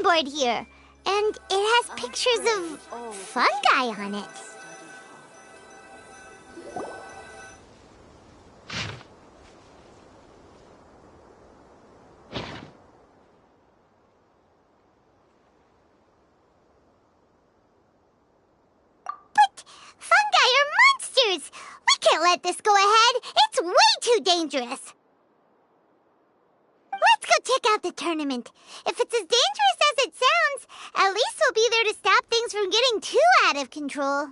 board here, and it has pictures of fungi on it. But fungi are monsters! We can't let this go ahead. It's way too dangerous. Let's go check out the tournament. If it's as dangerous as it sounds, at least we'll be there to stop things from getting too out of control.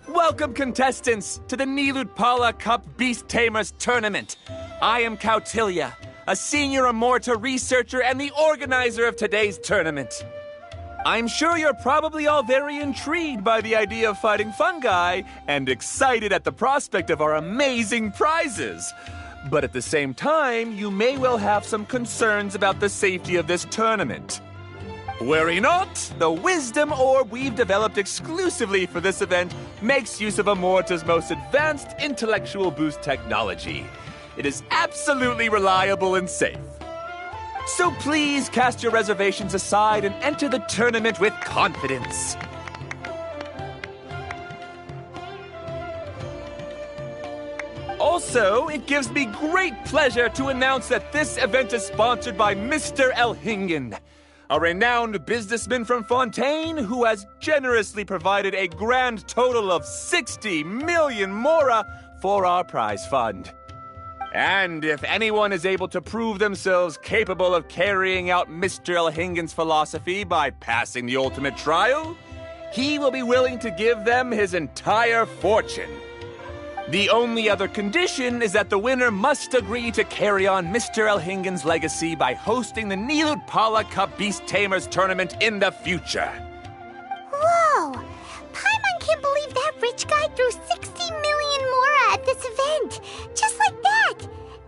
Welcome, contestants, to the Nilutpala Cup Beast Tamers Tournament. I am Cautilia, a senior Amorta researcher and the organizer of today's tournament. I'm sure you're probably all very intrigued by the idea of fighting fungi and excited at the prospect of our amazing prizes. But at the same time, you may well have some concerns about the safety of this tournament. Worry not, the wisdom orb we've developed exclusively for this event makes use of Amorta's most advanced intellectual boost technology. It is absolutely reliable and safe. So please cast your reservations aside and enter the tournament with confidence. Also, it gives me great pleasure to announce that this event is sponsored by Mr. Elhingen, a renowned businessman from Fontaine who has generously provided a grand total of 60 million mora for our prize fund. And if anyone is able to prove themselves capable of carrying out Mr. Elhingen's philosophy by passing the ultimate trial, he will be willing to give them his entire fortune. The only other condition is that the winner must agree to carry on Mr. Elhingen's legacy by hosting the Nilutpala Cup Beast Tamers Tournament in the future. Whoa! Paimon can't believe that rich guy threw 60 million mora at this event. Just like that.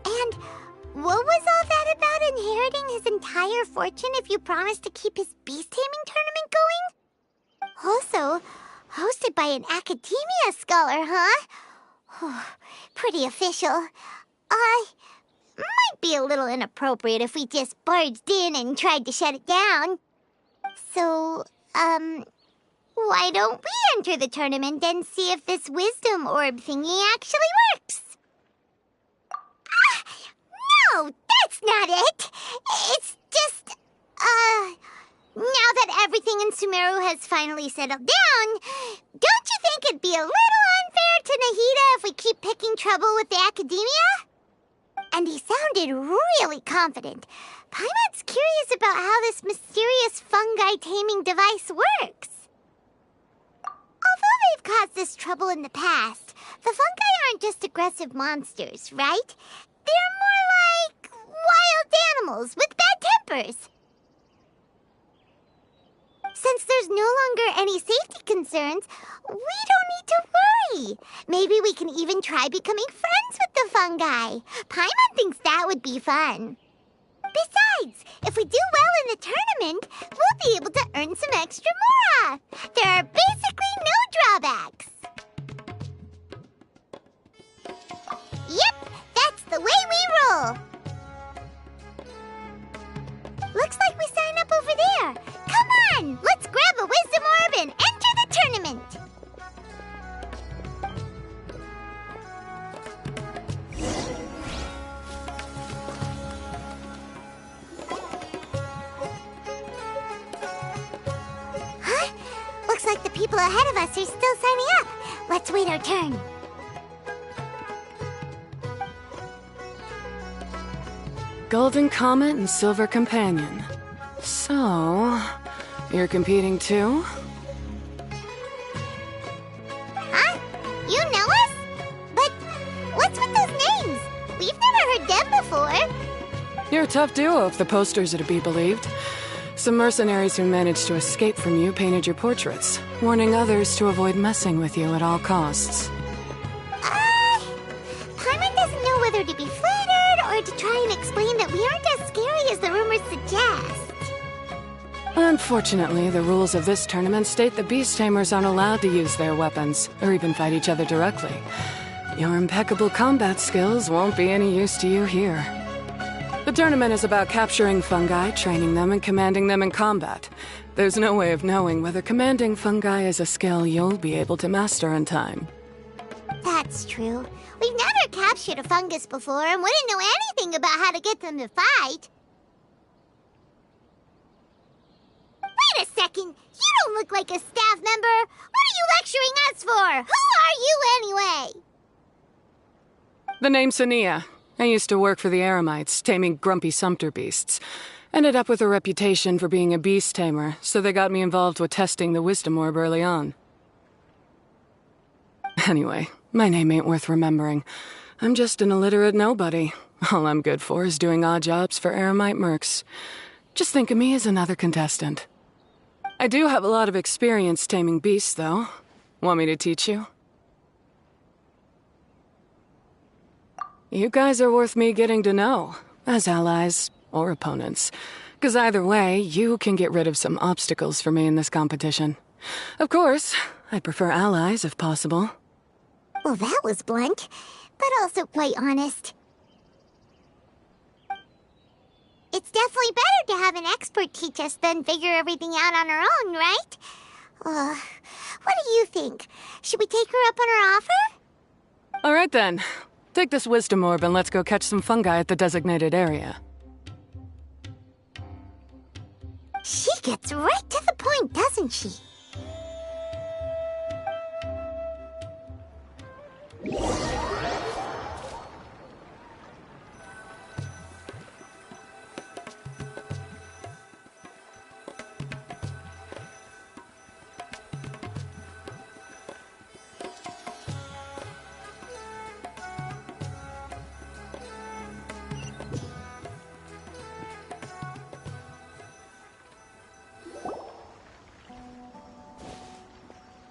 And what was all that about inheriting his entire fortune if you promised to keep his beast taming tournament going? Also, hosted by an academia scholar, huh? Pretty official. Might be a little inappropriate if we just barged in and tried to shut it down. So, why don't we enter the tournament and see if this wisdom orb thingy actually works? No, that's not it. It's just, now that everything in Sumeru has finally settled down, don't you think it'd be a little unfair to Nahida if we keep picking trouble with the academia? And he sounded really confident. Paimon's curious about how this mysterious fungi taming device works. Although they've caused us trouble in the past, the fungi aren't just aggressive monsters, right? They're more like wild animals with bad tempers. Since there's no longer any safety concerns, we don't need to worry. Maybe we can even try becoming friends with the fungi. Paimon thinks that would be fun. Besides, if we do well in the tournament, we'll be able to earn some extra mora. There are basically no drawbacks. people ahead of us are still signing up. Let's wait our turn. Golden Comet and Silver Companion. So, you're competing too? Huh? You know us? But what's with those names? We've never heard them before. You're a tough duo if the posters are to be believed. Some mercenaries who managed to escape from you painted your portraits, warning others to avoid messing with you at all costs. Paimon doesn't know whether to be flattered or to try and explain that we aren't as scary as the rumors suggest. Unfortunately, the rules of this tournament state the beast tamers aren't allowed to use their weapons, or even fight each other directly. Your impeccable combat skills won't be any use to you here. The tournament is about capturing fungi, training them, and commanding them in combat. There's no way of knowing whether commanding fungi is a skill you'll be able to master in time. That's true. We've never captured a fungus before and wouldn't know anything about how to get them to fight. Wait a second! You don't look like a staff member! What are you lecturing us for? Who are you anyway? The name's Sania. I used to work for the Eremites, taming grumpy sumpter beasts. Ended up with a reputation for being a beast tamer, so they got me involved with testing the wisdom orb early on. Anyway, my name ain't worth remembering. I'm just an illiterate nobody. All I'm good for is doing odd jobs for Eremite mercs. Just think of me as another contestant. I do have a lot of experience taming beasts, though. Want me to teach you? You guys are worth me getting to know, as allies or opponents. 'Cause either way, you can get rid of some obstacles for me in this competition. Of course, I'd prefer allies if possible. Well, that was blunt, but also quite honest. It's definitely better to have an expert teach us than figure everything out on our own, right? What do you think? Should we take her up on her offer? All right then. Take this wisdom orb and let's go catch some fungi at the designated area. She gets right to the point, doesn't she?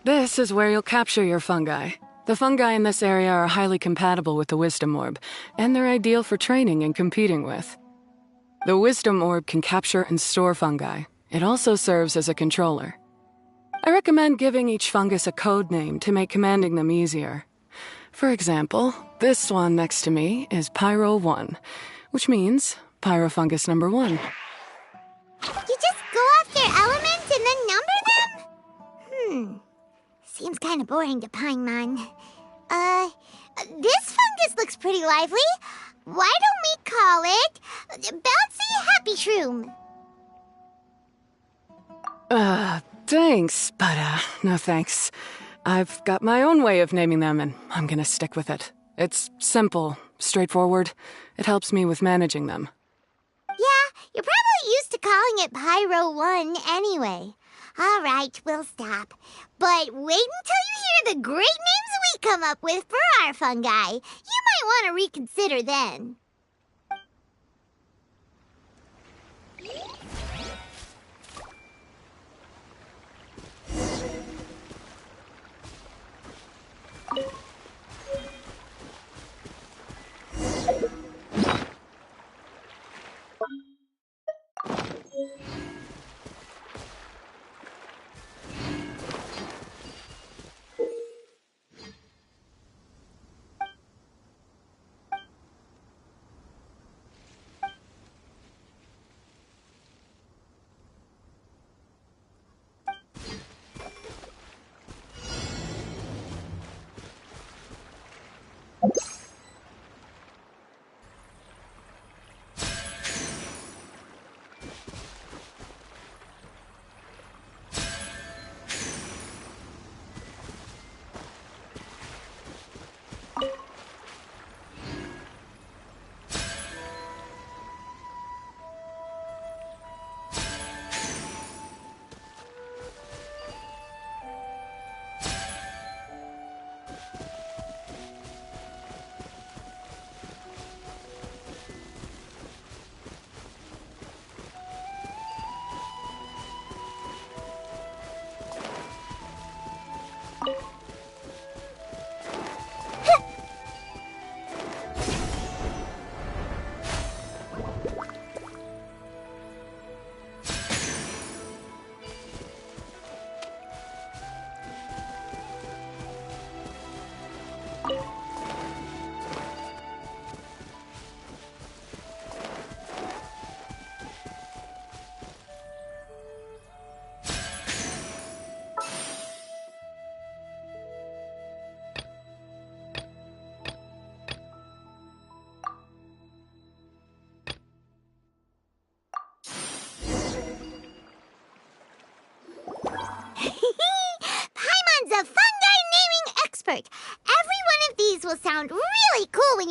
This is where you'll capture your fungi. The fungi in this area are highly compatible with the wisdom orb, and they're ideal for training and competing with. The wisdom orb can capture and store fungi. It also serves as a controller. I recommend giving each fungus a code name to make commanding them easier. For example, this one next to me is Pyro 1, which means Pyrofungus number 1. You just go off their elements and then number them? Seems kind of boring to Paimon. This fungus looks pretty lively. Why don't we call it Bouncy Happy Shroom? Thanks, but no thanks. I've got my own way of naming them, and I'm gonna stick with it. It's simple, straightforward. It helps me with managing them. Yeah, you're probably used to calling it Pyro 1 anyway. All right, we'll stop. But wait until you hear the great names we come up with for our fungi. You might want to reconsider then.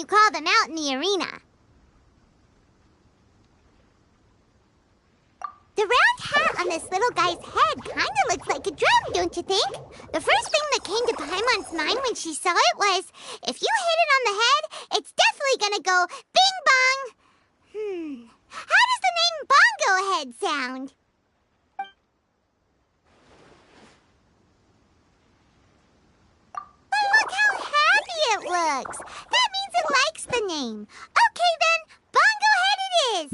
you call them out in the arena. The round hat on this little guy's head kinda looks like a drum, don't you think? The first thing that came to Paimon's mind when she saw it was, if you hit it on the head, it's definitely gonna go bing bong. How does the name Bongo Head sound? But look how happy it looks. That means it likes the name. Okay then, Bongo Head it is.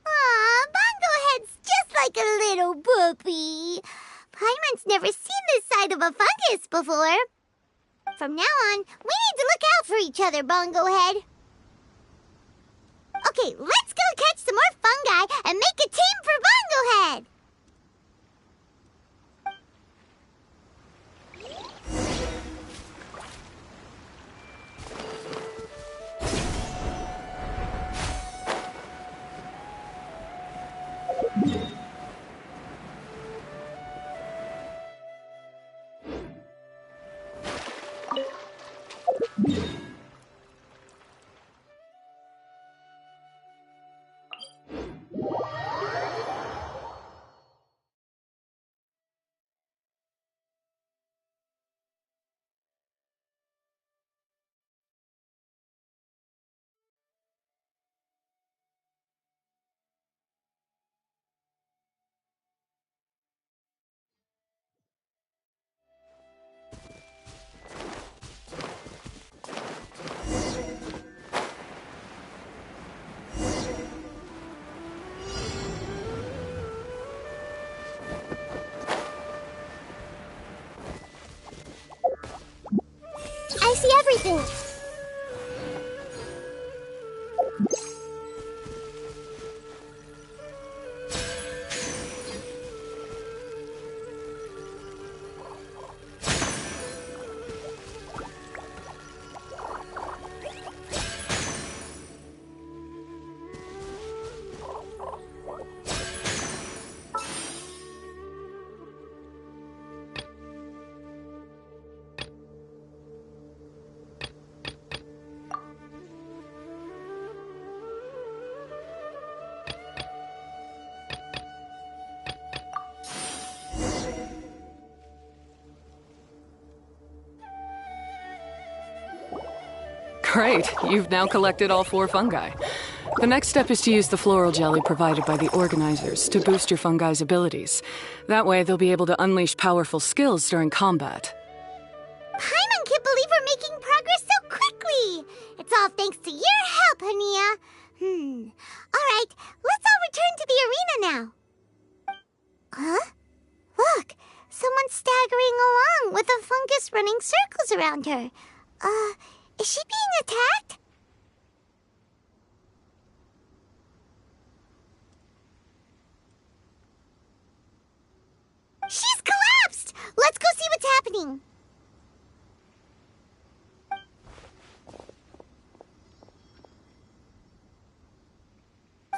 Aw, Bongo Head's just like a little puppy. Paimon's never seen this side of a fungus before. From now on, we need to look out for each other, Bongo Head. Okay, let's go catch some more fungi and make a team for Bongo Head. I see everything. Great, you've now collected all 4 fungi. The next step is to use the floral jelly provided by the organizers to boost your fungi's abilities. That way, they'll be able to unleash powerful skills during combat. Paimon can't believe we're making progress so quickly. It's all thanks to your help, Hania. All right, let's all return to the arena now. Huh? Look, someone's staggering along with a fungus running circles around her. Is she being attacked? She's collapsed! Let's go see what's happening.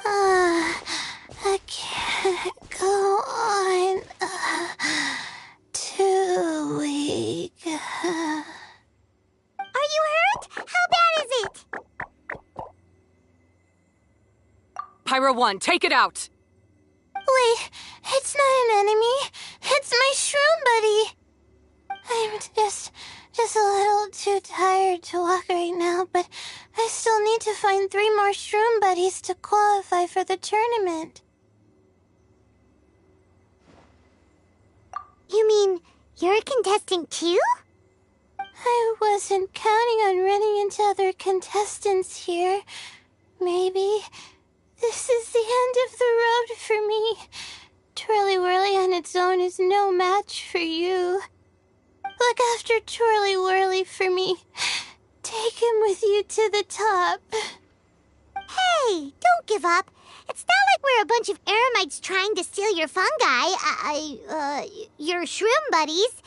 I can't go on. Too weak. Are you hurt? How bad is it? Pyro 1, take it out! Wait, it's not an enemy. It's my shroom buddy. I'm just a little too tired to walk right now, but I still need to find 3 more shroom buddies to qualify for the tournament. You mean you're a contestant too? I wasn't counting on running into other contestants here. Maybe this is the end of the road for me. Twirly Whirly on its own is no match for you. Look after Twirly Whirly for me. Take him with you to the top. Hey, don't give up. It's not like we're a bunch of eremites trying to steal your fungi. Your shroom buddies.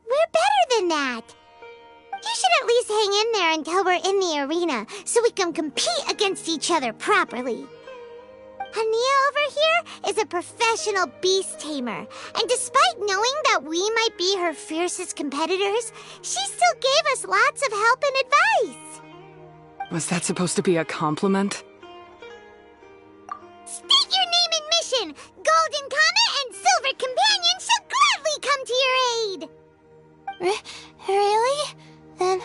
We're better than that. You should at least hang in there until we're in the arena, so we can compete against each other properly. Hania over here is a professional beast tamer, and despite knowing that we might be her fiercest competitors, she still gave us lots of help and advice. Was that supposed to be a compliment? State your name and mission! Golden Comet and Silver Companion shall gladly come to your aid! Really? Then,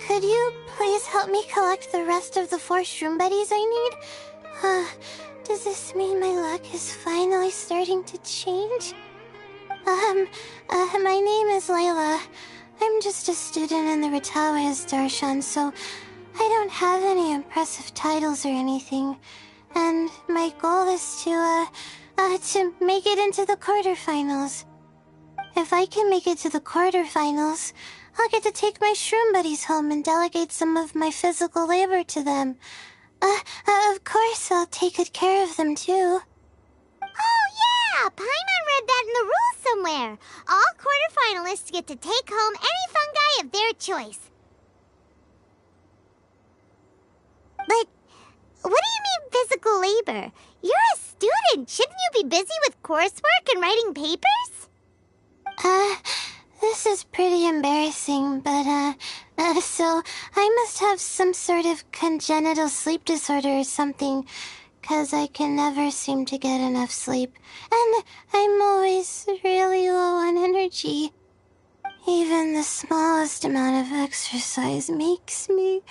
could you please help me collect the rest of the 4 shroom buddies I need? Does this mean my luck is finally starting to change? My name is Layla. I'm just a student in the Ratawa's Darshan, so I don't have any impressive titles or anything. And my goal is to make it into the quarterfinals. If I can make it to the quarterfinals, I'll get to take my shroom buddies home and delegate some of my physical labor to them. Of course, I'll take good care of them, too. Oh, yeah! Paimon read that in the rules somewhere. All quarterfinalists get to take home any fungi of their choice. But what do you mean physical labor? You're a student. Shouldn't you be busy with coursework and writing papers? This is pretty embarrassing, but, so I must have some sort of congenital sleep disorder or something, 'cause I can never seem to get enough sleep, and I'm always really low on energy. Even the smallest amount of exercise makes me...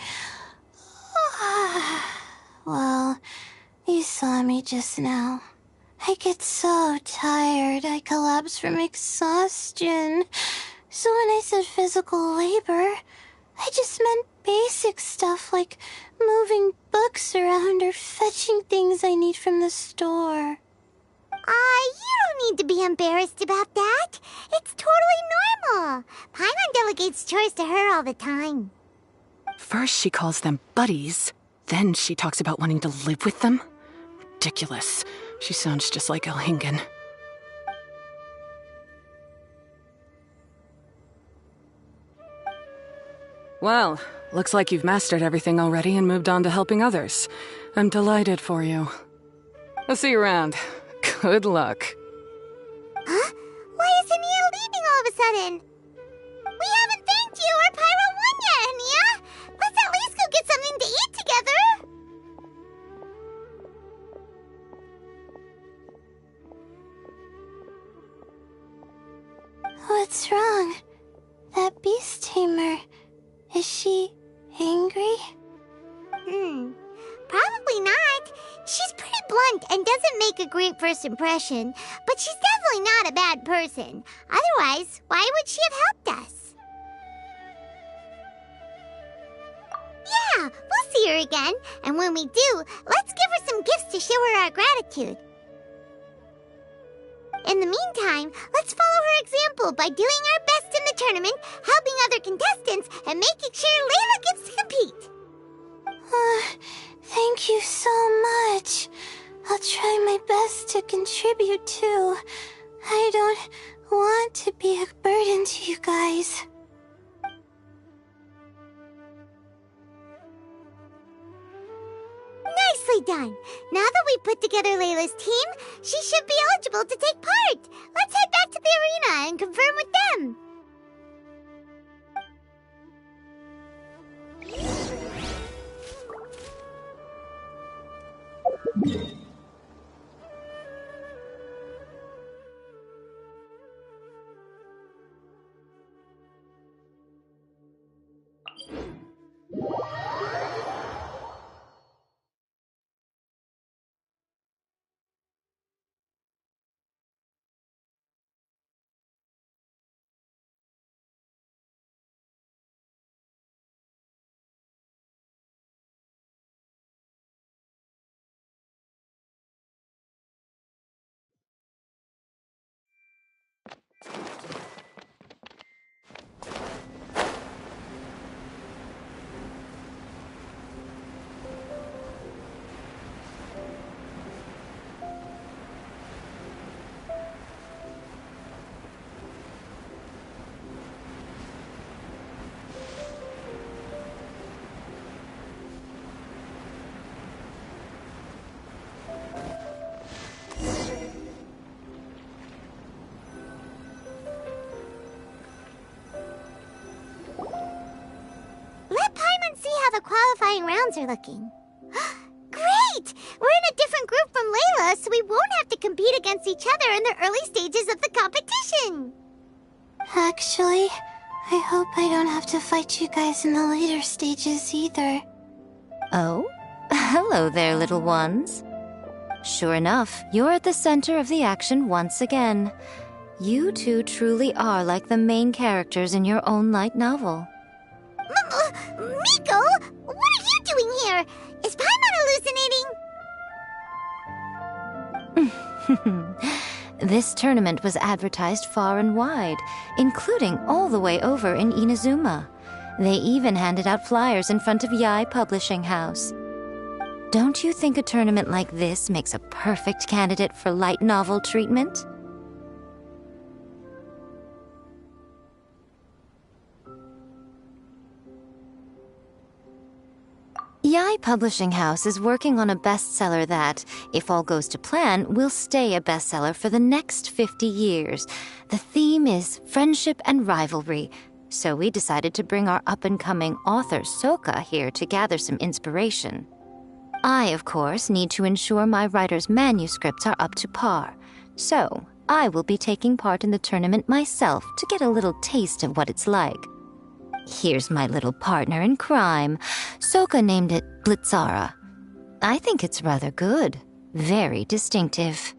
Well, you saw me just now. I get so tired, I collapse from exhaustion. So when I said physical labor, I just meant basic stuff like moving books around or fetching things I need from the store. You don't need to be embarrassed about that. It's totally normal. Paimon delegates chores to her all the time. First she calls them buddies, then she talks about wanting to live with them? Ridiculous. She sounds just like Elhingen. Well, looks like you've mastered everything already and moved on to helping others. I'm delighted for you. I'll see you around. Good luck. Huh? Why is Hania leaving all of a sudden? We haven't thanked you or Pyro won yet, Hania! Let's at least go get something to eat together! What's wrong? That beast tamer... Is she angry? Probably not. She's pretty blunt and doesn't make a great first impression, but she's definitely not a bad person. Otherwise, why would she have helped us? Yeah, we'll see her again, and when we do, let's give her some gifts to show her our gratitude. In the meantime, let's follow her example by doing our best in the tournament, helping other contestants, and making sure Layla gets to compete. Thank you so much. I'll try my best to contribute too. I don't want to be a burden to you guys. Nicely done. Now that we put together Layla's team, she should be eligible to take part. Let's head back to the arena and confirm with them. how the qualifying rounds are looking. Great! We're in a different group from Layla, so we won't have to compete against each other in the early stages of the competition. Actually, I hope I don't have to fight you guys in the later stages either. Oh? Hello there, little ones. Sure enough, you're at the center of the action once again. You two truly are like the main characters in your own light novel. Miko, what are you doing here? Is Paimon hallucinating? This tournament was advertised far and wide, including all the way over in Inazuma. They even handed out flyers in front of Yae Publishing House. Don't you think a tournament like this makes a perfect candidate for light novel treatment? Yae Publishing House is working on a bestseller that, if all goes to plan, will stay a bestseller for the next 50 years. The theme is friendship and rivalry, so we decided to bring our up-and-coming author Soka here to gather some inspiration. I, of course, need to ensure my writer's manuscripts are up to par, so I will be taking part in the tournament myself to get a little taste of what it's like. Here's my little partner in crime. Soka named it Blitzara. I think it's rather good. Very distinctive.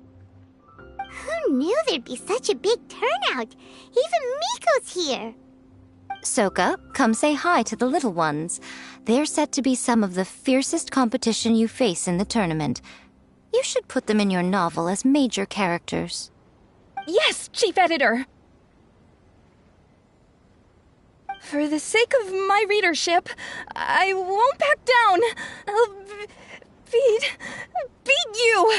Who knew there'd be such a big turnout? Even Miko's here. Soka, come say hi to the little ones. They're set to be some of the fiercest competition you face in the tournament. You should put them in your novel as major characters. Yes, Chief Editor! For the sake of my readership, I won't back down. I'll beat you!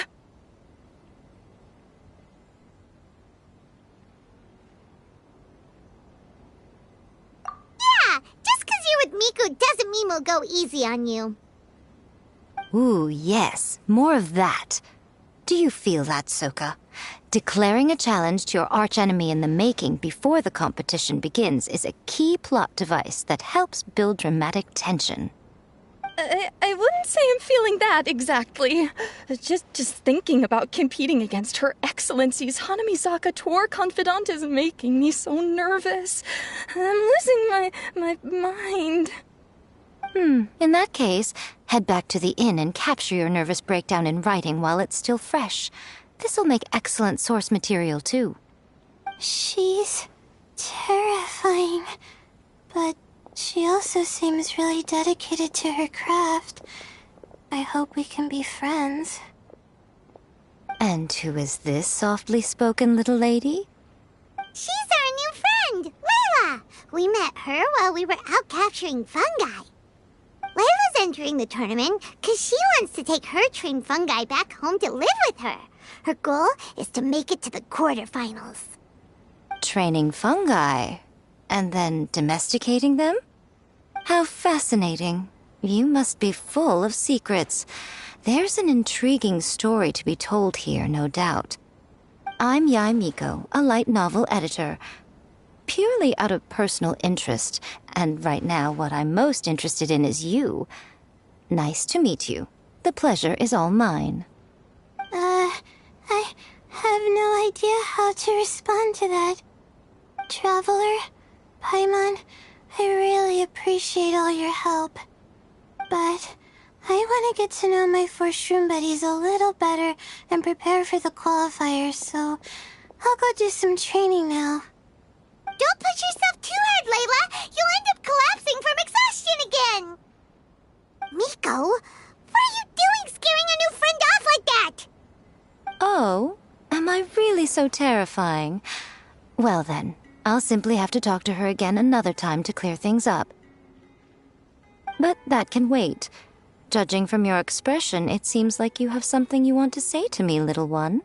Yeah, just 'cause you're with Miko doesn't mean we'll go easy on you. Ooh, yes, more of that. Do you feel that, Soka? Declaring a challenge to your archenemy in the making before the competition begins is a key plot device that helps build dramatic tension. I wouldn't say I'm feeling that exactly. Just thinking about competing against Her Excellency's Hanamizaka tour confidant is making me so nervous. I'm losing my mind. In that case, head back to the inn and capture your nervous breakdown in writing while it's still fresh. This'll make excellent source material, too. She's terrifying, but she also seems really dedicated to her craft. I hope we can be friends. And who is this softly spoken little lady? She's our new friend, Layla. We met her while we were out capturing fungi. Layla's entering the tournament because she wants to take her trained fungi back home to live with her. Her goal is to make it to the quarterfinals. Training fungi, and then domesticating them? How fascinating. You must be full of secrets. There's an intriguing story to be told here, no doubt. I'm Yae Miko, a light novel editor. Purely out of personal interest, and right now what I'm most interested in is you. Nice to meet you. The pleasure is all mine. I have no idea how to respond to that. Traveler, Paimon, I really appreciate all your help. But I want to get to know my 4 shroom buddies a little better and prepare for the qualifiers, so I'll go do some training now. Don't push yourself too hard, Layla. You'll end up collapsing from exhaustion again. Miko, what are you doing scaring a new friend off like that? Oh, am I really so terrifying? Well then, I'll simply have to talk to her again another time to clear things up. But that can wait. Judging from your expression, it seems like you have something you want to say to me, little one.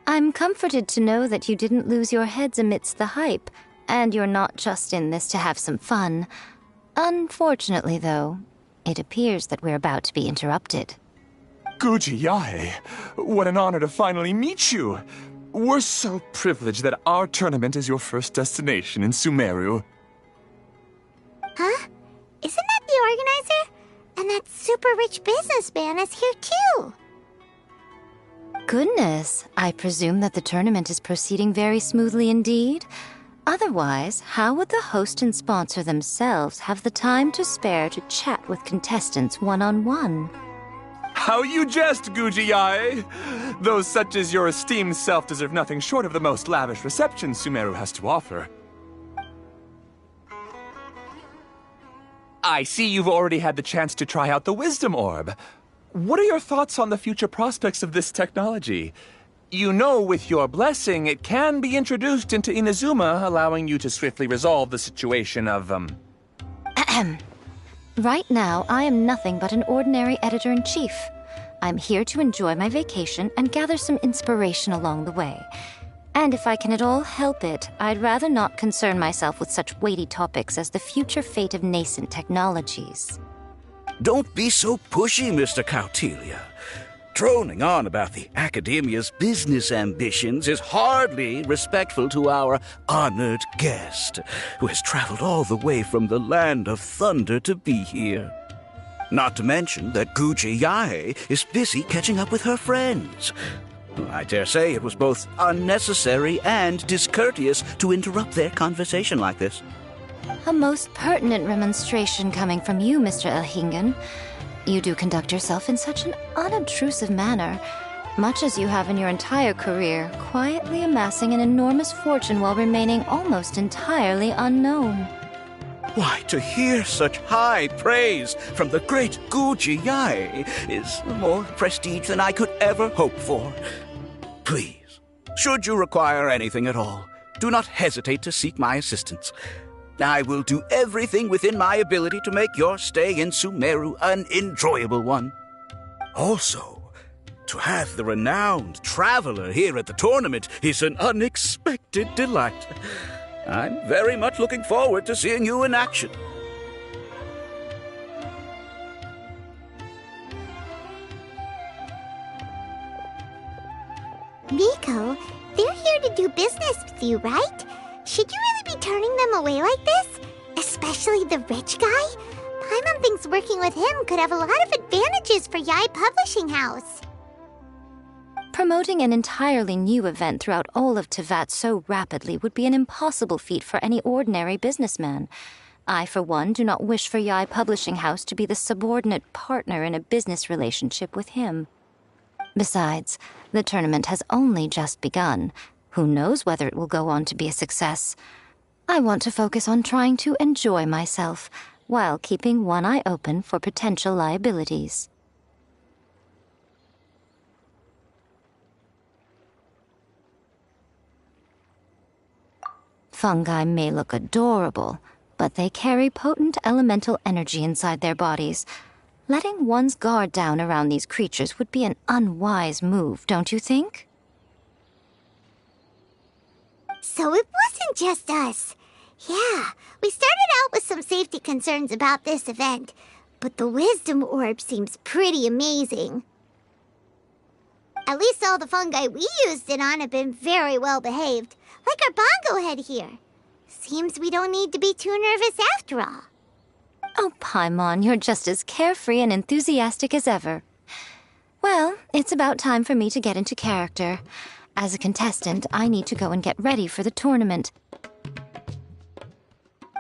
I'm comforted to know that you didn't lose your heads amidst the hype, and you're not just in this to have some fun. Unfortunately, though, it appears that we're about to be interrupted. Guji Yae, what an honor to finally meet you. We're so privileged that our tournament is your first destination in Sumeru. Huh? Isn't that the organizer? And that super rich businessman is here too. Goodness, I presume that the tournament is proceeding very smoothly indeed. Otherwise, how would the host and sponsor themselves have the time to spare to chat with contestants one-on-one? How you jest, Gujiyai! Those such as your esteemed self deserve nothing short of the most lavish reception Sumeru has to offer. I see you've already had the chance to try out the Wisdom Orb. What are your thoughts on the future prospects of this technology? You know, with your blessing, it can be introduced into Inazuma, allowing you to swiftly resolve the situation of, Right now, I am nothing but an ordinary editor-in-chief. I'm here to enjoy my vacation and gather some inspiration along the way. And if I can at all help it, I'd rather not concern myself with such weighty topics as the future fate of nascent technologies. Don't be so pushy, Mr. Kautelia. Droning on about the Academia's business ambitions is hardly respectful to our honored guest, who has traveled all the way from the land of thunder to be here. Not to mention that Gujiyai is busy catching up with her friends. I dare say it was both unnecessary and discourteous to interrupt their conversation like this. A most pertinent remonstration coming from you, Mr. Elhingen. You do conduct yourself in such an unobtrusive manner, much as you have in your entire career, quietly amassing an enormous fortune while remaining almost entirely unknown. Why, to hear such high praise from the great Gujiyai is more prestige than I could ever hope for. Please, should you require anything at all, do not hesitate to seek my assistance. I will do everything within my ability to make your stay in Sumeru an enjoyable one. Also, to have the renowned traveler here at the tournament is an unexpected delight. I'm very much looking forward to seeing you in action. Miko, they're here to do business with you, right? Should you really be turning them away like this? Especially the rich guy? Paimon thinks working with him could have a lot of advantages for Yae Publishing House. Promoting an entirely new event throughout all of Teyvat so rapidly would be an impossible feat for any ordinary businessman. I, for one, do not wish for Yae Publishing House to be the subordinate partner in a business relationship with him. Besides, the tournament has only just begun. Who knows whether it will go on to be a success? I want to focus on trying to enjoy myself, while keeping one eye open for potential liabilities. Fungi may look adorable, but they carry potent elemental energy inside their bodies. Letting one's guard down around these creatures would be an unwise move, don't you think? So it wasn't just us. Yeah, we started out with some safety concerns about this event, but the Wisdom Orb seems pretty amazing. At least all the fungi we used it on have been very well behaved, like our bongo head here. Seems we don't need to be too nervous after all. Oh, Paimon, you're just as carefree and enthusiastic as ever. Well, it's about time for me to get into character. As a contestant, I need to go and get ready for the tournament.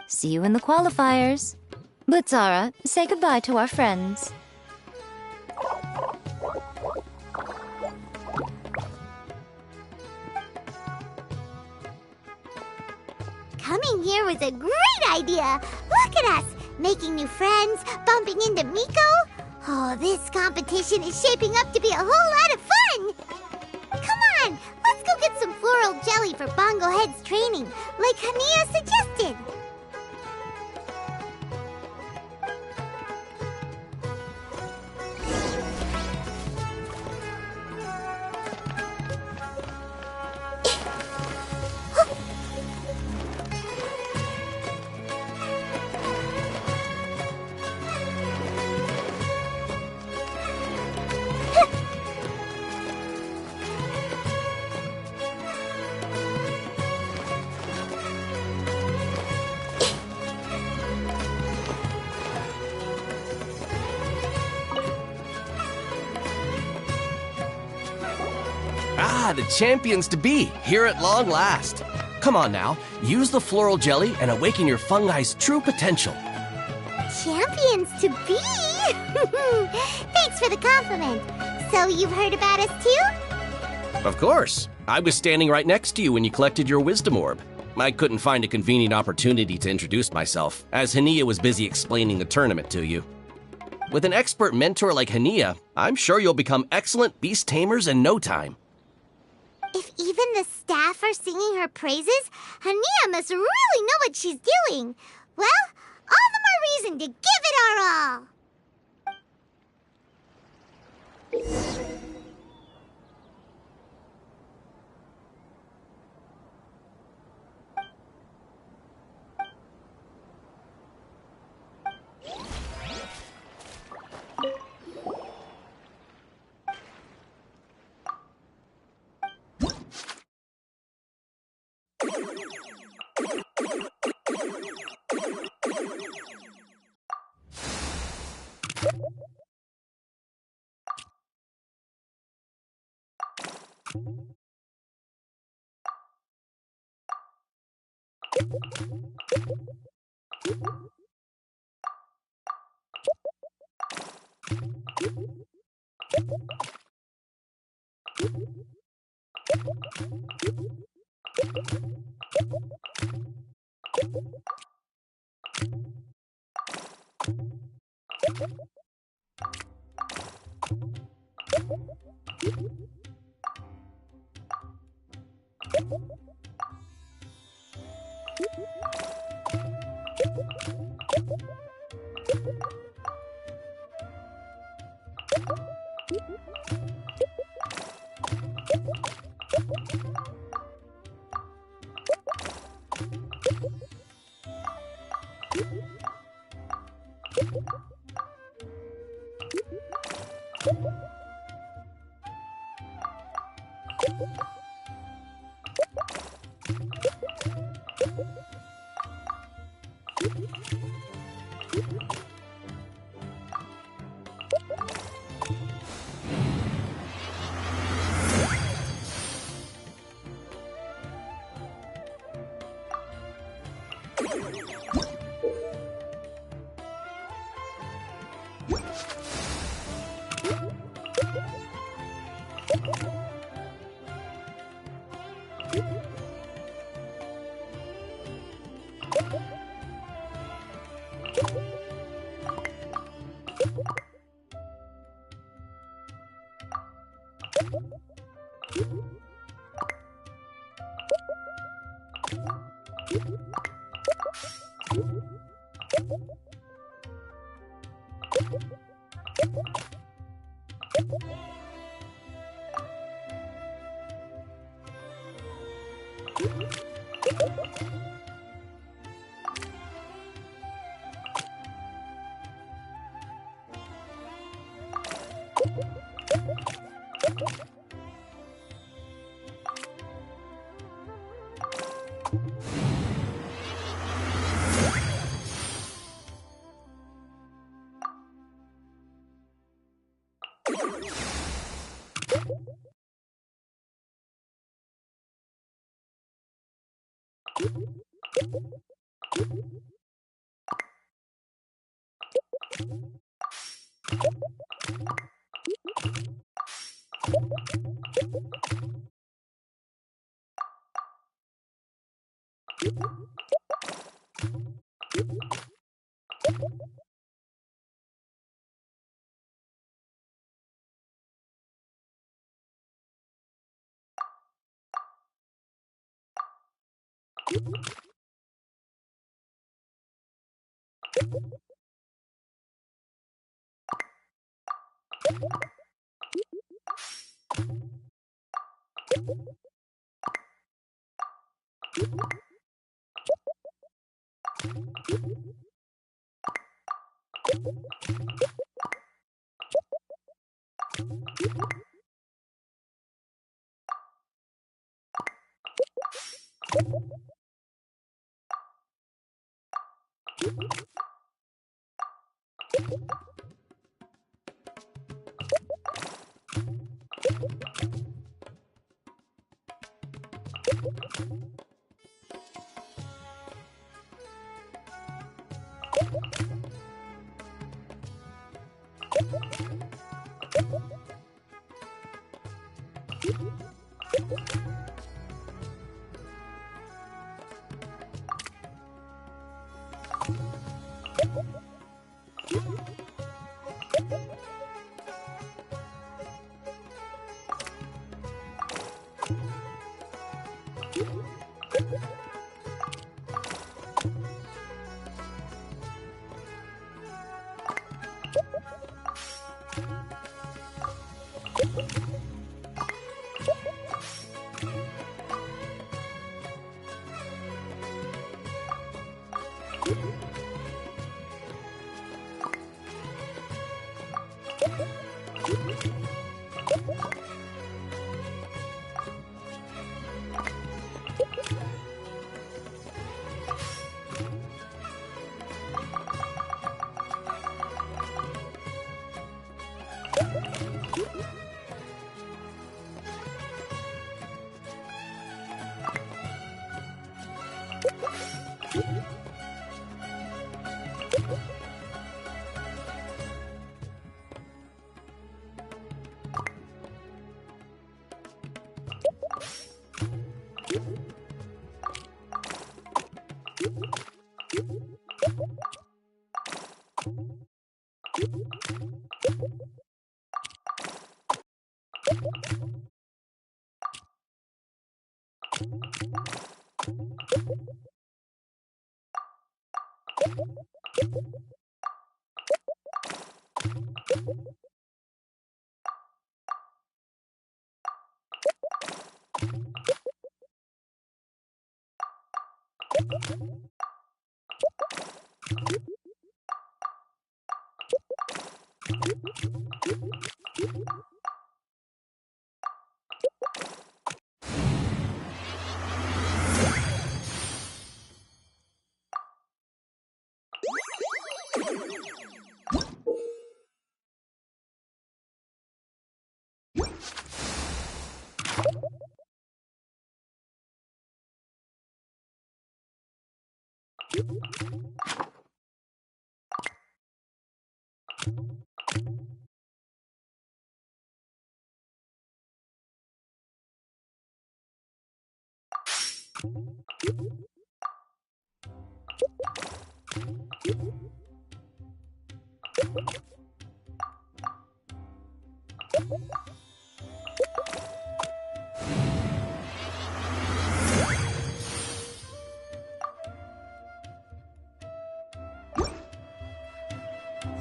See you in the qualifiers. Blitzara, say goodbye to our friends. Coming here was a great idea. Look at us, making new friends, bumping into Miko. Oh, this competition is shaping up to be a whole lot of fun. Come on, let's go get some floral jelly for Bongo Head's training, like Hania suggested. the champions to be, here at long last. Come on now, use the floral jelly and awaken your fungi's true potential. Champions to be? Thanks for the compliment. So you've heard about us too? Of course. I was standing right next to you when you collected your wisdom orb. I couldn't find a convenient opportunity to introduce myself, as Hania was busy explaining the tournament to you. With an expert mentor like Hania, I'm sure you'll become excellent beast tamers in no time. If even the staff are singing her praises, Hania must really know what she's doing. Well, all the more reason to give it our all.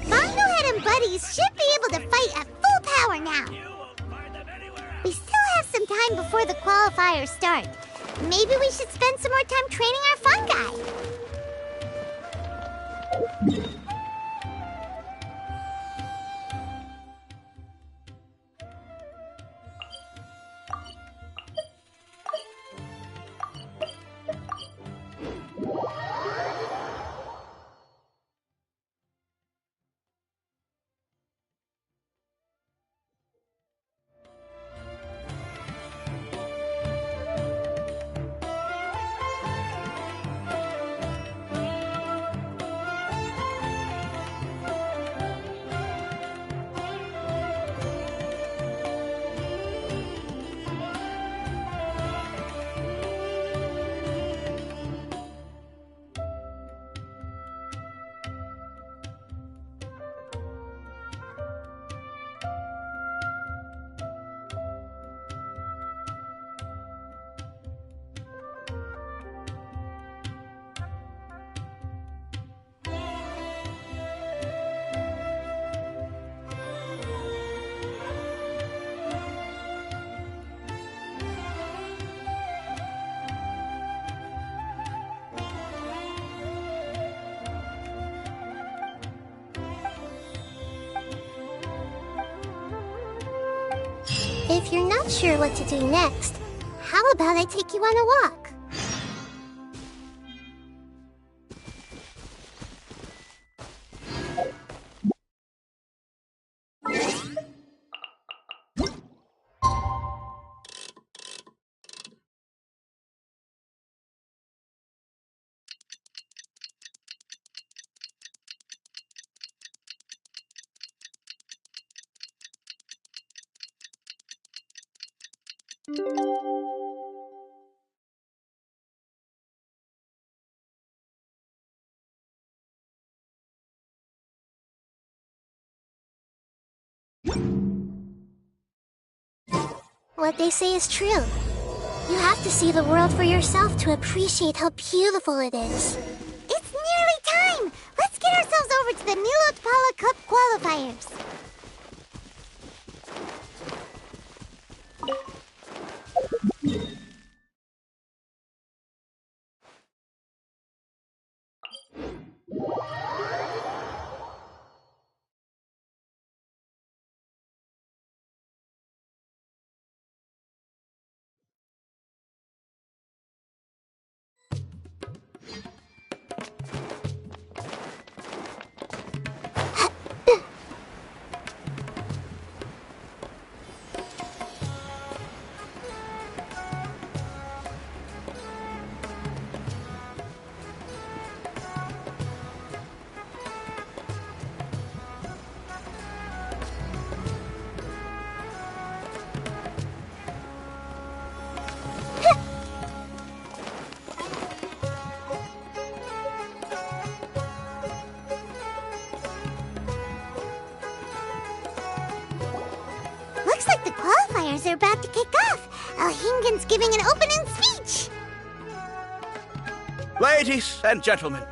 Bongohead and buddies should be able to fight at full power now. We still have some time before the qualifiers start. Maybe we should spend some more time training our fungi. If you're not sure what to do next, how about I take you on a walk? What they say is true. You have to see the world for yourself to appreciate how beautiful it is. It's nearly time! Let's get ourselves over to the Nilut Pala Cup qualifiers. Looks like the qualifiers are about to kick off. Alhingen's giving an opening speech. Ladies and gentlemen,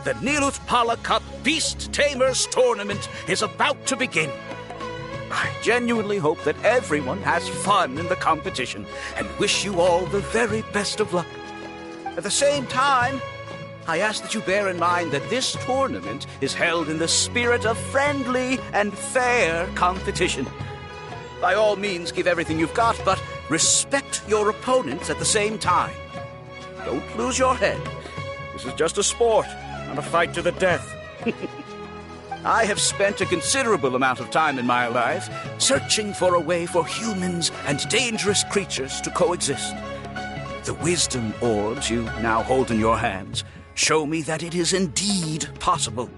the Nilut Pala Cup Beast Tamers Tournament is about to begin. I genuinely hope that everyone has fun in the competition and wish you all the very best of luck. At the same time, I ask that you bear in mind that this tournament is held in the spirit of friendly and fair competition. By all means, give everything you've got, but respect your opponents at the same time. Don't lose your head. This is just a sport, not a fight to the death. I have spent a considerable amount of time in my life searching for a way for humans and dangerous creatures to coexist. The wisdom orbs you now hold in your hands show me that it is indeed possible.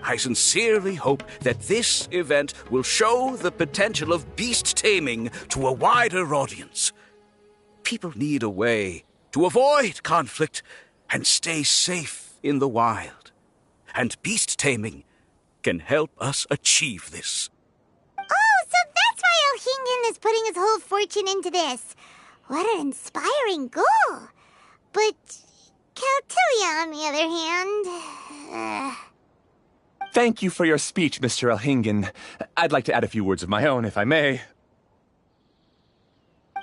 I sincerely hope that this event will show the potential of beast taming to a wider audience. People need a way to avoid conflict and stay safe in the wild. And beast taming can help us achieve this. Oh, so that's why Alhingen is putting his whole fortune into this. What an inspiring goal. But Caltilia, on the other hand... Thank you for your speech, Mr. Alhingen. I'd like to add a few words of my own, if I may.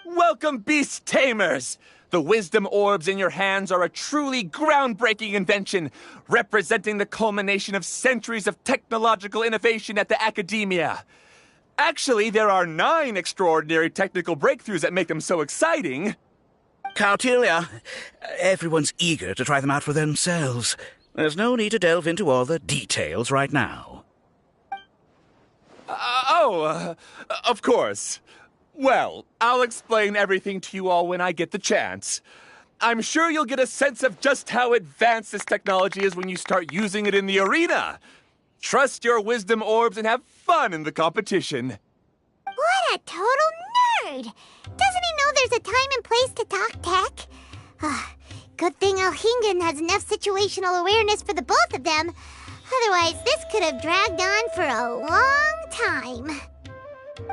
Welcome, Beast Tamers! The wisdom orbs in your hands are a truly groundbreaking invention, representing the culmination of centuries of technological innovation at the academia. Actually, there are 9 extraordinary technical breakthroughs that make them so exciting. Caltilia, everyone's eager to try them out for themselves. There's no need to delve into all the details right now. Of course. Well, I'll explain everything to you all when I get the chance. I'm sure you'll get a sense of just how advanced this technology is when you start using it in the arena. Trust your wisdom orbs and have fun in the competition. What a total nerd! Doesn't he know there's a time and place to talk tech? Good thing Alhingen has enough situational awareness for the both of them. Otherwise, this could have dragged on for a long time.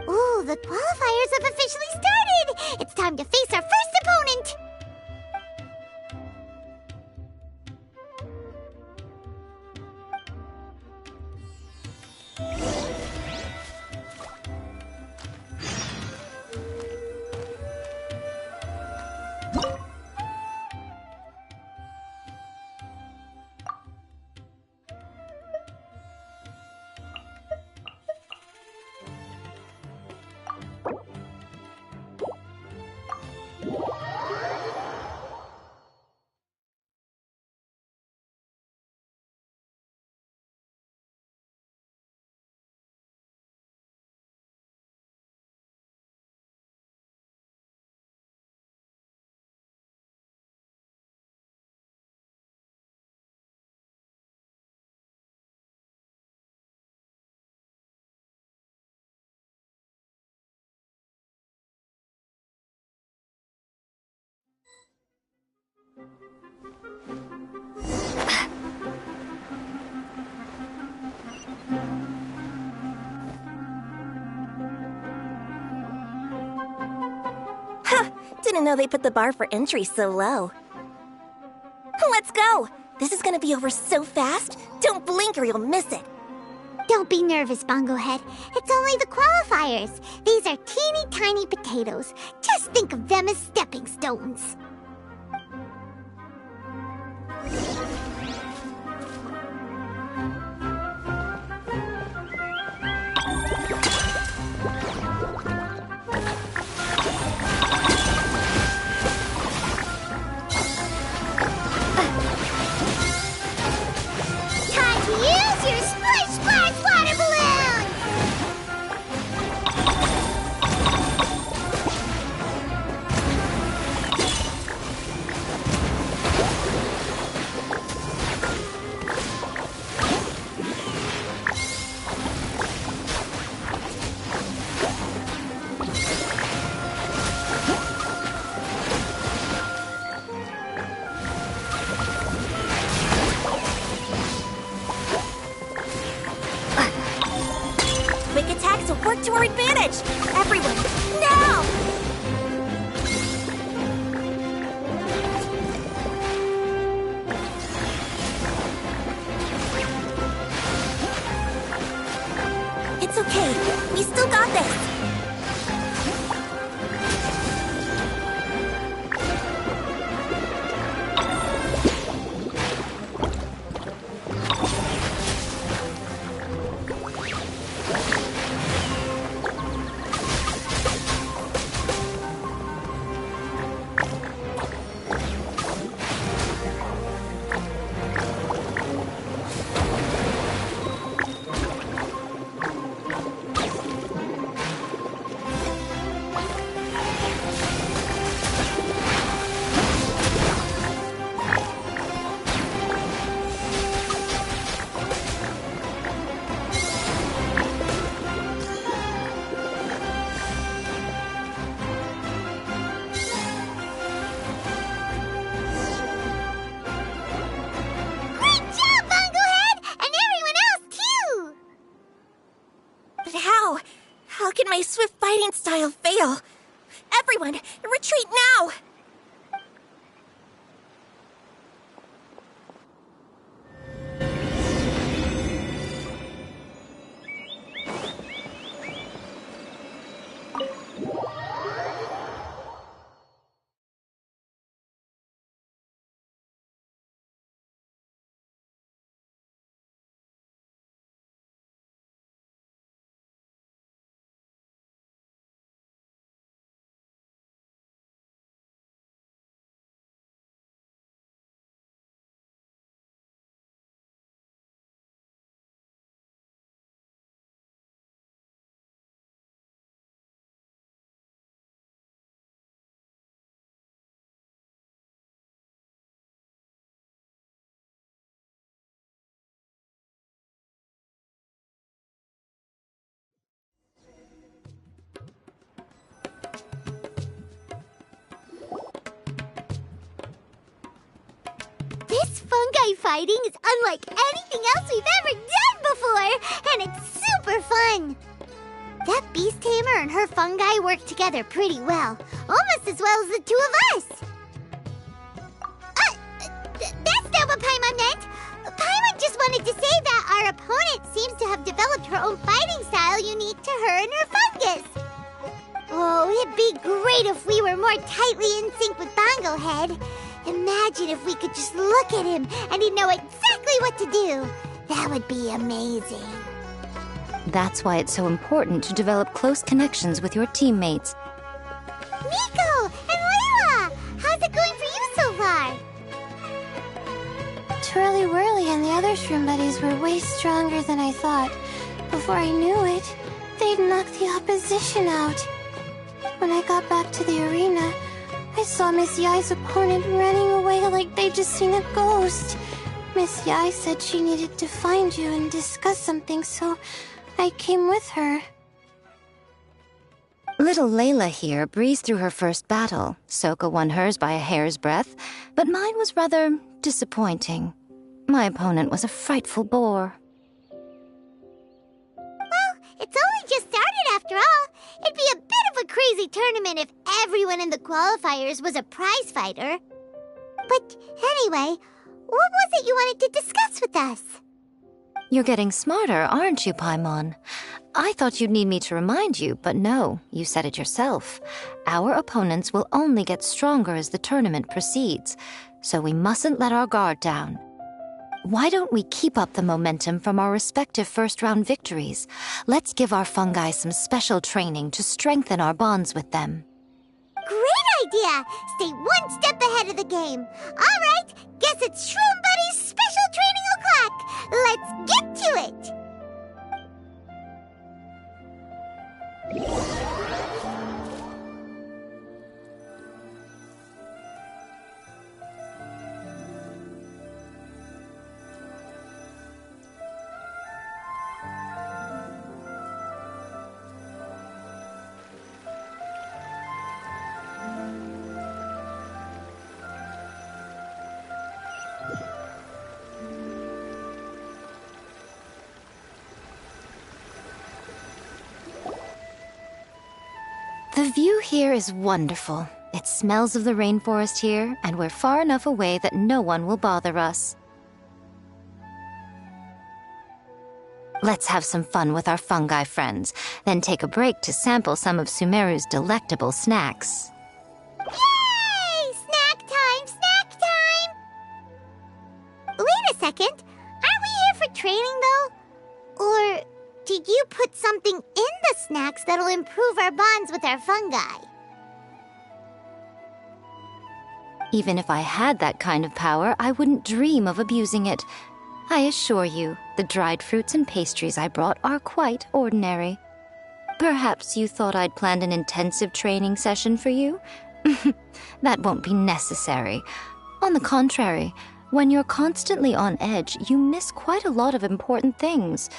Ooh, the qualifiers have officially started! It's time to face our first opponent! Didn't know they put the bar for entry so low. Let's go! This is gonna be over so fast. Don't blink or you'll miss it. Don't be nervous, Bongohead. It's only the qualifiers. These are teeny tiny potatoes. Just think of them as stepping stones. Time to use your splish splash water balloon! Quick attacks will work to our advantage! Everyone, now! It's okay. We still got this. Great job, Bongohead! And everyone else, too! But how? How can my swift fighting style fail? Everyone, retreat now! This fungi fighting is unlike anything else we've ever done before, and it's super fun. That beast tamer and her fungi work together pretty well, almost as well as the two of us. That's not what Paimon meant. Paimon just wanted to say that our opponent seems to have developed her own fighting style unique to her and her fungus. Oh, it'd be great if we were more tightly in sync with Bongohead. Imagine if we could just look at him and he'd know exactly what to do. That would be amazing. That's why it's so important to develop close connections with your teammates. Miko and Layla, how's it going for you so far? Twirly Whirly and the other shroom buddies were way stronger than I thought. Before I knew it, they'd knocked the opposition out. When I got back to the arena, I saw Miss Yai's opponent running away like they'd just seen a ghost. Miss Yai said she needed to find you and discuss something, so I came with her. Little Layla here breezed through her first battle. Soka won hers by a hair's breadth, but mine was rather disappointing. My opponent was a frightful bore. Well, it's only just started after all. it'd be a bit of a crazy tournament if everyone in the qualifiers was a prize fighter. But anyway, what was it you wanted to discuss with us? You're getting smarter, aren't you, Paimon? I thought you'd need me to remind you, but no, you said it yourself. Our opponents will only get stronger as the tournament proceeds, so we mustn't let our guard down. Why don't we keep up the momentum from our respective first-round victories? Let's give our fungi some special training to strengthen our bonds with them. Great idea! Stay one step ahead of the game. All right, guess it's Shroom Buddy's special training o'clock. Let's get to it! The view here is wonderful. It smells of the rainforest here, and we're far enough away that no one will bother us. Let's have some fun with our fungi friends, then take a break to sample some of Sumeru's delectable snacks. Yay! Snack time! Snack time! Wait a second. Aren't we here for training, though? Or did you put something in the snacks that'll improve our bonds with our fungi? Even if I had that kind of power, I wouldn't dream of abusing it. I assure you, the dried fruits and pastries I brought are quite ordinary. Perhaps you thought I'd planned an intensive training session for you? That won't be necessary. On the contrary, when you're constantly on edge, you miss quite a lot of important things.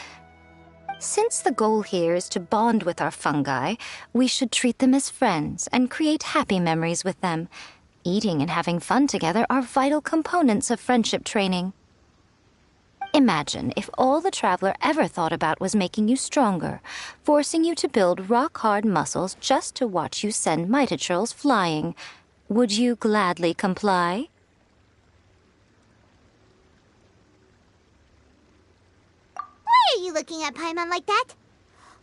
Since the goal here is to bond with our fungi, we should treat them as friends and create happy memories with them. Eating and having fun together are vital components of friendship training. Imagine if all the Traveler ever thought about was making you stronger, forcing you to build rock-hard muscles just to watch you send Mitatrolls flying. Would you gladly comply? Why are you looking at Paimon like that?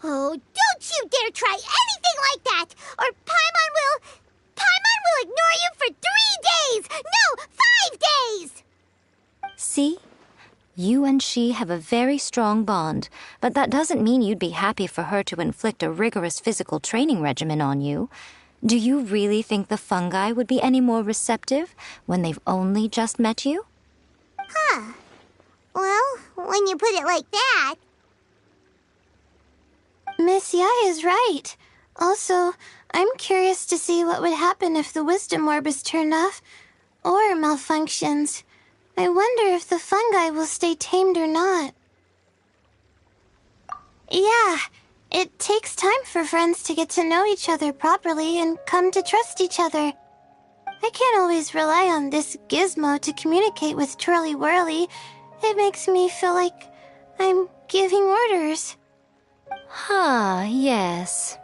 Oh, don't you dare try anything like that! Or Paimon will ignore you for 3 days! No, 5 days! See? You and she have a very strong bond, but that doesn't mean you'd be happy for her to inflict a rigorous physical training regimen on you. Do you really think the fungi would be any more receptive when they've only just met you? Huh. Well, when you put it like that... Miss Yai is right. Also, I'm curious to see what would happen if the wisdom orb is turned off or malfunctions. I wonder if the fungi will stay tamed or not. Yeah, it takes time for friends to get to know each other properly and come to trust each other. I can't always rely on this gizmo to communicate with Twirly Whirly. It makes me feel like I'm giving orders. Ah, yes.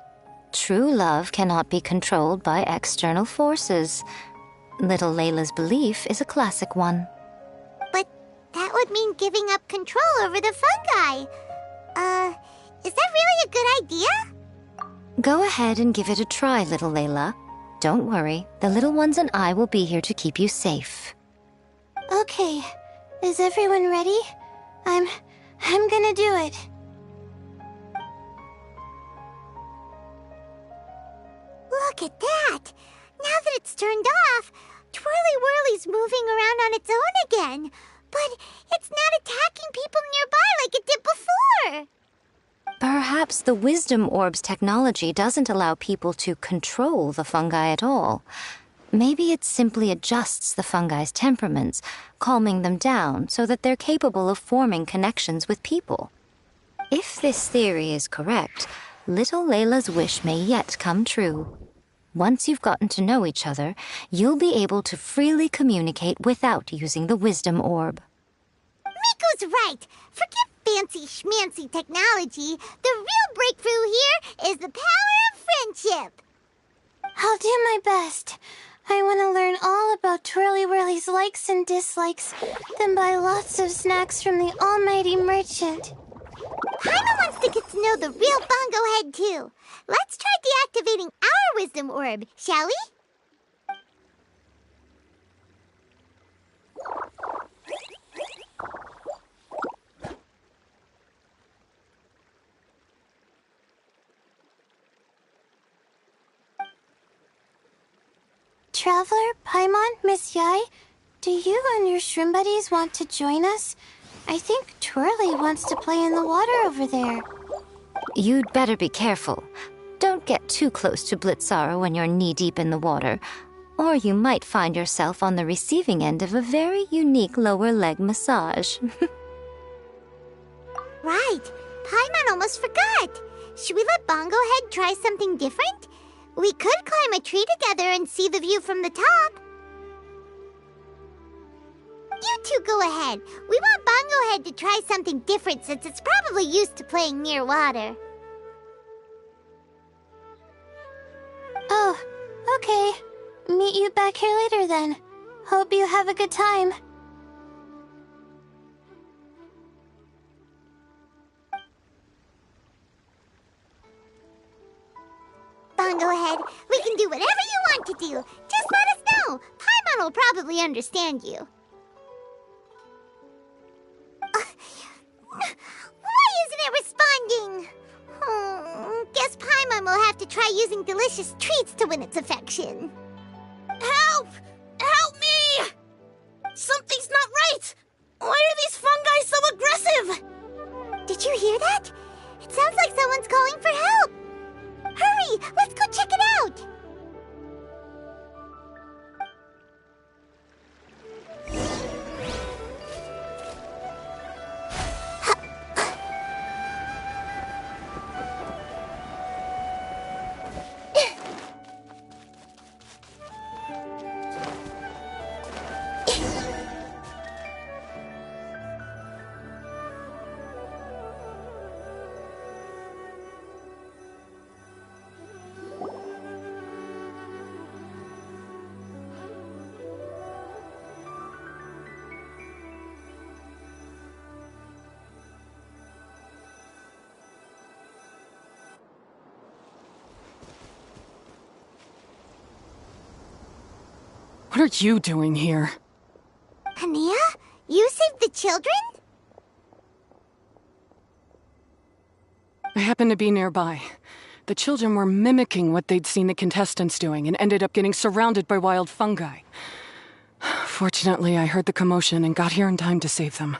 True love cannot be controlled by external forces. Little Layla's belief is a classic one. But that would mean giving up control over the fungi. Is that really a good idea? Go ahead and give it a try, little Layla. Don't worry, the little ones and I will be here to keep you safe. Okay, is everyone ready? I'm gonna do it. Look at that! Now that it's turned off, Twirly Whirly's moving around on its own again. But it's not attacking people nearby like it did before. Perhaps the Wisdom Orb's technology doesn't allow people to control the fungi at all. Maybe it simply adjusts the fungi's temperaments, calming them down so that they're capable of forming connections with people. If this theory is correct, little Layla's wish may yet come true. Once you've gotten to know each other, you'll be able to freely communicate without using the Wisdom Orb. Miko's right. Forget fancy schmancy technology. The real breakthrough here is the power of friendship. I'll do my best. I want to learn all about Twirly Whirly's likes and dislikes, then buy lots of snacks from the almighty merchant. Paimon wants to get to know the real Bongo Head, too. Let's try deactivating our wisdom orb, shall we? Traveler, Paimon, Miss Yai, do you and your shrimp buddies want to join us? I think Twirly wants to play in the water over there. You'd better be careful. Don't get too close to Blitzara when you're knee-deep in the water, or you might find yourself on the receiving end of a very unique lower leg massage. Right. Paimon almost forgot. Should we let Bongo Head try something different? We could climb a tree together and see the view from the top. You two go ahead. We want Bongo Head to try something different since it's probably used to playing near water. Oh, okay. Meet you back here later then. Hope you have a good time. Bongo Head, we can do whatever you want to do. Just let us know. Paimon will probably understand you. Why isn't it responding? Guess Paimon will have to try using delicious treats to win its affection. Help! Help me! Something's not right! Why are these fungi so aggressive? Did you hear that? It sounds like someone's calling for help. Hurry! Let's go check it out! What are you doing here? Hania? You saved the children? I happened to be nearby. The children were mimicking what they'd seen the contestants doing and ended up getting surrounded by wild fungi. Fortunately, I heard the commotion and got here in time to save them.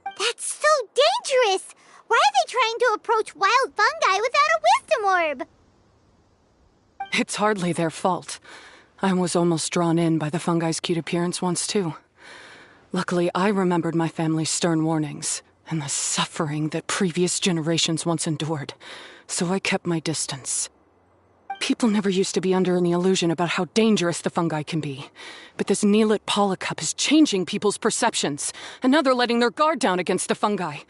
That's so dangerous! Why are they trying to approach wild fungi without a wisdom orb? It's hardly their fault. I was almost drawn in by the fungi's cute appearance once, too. Luckily, I remembered my family's stern warnings and the suffering that previous generations once endured, so I kept my distance. People never used to be under any illusion about how dangerous the fungi can be, but this Neelut Polycup is changing people's perceptions, and now they're letting their guard down against the fungi,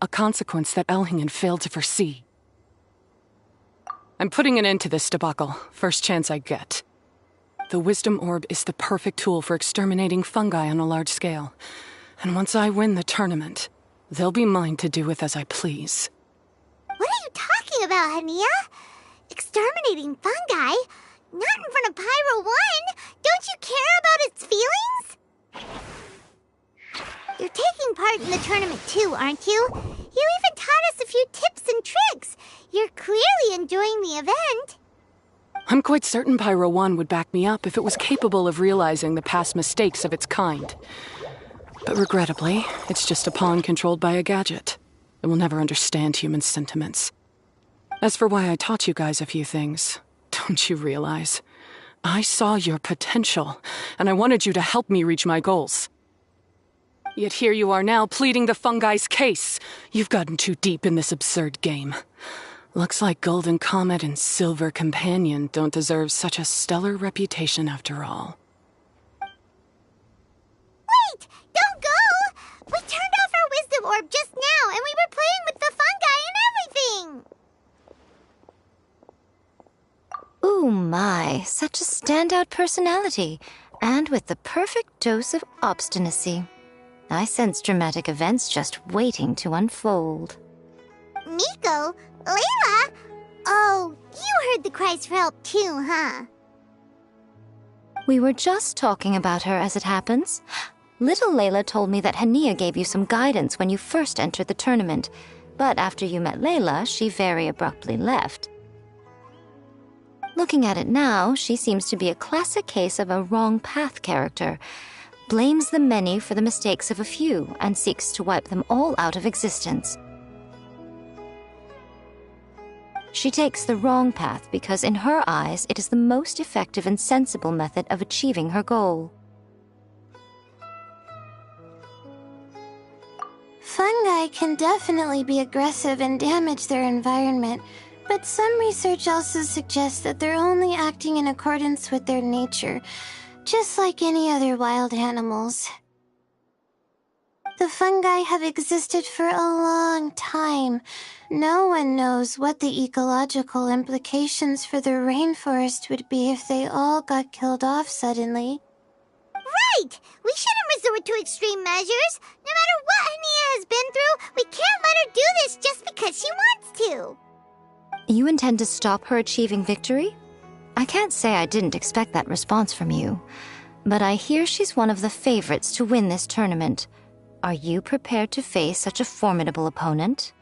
a consequence that Elhingen failed to foresee. I'm putting an end to this debacle, first chance I get. The Wisdom Orb is the perfect tool for exterminating fungi on a large scale. And once I win the tournament, they'll be mine to do with as I please. What are you talking about, Hania? Exterminating fungi? Not in front of Pyro 1! Don't you care about its feelings? You're taking part in the tournament too, aren't you? You even taught us a few tips and tricks. You're clearly enjoying the event. I'm quite certain Pyro 1 would back me up if it was capable of realizing the past mistakes of its kind. But regrettably, it's just a pawn controlled by a gadget. It will never understand human sentiments. As for why I taught you guys a few things, don't you realize? I saw your potential, and I wanted you to help me reach my goals. Yet here you are now pleading the fungi's case. You've gotten too deep in this absurd game. Looks like Golden Comet and Silver Companion don't deserve such a stellar reputation after all. Wait! Don't go! We turned off our wisdom orb just now, and we were playing with the fungi and everything! standout personality, and with the perfect dose of obstinacy. I sense dramatic events just waiting to unfold. Miko? Layla? Oh, you heard the cries for help too, huh? We were just talking about her as it happens. Little Layla told me that Hania gave you some guidance when you first entered the tournament, but after you met Layla, she very abruptly left. Looking at it now, she seems to be a classic case of a wrong path character. Blames the many for the mistakes of a few and seeks to wipe them all out of existence. She takes the wrong path because in her eyes it is the most effective and sensible method of achieving her goal. Fungi can definitely be aggressive and damage their environment, but some research also suggests that they're only acting in accordance with their nature, just like any other wild animals. The fungi have existed for a long time. No one knows what the ecological implications for the rainforest would be if they all got killed off suddenly. Right! We shouldn't resort to extreme measures. No matter what Hania has been through, we can't let her do this just because she wants to. You intend to stop her achieving victory? I can't say I didn't expect that response from you, but I hear she's one of the favorites to win this tournament. Are you prepared to face such a formidable opponent?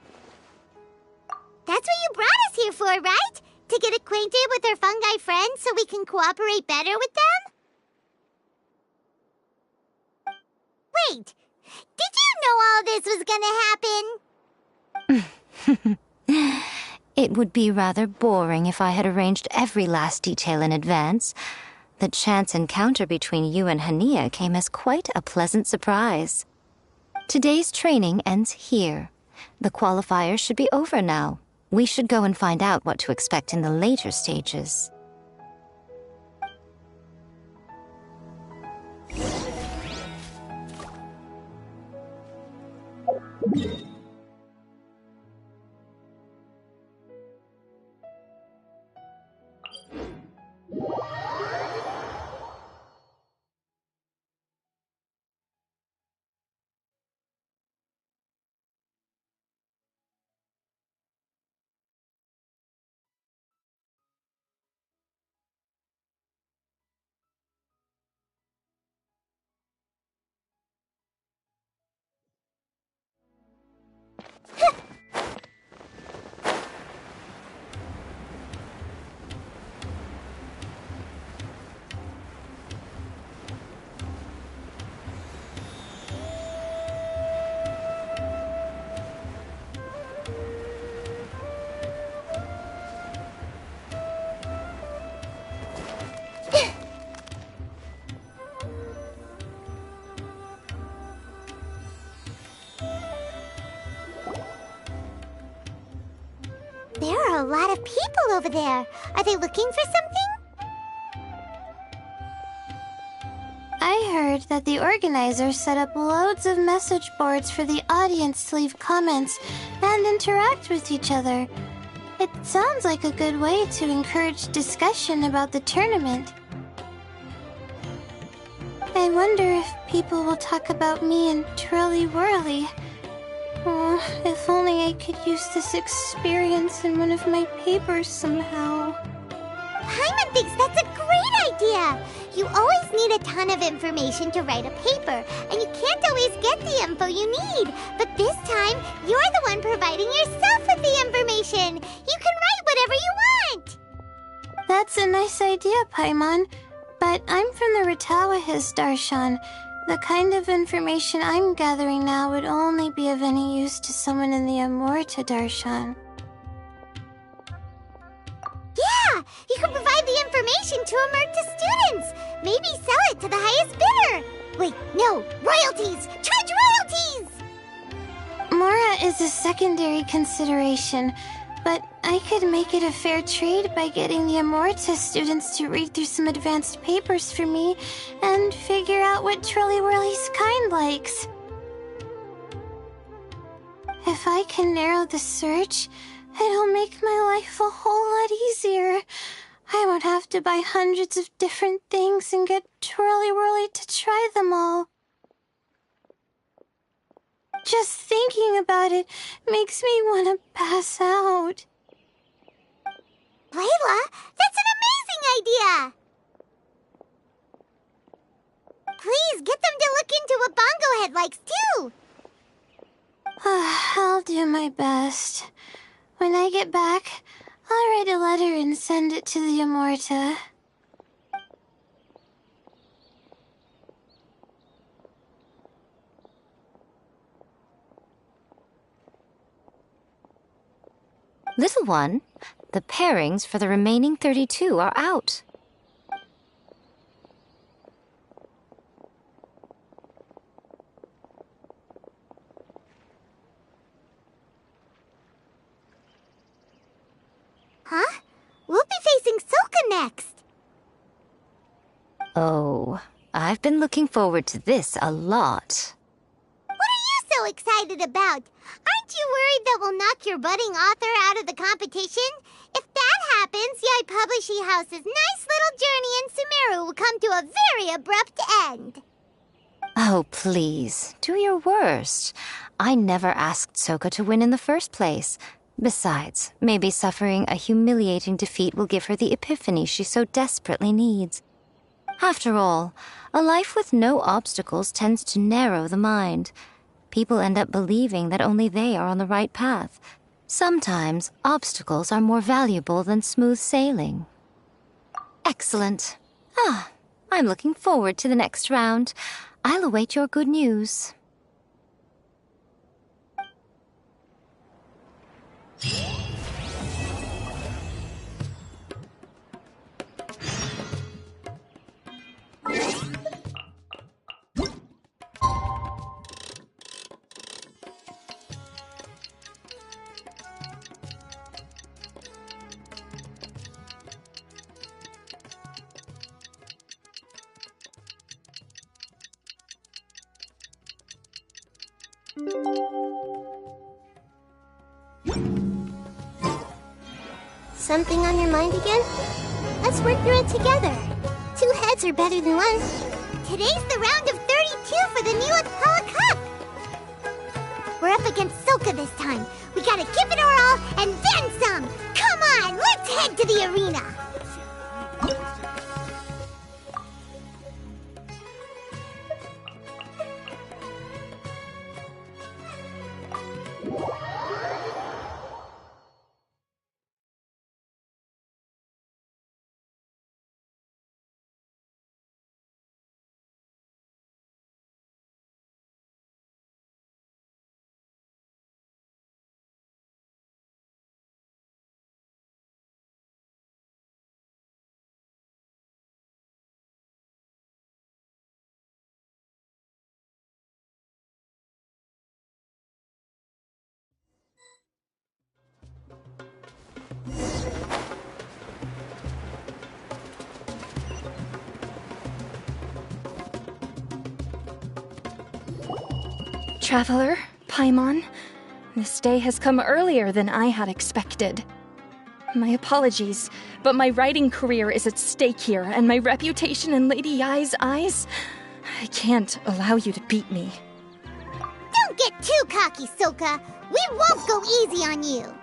That's what you brought us here for, right? To get acquainted with our fungi friends so we can cooperate better with them? Wait, did you know all this was gonna happen? It would be rather boring if I had arranged every last detail in advance. The chance encounter between you and Hania came as quite a pleasant surprise. Today's training ends here. The qualifiers should be over now. We should go and find out what to expect in the later stages. There are a lot of people over there. Are they looking for something? I heard that the organizers set up loads of message boards for the audience to leave comments and interact with each other. It sounds like a good way to encourage discussion about the tournament. I wonder if people will talk about me and Twirly Whirly. Oh, if only I could use this experience in one of my papers somehow. Paimon thinks that's a great idea. You always need a ton of information to write a paper, and you can't always get the info you need. But this time, you're the one providing yourself with the information. You can write whatever you want. That's a nice idea, Paimon. But I'm from the Ratawahiz, Darshan. The kind of information I'm gathering now would only be of any use to someone in the Amorta, Darshan. Yeah, you can provide the information to Amurta students. Maybe sell it to the highest bidder. Wait, no, royalties! Charge royalties! Mora is a secondary consideration, but I could make it a fair trade by getting the Amorta students to read through some advanced papers for me and figure out what Twirly Whirly's kind likes. If I can narrow the search, it'll make my life a whole lot easier. I won't have to buy hundreds of different things and get twirly-whirly to try them all. Just thinking about it makes me want to pass out. Layla, that's an amazing idea! Please, get them to look into what Bongo Head likes, too! I'll do my best. When I get back, I'll write a letter and send it to the Amorta. Little one, the pairings for the remaining 32 are out. Huh? We'll be facing Soka next. Oh, I've been looking forward to this a lot. What are you so excited about? Aren't you worried that we'll knock your budding author out of the competition? If that happens, Yai Publishing House's nice little journey in Sumeru will come to a very abrupt end. Oh, please, do your worst. I never asked Soka to win in the first place. Besides, maybe suffering a humiliating defeat will give her the epiphany she so desperately needs. After all, a life with no obstacles tends to narrow the mind. People end up believing that only they are on the right path. Sometimes, obstacles are more valuable than smooth sailing. Excellent. I'm looking forward to the next round. I'll await your good news. Something on your mind again? Let's work through it together. 2 heads are better than 1. Today's the round of 32 for the new Apollo Cup. We're up against Soka this time. We gotta give it our all and then some. Come on, let's head to the arena. Traveler, Paimon, this day has come earlier than I had expected. My apologies, but my writing career is at stake here, and my reputation in Lady Yai's eyes, I can't allow you to beat me. Don't get too cocky, Soka. We won't go easy on you.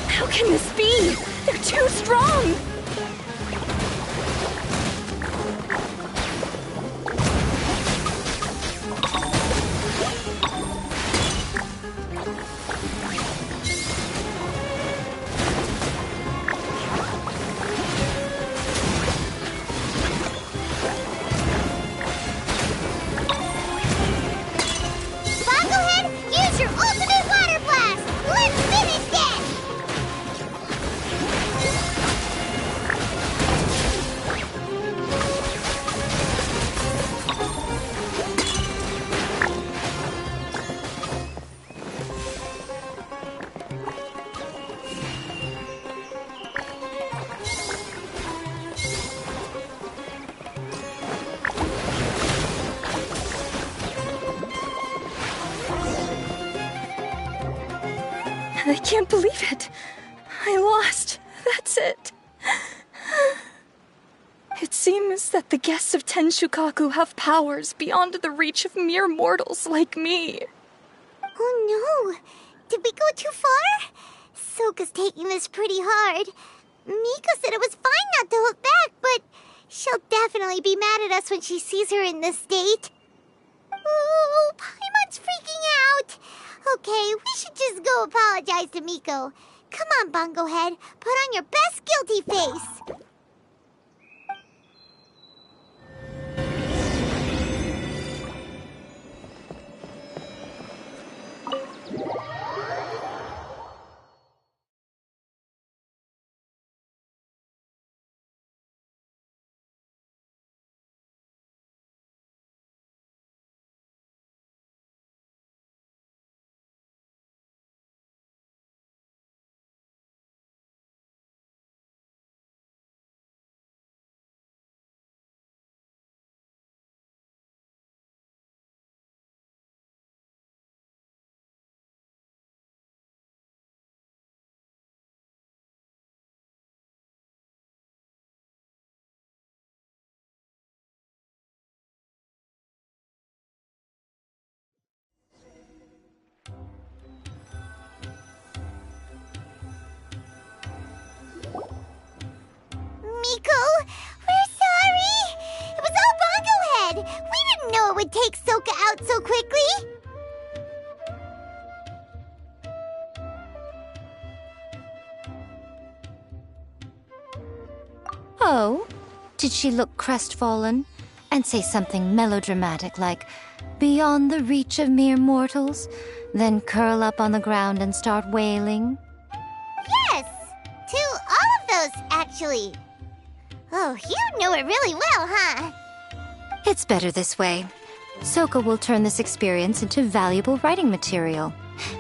How can this be? They're too strong! I can't believe it. I lost. That's it. It seems that the guests of Tenshukaku have powers beyond the reach of mere mortals like me. Oh no! Did we go too far? Soka's taking this pretty hard. Miko said it was fine not to look back, but she'll definitely be mad at us when she sees her in this state. Oh, Paimon's freaking out. Okay, we should just go apologize to Miko. Come on, Bungo Head. Put on your best guilty face. Miko, we're sorry. It was all Bungo Head. We didn't know it would take Soka out so quickly. Oh? Did she look crestfallen? And say something melodramatic like, beyond the reach of mere mortals? Then curl up on the ground and start wailing? Yes, to all of those, actually. Oh, you know it really well, huh? It's better this way. Soka will turn this experience into valuable writing material.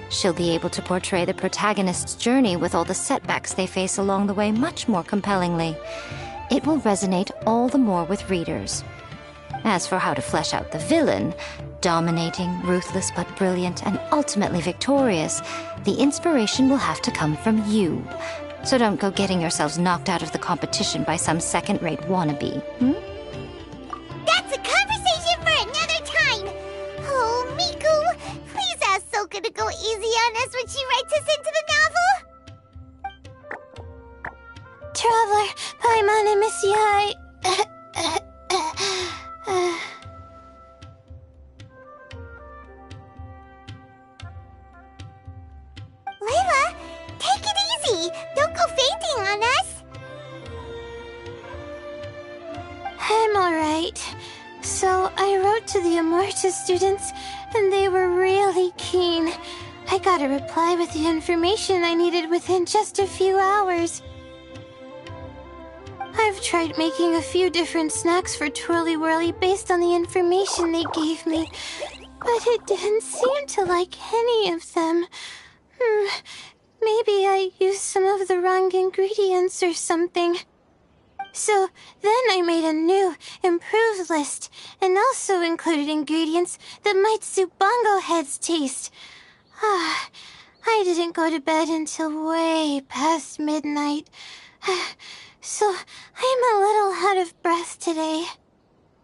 She'll be able to portray the protagonist's journey with all the setbacks they face along the way much more compellingly. It will resonate all the more with readers. As for how to flesh out the villain, dominating, ruthless but brilliant, and ultimately victorious, the inspiration will have to come from you. So don't go getting yourselves knocked out of the competition by some second-rate wannabe, That's a conversation for another time. Oh, Miku, please ask Soka to go easy on us when she writes us into the novel. Traveler, Paimon, and Miss Yai. Layla, take it easy. Don't go fainting on us. I'm alright. So I wrote to the Amorta students, and they were really keen. I got a reply with the information I needed within just a few hours. I've tried making a few different snacks for Twirly Whirly based on the information they gave me, but it didn't seem to like any of them. Maybe I used some of the wrong ingredients or something. So then I made a new, improved list, and also included ingredients that might suit Bongo Head's taste. I didn't go to bed until way past midnight. So I'm a little out of breath today.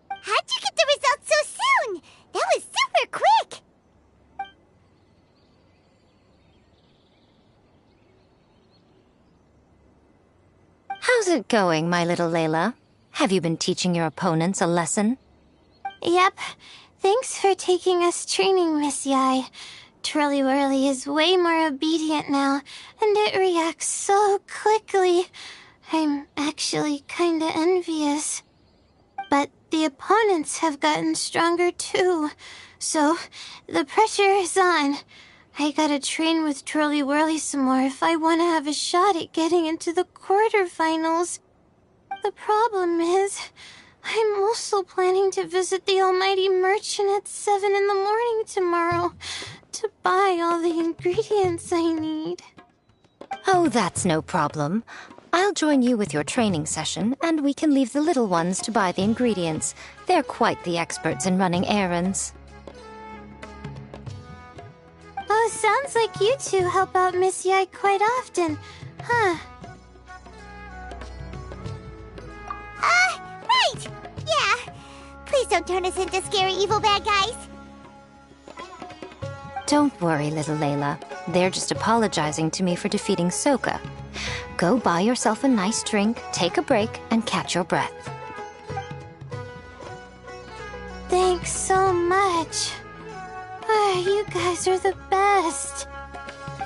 How'd you get the results so soon? That was super quick. How's it going, my little Layla? Have you been teaching your opponents a lesson? Yep. Thanks for taking us training, Miss Yai. Twirly Whirly is way more obedient now, and it reacts so quickly. I'm actually kinda envious. But the opponents have gotten stronger too, so the pressure is on. I gotta train with Twirly Whirly some more if I want to have a shot at getting into the quarterfinals. The problem is, I'm also planning to visit the Almighty Merchant at 7 in the morning tomorrow to buy all the ingredients I need. Oh, that's no problem. I'll join you with your training session, and we can leave the little ones to buy the ingredients. They're quite the experts in running errands. So sounds like you two help out Miss Yai quite often, huh? Right! Yeah. Please don't turn us into scary evil bad guys. Don't worry, little Layla. They're just apologizing to me for defeating Sokka. Go buy yourself a nice drink, take a break, and catch your breath. Thanks so much. You guys are the best.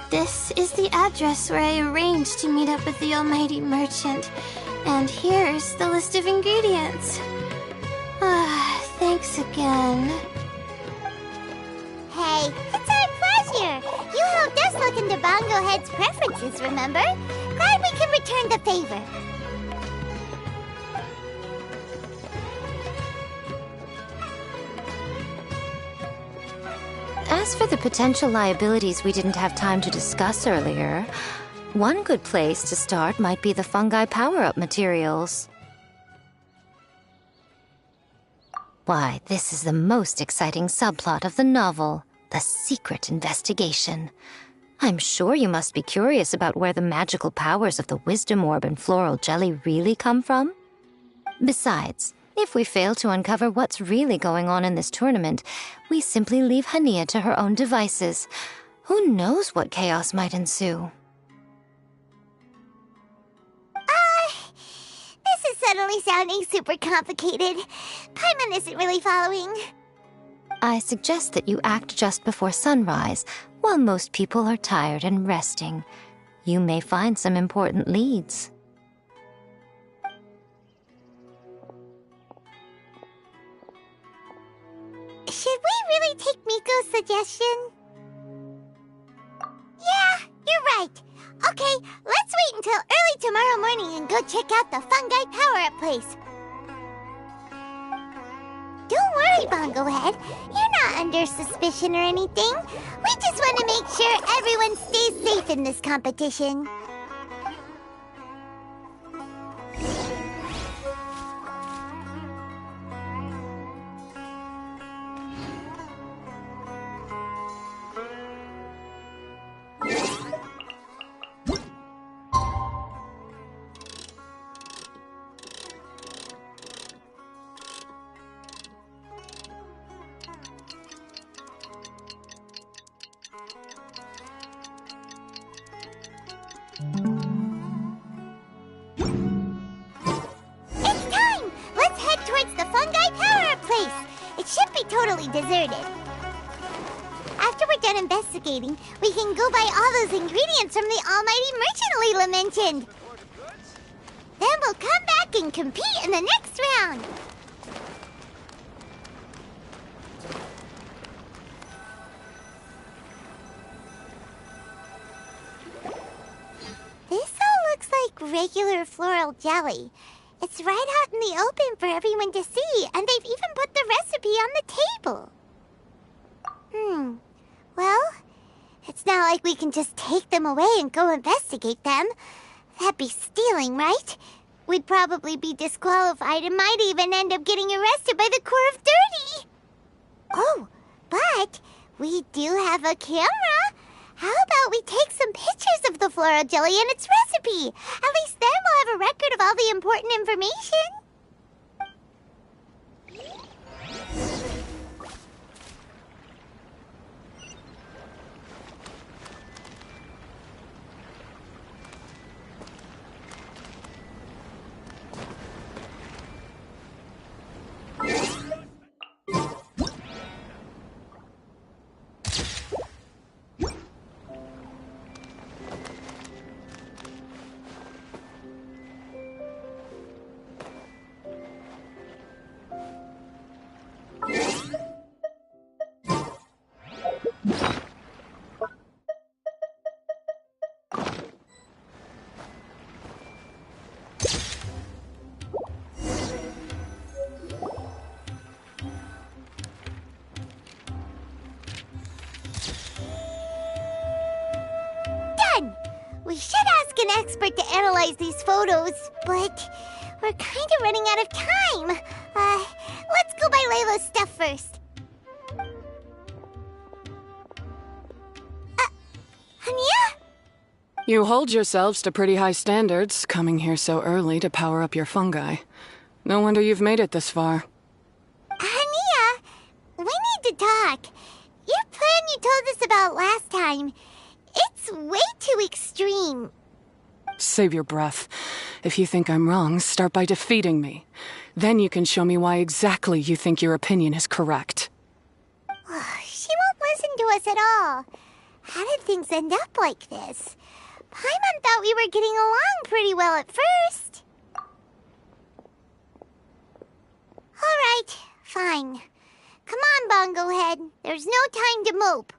This is the address where I arranged to meet up with the almighty merchant. And here's the list of ingredients. Thanks again. Hey, it's our pleasure. You helped us look into Bongo Head's preferences, remember? Glad we can return the favor. As for the potential liabilities we didn't have time to discuss earlier, one good place to start might be the fungi power-up materials. Why, this is the most exciting subplot of the novel, the secret investigation. I'm sure you must be curious about where the magical powers of the wisdom orb and floral jelly really come from. Besides, if we fail to uncover what's really going on in this tournament, we simply leave Hania to her own devices. Who knows what chaos might ensue? This is suddenly sounding super complicated. Paimon isn't really following. I suggest that you act just before sunrise, while most people are tired and resting. You may find some important leads. Should we really take Miko's suggestion? Yeah, you're right. Okay, let's wait until early tomorrow morning and go check out the fungi power-up place. Don't worry, Bongo Head. You're not under suspicion or anything. We just want to make sure everyone stays safe in this competition. It's time! Let's head towards the fungi power-up place. It should be totally deserted. After we're done investigating, we can go buy all those ingredients from the almighty merchant Leela mentioned. Then we'll come back and compete in the next round. This all looks like regular floral jelly. It's right out in the open for everyone to see, and they've even put the recipe on the table. Well, it's not like we can just take them away and go investigate them. That'd be stealing, right? We'd probably be disqualified and might even end up getting arrested by the Corps of 30. Oh, but we do have a camera. How about we take some pictures of the floral jelly and its recipe? At least then we'll have a record of all the important information. We should ask an expert to analyze these photos, but we're kind of running out of time. Let's go buy Layla's stuff first. Hania? You hold yourselves to pretty high standards, coming here so early to power up your fungi. No wonder you've made it this far. Hania, we need to talk. Your plan you told us about last time, it's way too extreme. Save your breath. If you think I'm wrong, start by defeating me. Then you can show me why exactly you think your opinion is correct. She won't listen to us at all. How did things end up like this? Paimon thought we were getting along pretty well at first. Alright, fine. Come on, Bongo Head. There's no time to mope.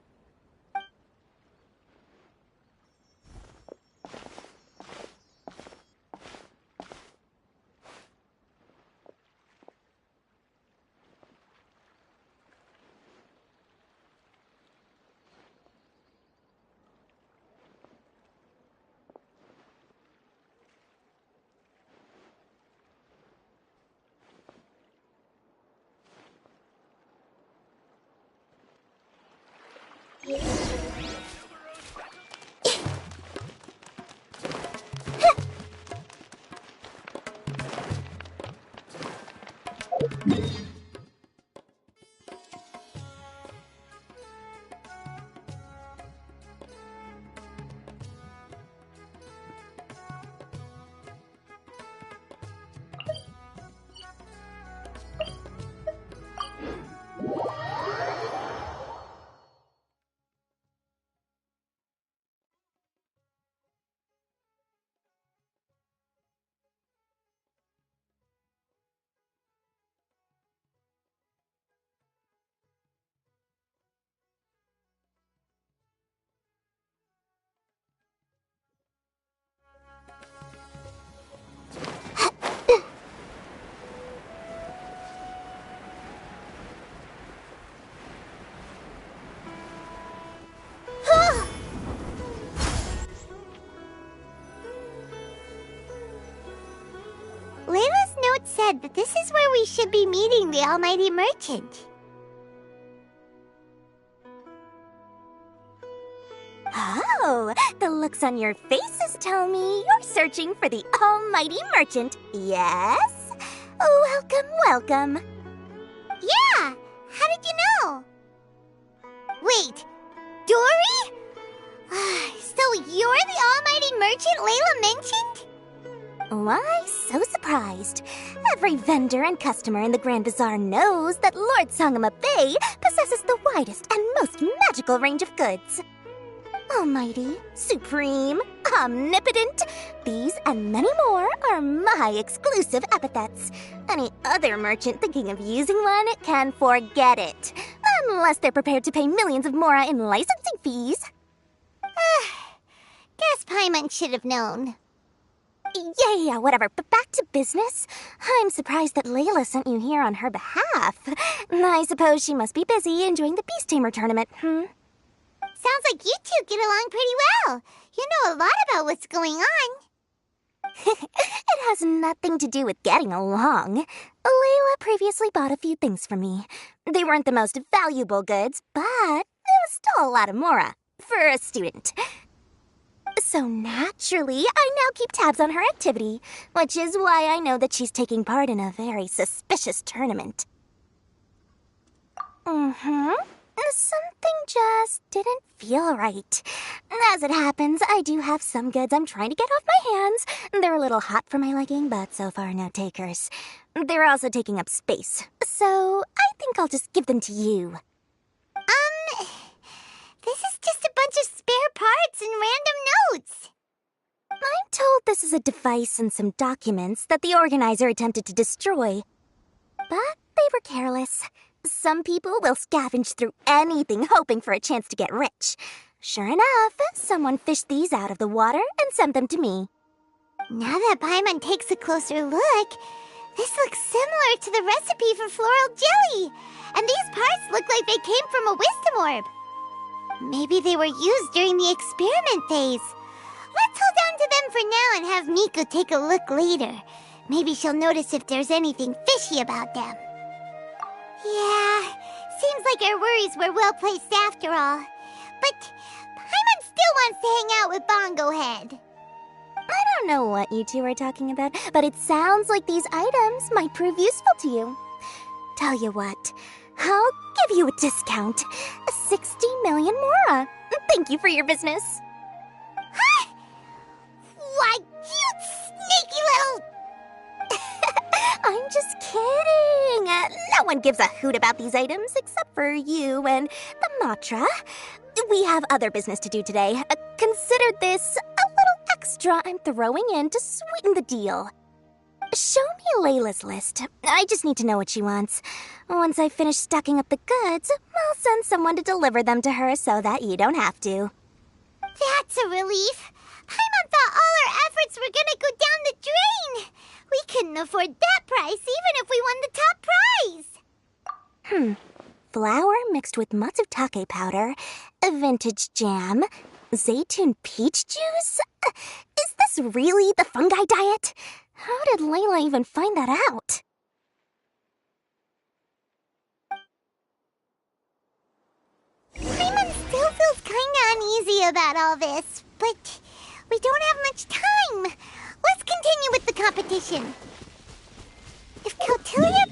Layla's note said that this is where we should be meeting the Almighty Merchant. Oh, the looks on your faces tell me you're searching for the Almighty Merchant, yes? Welcome, welcome. Yeah! How did you know? Wait, Dory? So you're the Almighty Merchant Layla mentioned? Why so surprised? Every vendor and customer in the Grand Bazaar knows that Lord Sangama Bay possesses the widest and most magical range of goods. Almighty, supreme, omnipotent, these and many more are my exclusive epithets. Any other merchant thinking of using one can forget it, unless they're prepared to pay millions of mora in licensing fees. Guess Paimon should have known. Yeah, whatever, but back to business. I'm surprised that Layla sent you here on her behalf. I suppose she must be busy enjoying the Beast Tamer tournament, Sounds like you two get along pretty well. You know a lot about what's going on. It has nothing to do with getting along. Layla previously bought a few things from me. They weren't the most valuable goods, but it was still a lot of mora for a student. So naturally, I now keep tabs on her activity, which is why I know that she's taking part in a very suspicious tournament. Something just didn't feel right. As it happens, I do have some goods I'm trying to get off my hands. They're a little hot for my liking, but so far no takers. They're also taking up space, so I think I'll just give them to you. This is just a bunch of spare parts and random notes. I'm told this is a device and some documents that the organizer attempted to destroy. But they were careless. Some people will scavenge through anything hoping for a chance to get rich. Sure enough, someone fished these out of the water and sent them to me. Now that Paimon takes a closer look, this looks similar to the recipe for floral jelly. And these parts look like they came from a wisdom orb. Maybe they were used during the experiment phase. Let's hold on to them for now and have Miku take a look later. Maybe she'll notice if there's anything fishy about them. Yeah, seems like our worries were well placed after all. But Paimon still wants to hang out with Bongo Head. I don't know what you two are talking about, but it sounds like these items might prove useful to you. Tell you what, I'll give you a discount. 60 million mora. Thank you for your business. Huh? Why, you sneaky little... I'm just kidding. No one gives a hoot about these items except for you and the Matra. We have other business to do today. Consider this a little extra I'm throwing in to sweeten the deal. Show me Layla's list. I just need to know what she wants. Once I finish stocking up the goods, I'll send someone to deliver them to her so that you don't have to. That's a relief. Paimon thought all our efforts were gonna go down the drain. We couldn't afford that price even if we won the top prize. Flour mixed with matsutake powder, a vintage jam, zaytun peach juice? Is this really the fungi diet? How did Layla even find that out? Paimon still feels kinda uneasy about all this, but we don't have much time. Let's continue with the competition. If Kautilya...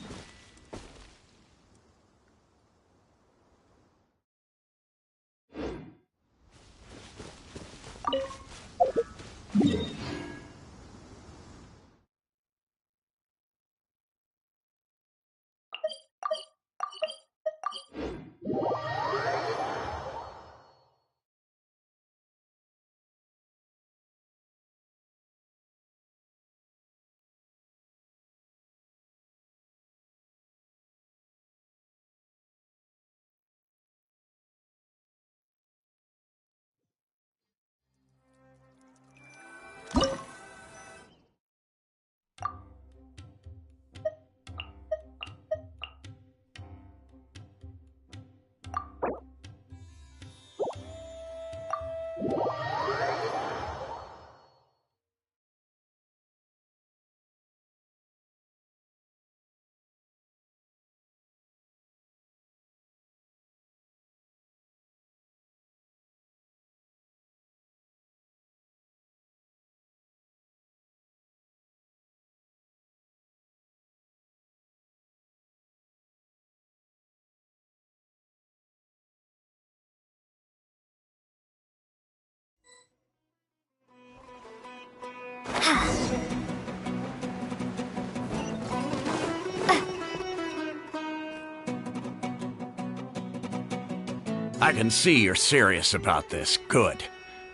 I can see you're serious about this. Good.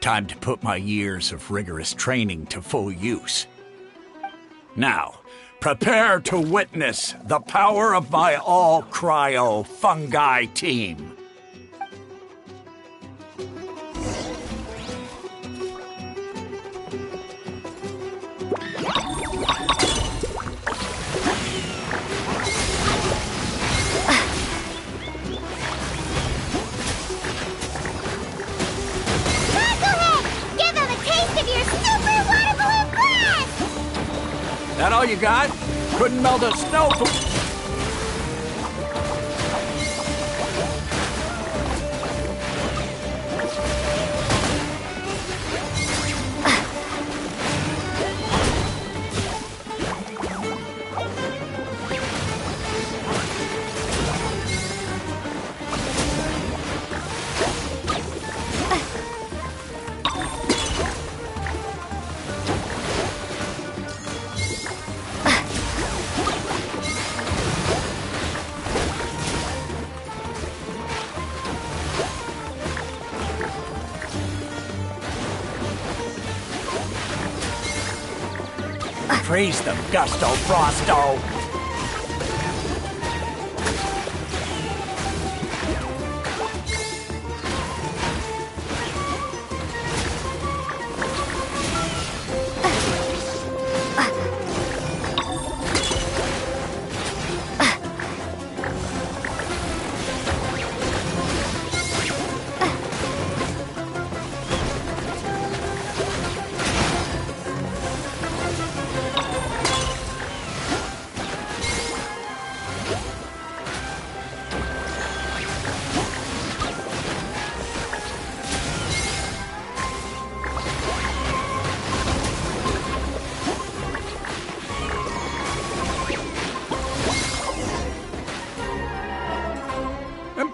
Time to put my years of rigorous training to full use. Now, prepare to witness the power of my all-cryo fungi team. That all you got? Couldn't melt a snow... Praise them, Gusto Frosto!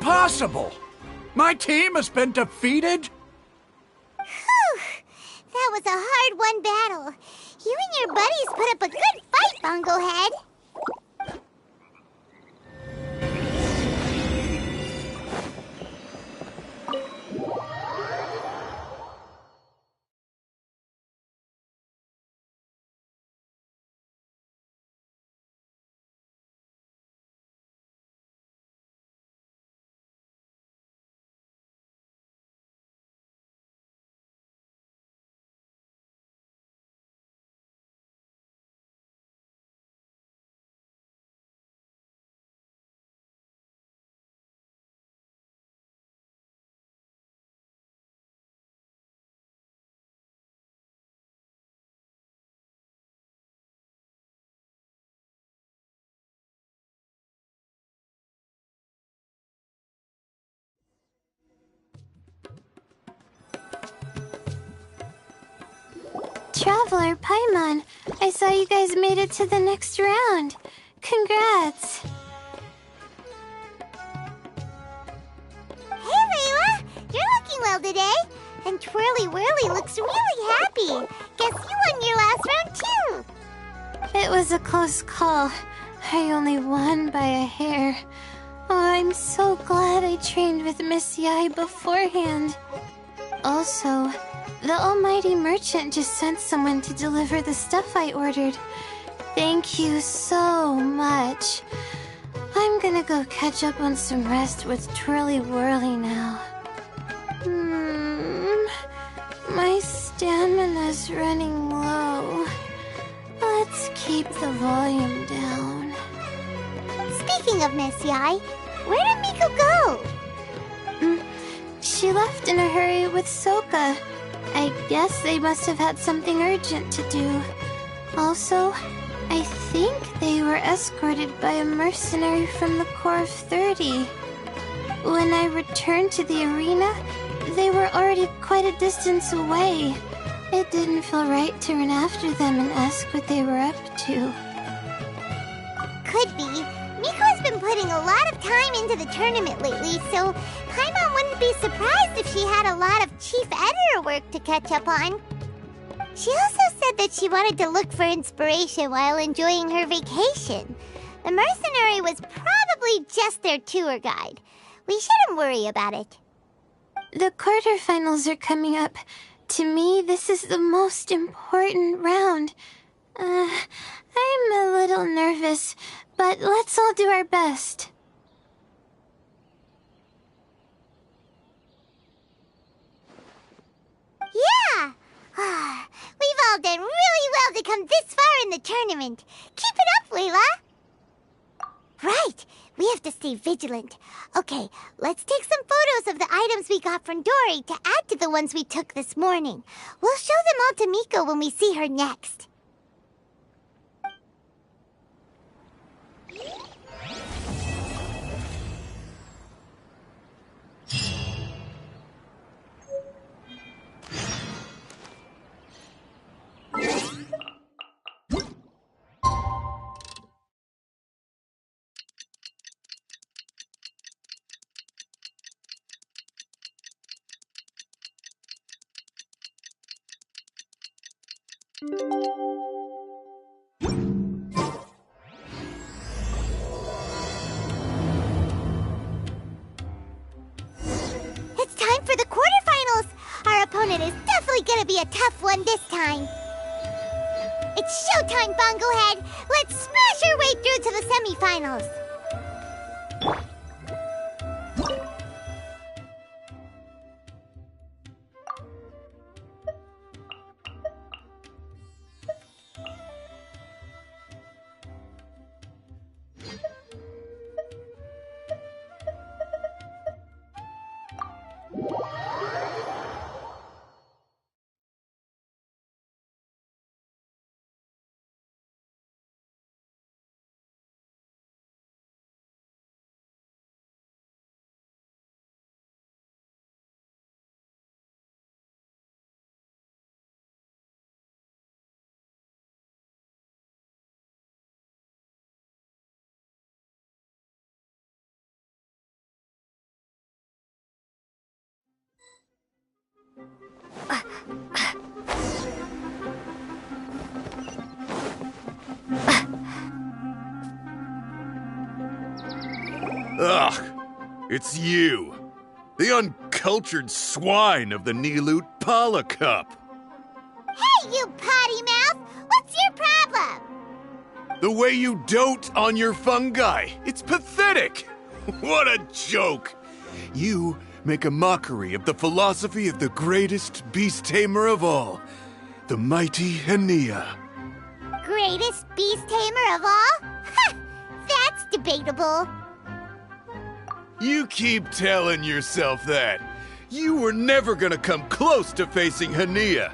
impossible! My team has been defeated? Whew! That was a hard-won battle. You and your buddies put up a good fight, Bunglehead. Traveler, Paimon, I saw you guys made it to the next round. Congrats. Hey, Layla! You're looking well today. And Twirly Whirly looks really happy. Guess you won your last round, too. It was a close call. I only won by a hair. Oh, I'm so glad I trained with Miss Yai beforehand. Also, the almighty merchant just sent someone to deliver the stuff I ordered. Thank you so much. I'm gonna go catch up on some rest with Twirly Whirly now. My stamina's running low. Let's keep the volume down. Speaking of Miss Yai, where did Miko go? She left in a hurry with Soka. I guess they must have had something urgent to do. Also, I think they were escorted by a mercenary from the Corps of 30. When I returned to the arena, they were already quite a distance away. It didn't feel right to run after them and ask what they were up to. Could be. Miko's been putting a lot of time into the tournament lately, so Paimon wouldn't be surprised if she had a lot of chief editor work to catch up on. She also said that she wanted to look for inspiration while enjoying her vacation. The mercenary was probably just their tour guide. We shouldn't worry about it. The quarterfinals are coming up. To me, this is the most important round. I'm a little nervous, but let's all do our best. Yeah! We've all done really well to come this far in the tournament. Keep it up, Layla! Right! We have to stay vigilant. Okay, let's take some photos of the items we got from Dory to add to the ones we took this morning. We'll show them all to Miko when we see her next. It's time for the quarterfinals! Our opponent is definitely gonna be a tough one this time. It's showtime, Bunglehead! Let's smash our way through to the semifinals! Ugh, it's you. The uncultured swine of the Nilut Pala Cup. Hey, you potty mouth! What's your problem? The way you dote on your fungi. It's pathetic. What a joke. You make a mockery of the philosophy of the greatest beast tamer of all, the mighty Hania. Greatest beast tamer of all? Ha! That's debatable. You keep telling yourself that. You were never gonna come close to facing Hania.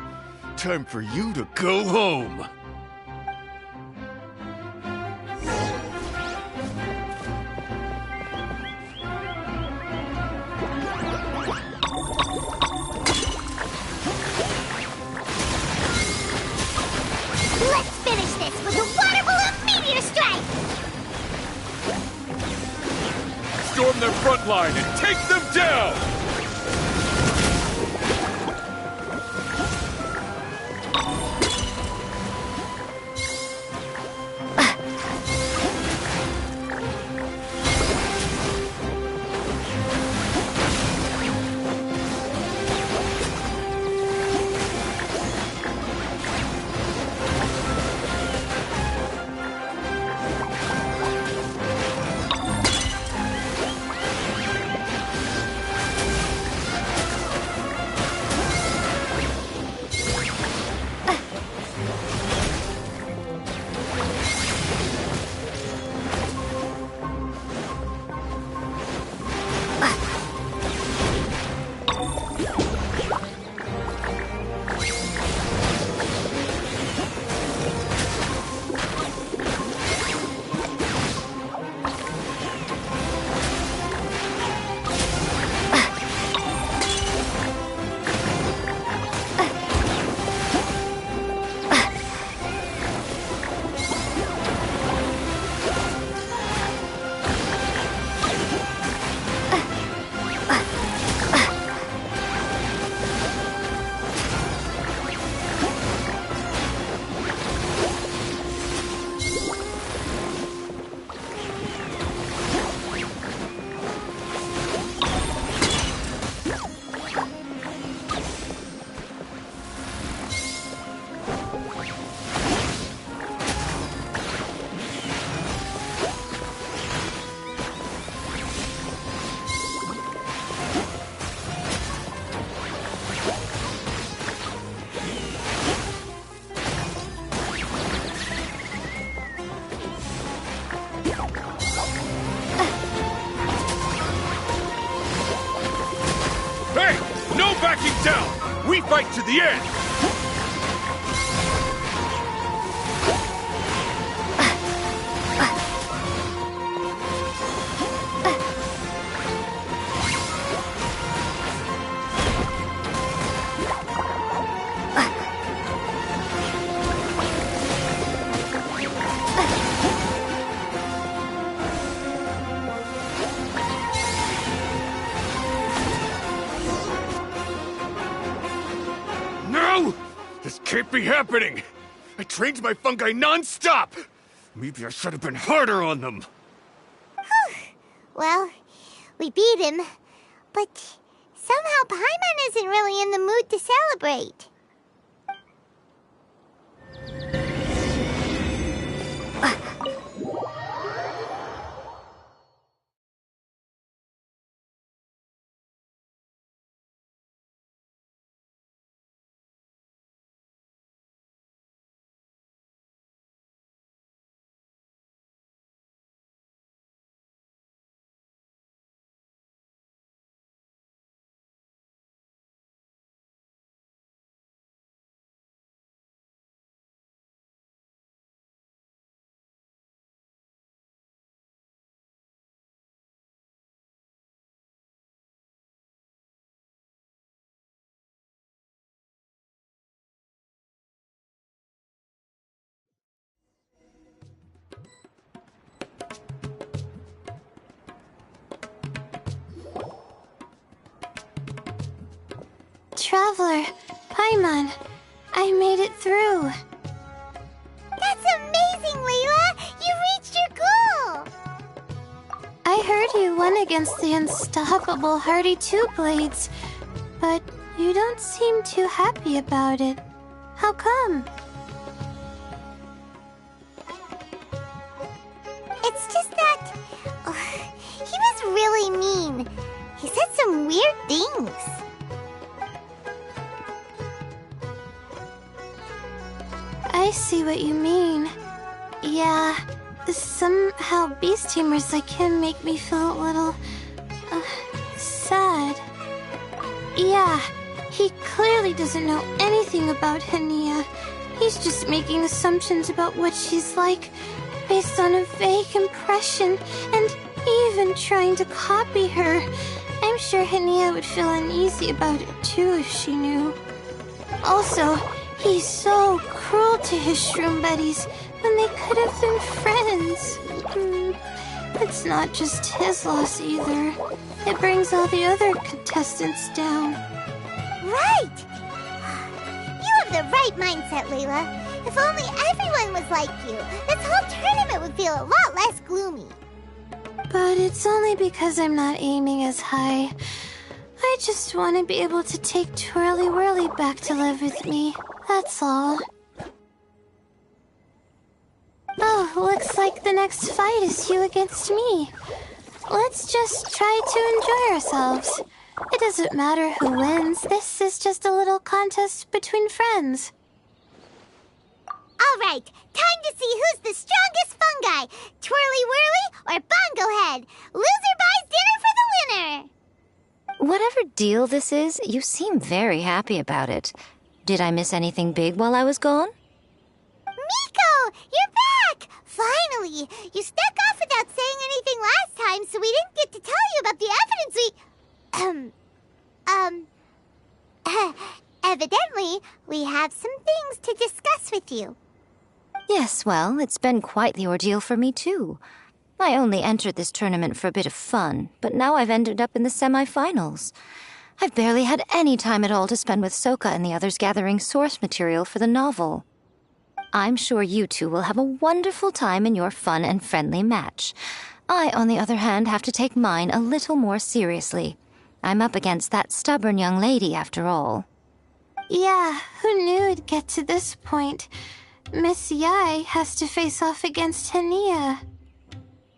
Time for you to go home. Let's finish this with a water balloon meteor strike! Storm their front line and take them down! Backing down! We fight to the end! This can't be happening! I trained my fungi non-stop! Maybe I should have been harder on them! Well, we beat him, but somehow Paimon isn't really in the mood to celebrate. Traveler, Paimon, I made it through. That's amazing, Layla! You reached your goal! I heard you won against the unstoppable Hardy Two Blades, but you don't seem too happy about it. How come? It's just that... he was really mean. He said some weird things. I see what you mean. Yeah, somehow beast tamers like him make me feel a little... sad. Yeah, he clearly doesn't know anything about Hania. He's just making assumptions about what she's like, based on a vague impression, and even trying to copy her. I'm sure Hania would feel uneasy about it too if she knew. Also, he's so cruel to his shroom buddies when they could have been friends. It's not just his loss either. It brings all the other contestants down. Right! You have the right mindset, Layla. If only everyone was like you, this whole tournament would feel a lot less gloomy. But it's only because I'm not aiming as high. I just want to be able to take Twirly Whirly back to live with me. That's all. Oh, looks like the next fight is you against me. Let's just try to enjoy ourselves. It doesn't matter who wins. This is just a little contest between friends. All right, time to see who's the strongest fungi, Twirly Whirly or Bongo Head. Loser buys dinner for the winner. Whatever deal this is, you seem very happy about it. Did I miss anything big while I was gone? Miko, you're back! Finally! You snuck off without saying anything last time, so we didn't get to tell you about the evidence evidently, we have some things to discuss with you. Yes, well, it's been quite the ordeal for me, too. I only entered this tournament for a bit of fun, but now I've ended up in the semi-finals. I've barely had any time at all to spend with Soka and the others gathering source material for the novel. I'm sure you two will have a wonderful time in your fun and friendly match. I, on the other hand, have to take mine a little more seriously. I'm up against that stubborn young lady, after all. Yeah, who knew it'd get to this point? Miss Yai has to face off against Hania.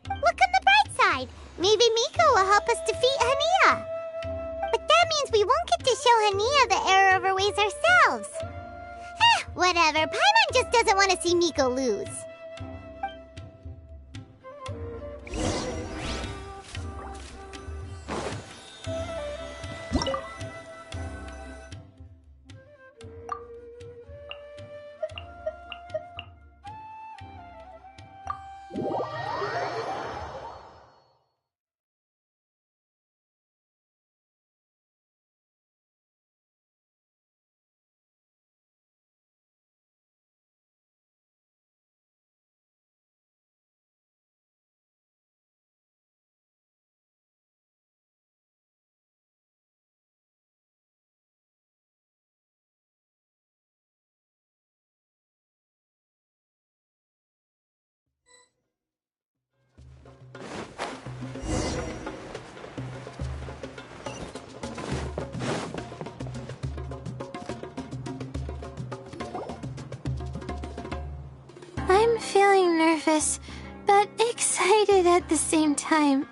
Look on the bright side. Maybe Miko will help us defeat Hania. But that means we won't get to show Hania the error of her ways ourselves. Whatever. Paimon just doesn't want to see Miko lose. I'm feeling nervous, but excited at the same time.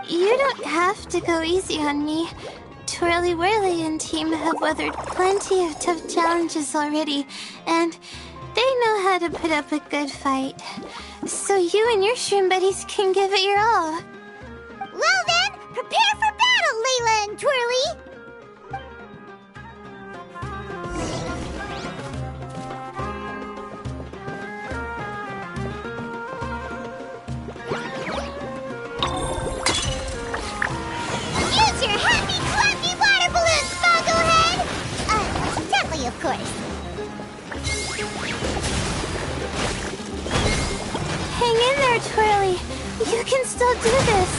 You don't have to go easy on me. Twirly Whirly and team have weathered plenty of tough challenges already, and they know how to put up a good fight. So you and your shroom buddies can give it your all. Well then, prepare for battle, Layla and Twirly! Use your happy, clappy water balloons, Bongo Head! Gently, of course. Hang in there, Twirly. You can still do this.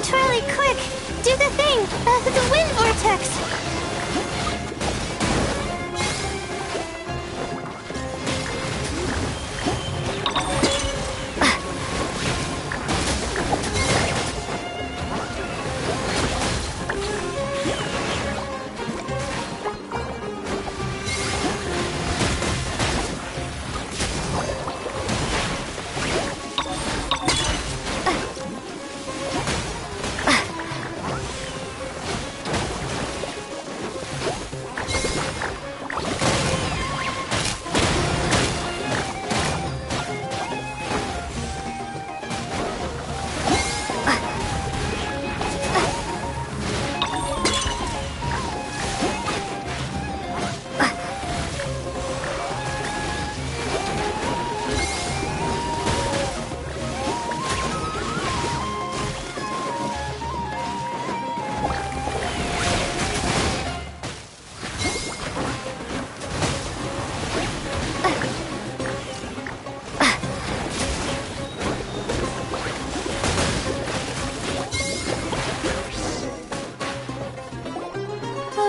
Twirly, quick! Do the thing! The wind vortex!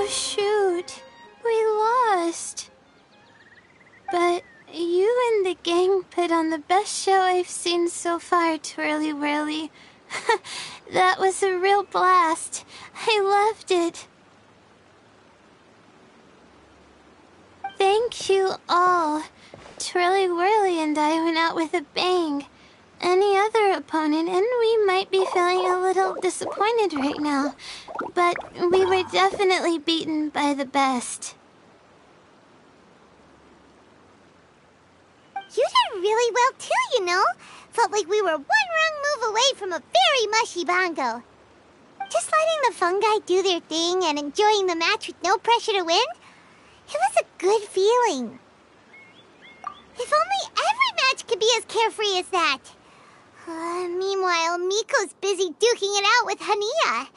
Oh shoot, we lost. But you and the gang put on the best show I've seen so far, Twirly Whirly. That was a real blast. I loved it. Thank you all. Twirly Whirly and I went out with a bang. Any other opponent, and we might be feeling a little disappointed right now, but we were definitely beaten by the best. You did really well too, you know. Felt like we were one wrong move away from a very mushy bongo. Just letting the fungi do their thing and enjoying the match with no pressure to win, it was a good feeling. If only every match could be as carefree as that. Meanwhile, Miko's busy duking it out with Hania.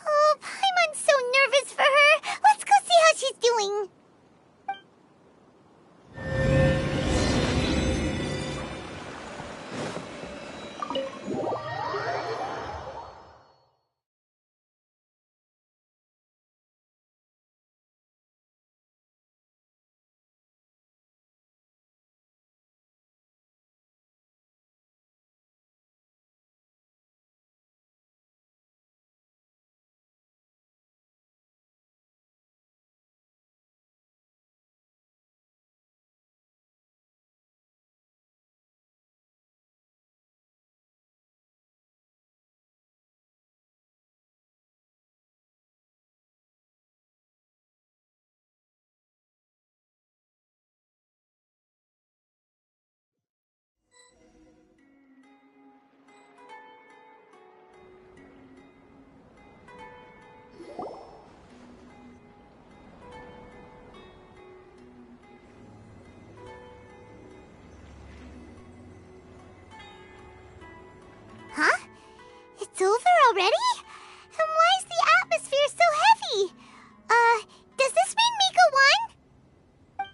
Oh, Paimon's so nervous for her. Let's go see how she's doing. Huh? It's over already? And why is the atmosphere so heavy? Does this mean Miko won?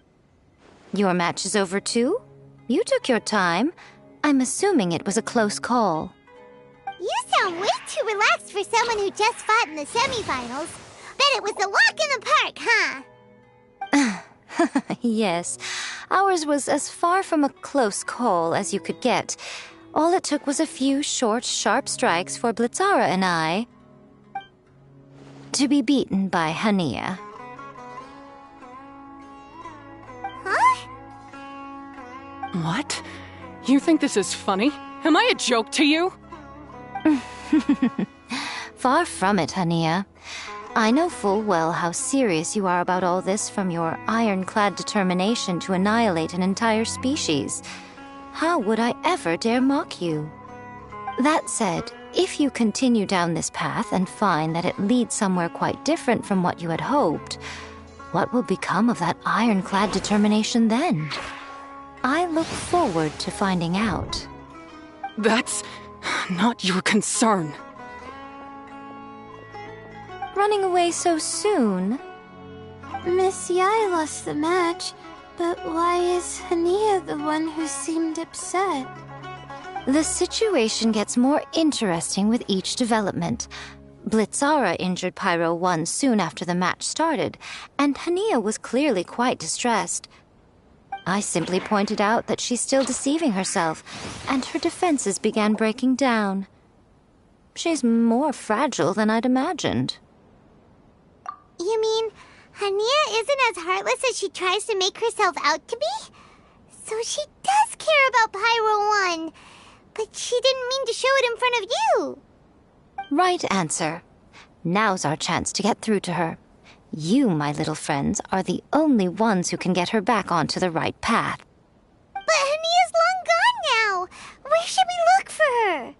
Your match is over too? You took your time. I'm assuming it was a close call. You sound way too relaxed for someone who just fought in the semifinals. Bet it was a walk in the park, huh? Yes, ours was as far from a close call as you could get. All it took was a few short, sharp strikes for Blitzara and I to be beaten by Hania. Huh? What? You think this is funny? Am I a joke to you? Far from it, Hania. I know full well how serious you are about all this from your ironclad determination to annihilate an entire species. How would I ever dare mock you? That said, if you continue down this path and find that it leads somewhere quite different from what you had hoped, what will become of that ironclad determination then? I look forward to finding out. That's not your concern. Running away so soon? Miss Yai lost the match, but why is Hania the one who seemed upset? The situation gets more interesting with each development. Blitzara injured Pyro 1 soon after the match started, and Hania was clearly quite distressed. I simply pointed out that she's still deceiving herself, and her defenses began breaking down. She's more fragile than I'd imagined. You mean Hania isn't as heartless as she tries to make herself out to be? So she does care about Pyro 1, but she didn't mean to show it in front of you. Right answer. Now's our chance to get through to her. You, my little friends, are the only ones who can get her back onto the right path. But Hania's long gone now. Where should we look for her?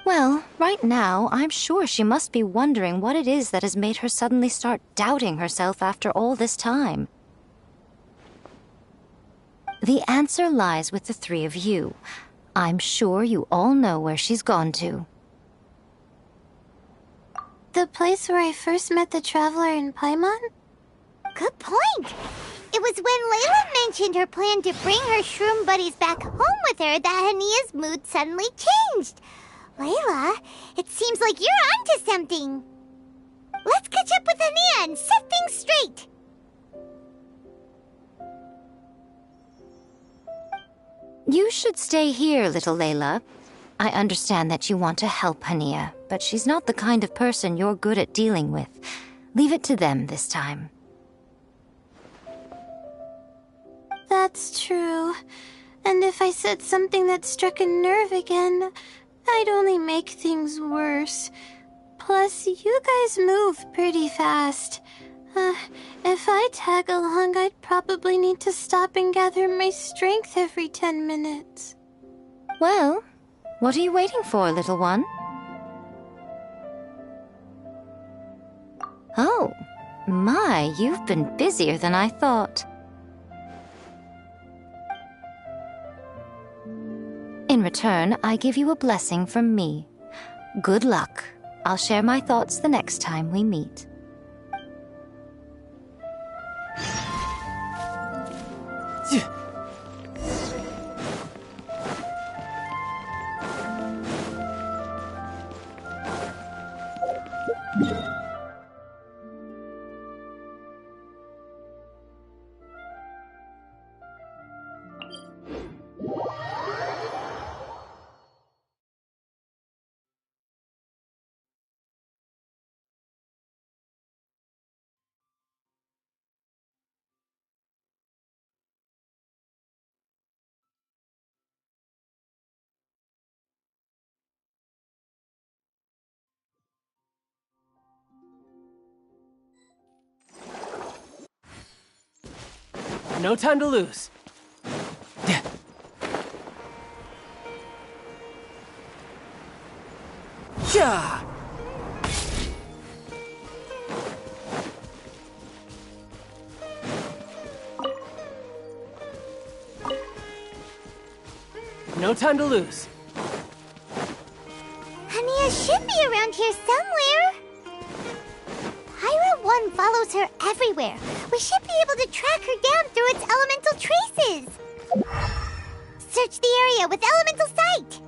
Well, right now, I'm sure she must be wondering what it is that has made her suddenly start doubting herself after all this time. The answer lies with the three of you. I'm sure you all know where she's gone to. The place where I first met the Traveler in Paimon? Good point. It was when Layla mentioned her plan to bring her shroom buddies back home with her that Hania's mood suddenly changed. Layla, it seems like you're onto something. Let's catch up with Ania and set things straight. You should stay here, little Layla. I understand that you want to help Hania, but she's not the kind of person you're good at dealing with. Leave it to them this time. That's true. And if I said something that struck a nerve again, I'd only make things worse. Plus, you guys move pretty fast. If I tag along, I'd probably need to stop and gather my strength every 10 minutes. Well, what are you waiting for, little one? Oh, my, you've been busier than I thought. In return, I give you a blessing from me. Good luck. I'll share my thoughts the next time we meet. No time to lose. Yeah. No time to lose. Hania should be around here somewhere. Pyra 1 follows her everywhere. We should be able to track her down through its elemental traces. Search the area with elemental sight.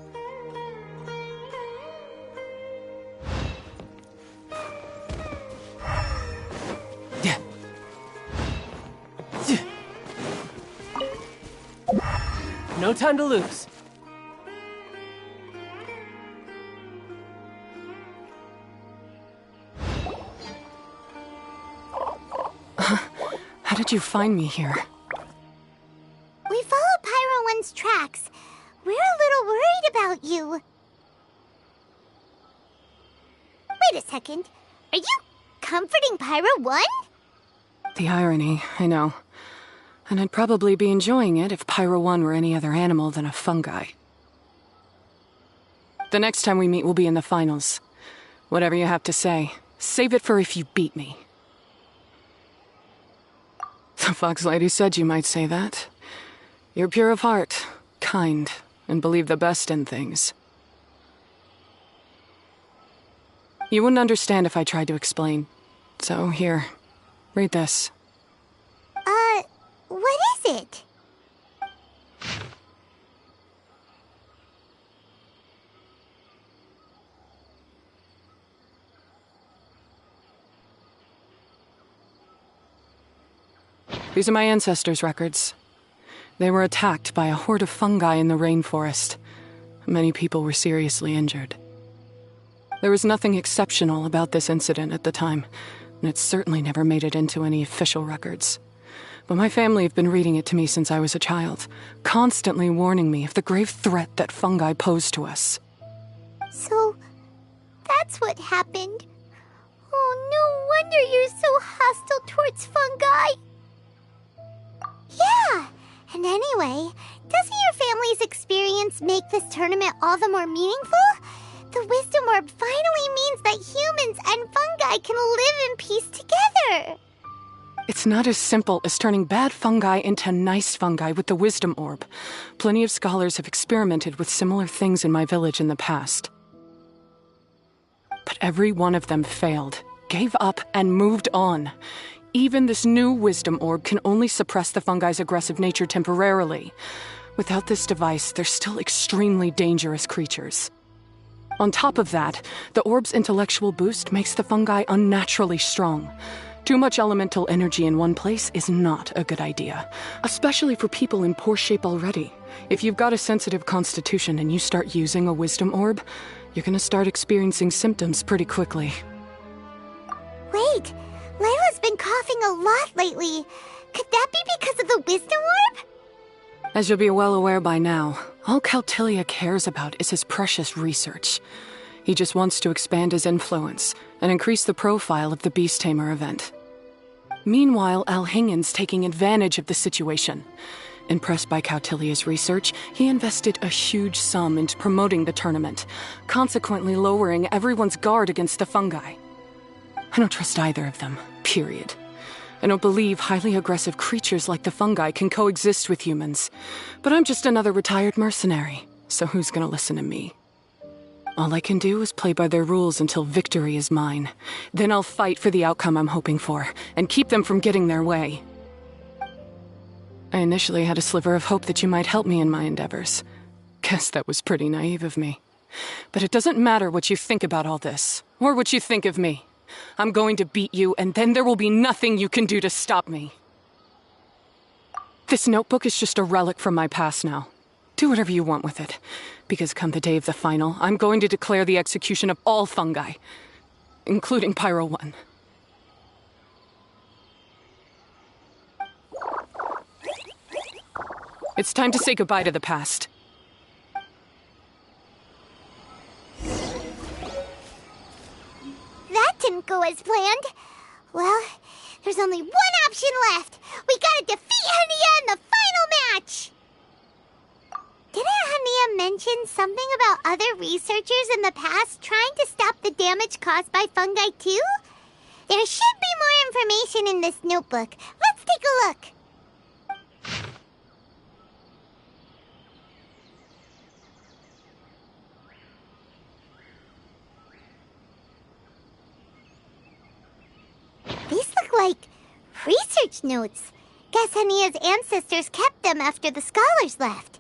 No time to lose. How did you find me here? We followed Pyra 1's tracks. We're a little worried about you. Wait a second. Are you comforting Pyra 1? The irony, I know. And I'd probably be enjoying it if Pyra 1 were any other animal than a fungi. The next time we meet will be in the finals. Whatever you have to say, save it for if you beat me. The Fox Lady said you might say that. You're pure of heart, kind, and believe the best in things. You wouldn't understand if I tried to explain. So here, read this. What is it? These are my ancestors' records. They were attacked by a horde of fungi in the rainforest. Many people were seriously injured. There was nothing exceptional about this incident at the time, and it certainly never made it into any official records. But my family have been reading it to me since I was a child, constantly warning me of the grave threat that fungi pose to us. So, that's what happened. Oh, no wonder you're so hostile towards fungi. Yeah, and anyway, doesn't your family's experience make this tournament all the more meaningful? The Wisdom Orb finally means that humans and fungi can live in peace together. It's not as simple as turning bad fungi into nice fungi with the Wisdom Orb. Plenty of scholars have experimented with similar things in my village in the past. But every one of them failed, gave up, and moved on. Even this new Wisdom Orb can only suppress the fungi's aggressive nature temporarily. Without this device, they're still extremely dangerous creatures. On top of that, the orb's intellectual boost makes the fungi unnaturally strong. Too much elemental energy in one place is not a good idea, especially for people in poor shape already. If you've got a sensitive constitution and you start using a wisdom orb, you're gonna start experiencing symptoms pretty quickly. Wait, Layla's been coughing a lot lately. Could that be because of the wisdom orb? As you'll be well aware by now, all Caltilia cares about is his precious research. He just wants to expand his influence and increase the profile of the Beast Tamer event. Meanwhile, Alhingen's taking advantage of the situation. Impressed by Cautilia's research, he invested a huge sum into promoting the tournament, consequently lowering everyone's guard against the fungi. I don't trust either of them, period. I don't believe highly aggressive creatures like the fungi can coexist with humans. But I'm just another retired mercenary, so who's gonna listen to me? All I can do is play by their rules until victory is mine. Then I'll fight for the outcome I'm hoping for, and keep them from getting their way. I initially had a sliver of hope that you might help me in my endeavors. Guess that was pretty naive of me. But it doesn't matter what you think about all this, or what you think of me. I'm going to beat you, and then there will be nothing you can do to stop me. This notebook is just a relic from my past now. Do whatever you want with it, because come the day of the final, I'm going to declare the execution of all fungi, including Pyro 1. It's time to say goodbye to the past. That didn't go as planned. Well, there's only one option left. We gotta defeat Hania in the final match! Didn't Hania mention something about other researchers in the past trying to stop the damage caused by fungi too? There should be more information in this notebook. Let's take a look. These look like research notes. Guess Hania's ancestors kept them after the scholars left.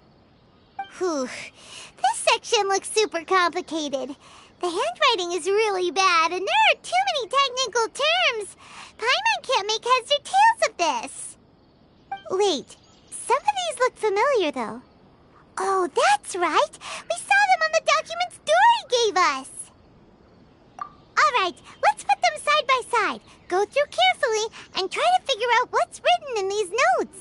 Whew. This section looks super complicated. The handwriting is really bad, and there are too many technical terms. Paimon can't make heads or tails of this. Wait, some of these look familiar, though. Oh, that's right. We saw them on the documents Dory gave us. All right, let's put them side by side. Go through carefully and try to figure out what's written in these notes.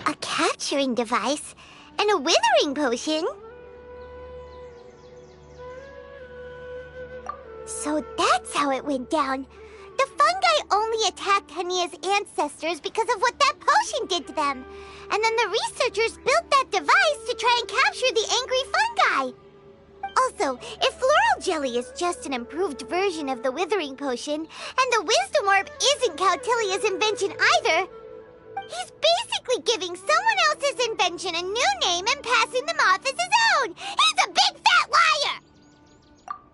A capturing device and a withering potion? So that's how it went down. The fungi only attacked Hania's ancestors because of what that potion did to them. And then the researchers built that device to try and capture the angry fungi. Also, if floral jelly is just an improved version of the withering potion, and the wisdom orb isn't Cautilia's invention either, he's basically giving someone else's invention a new name and passing them off as his own. He's a big fat liar!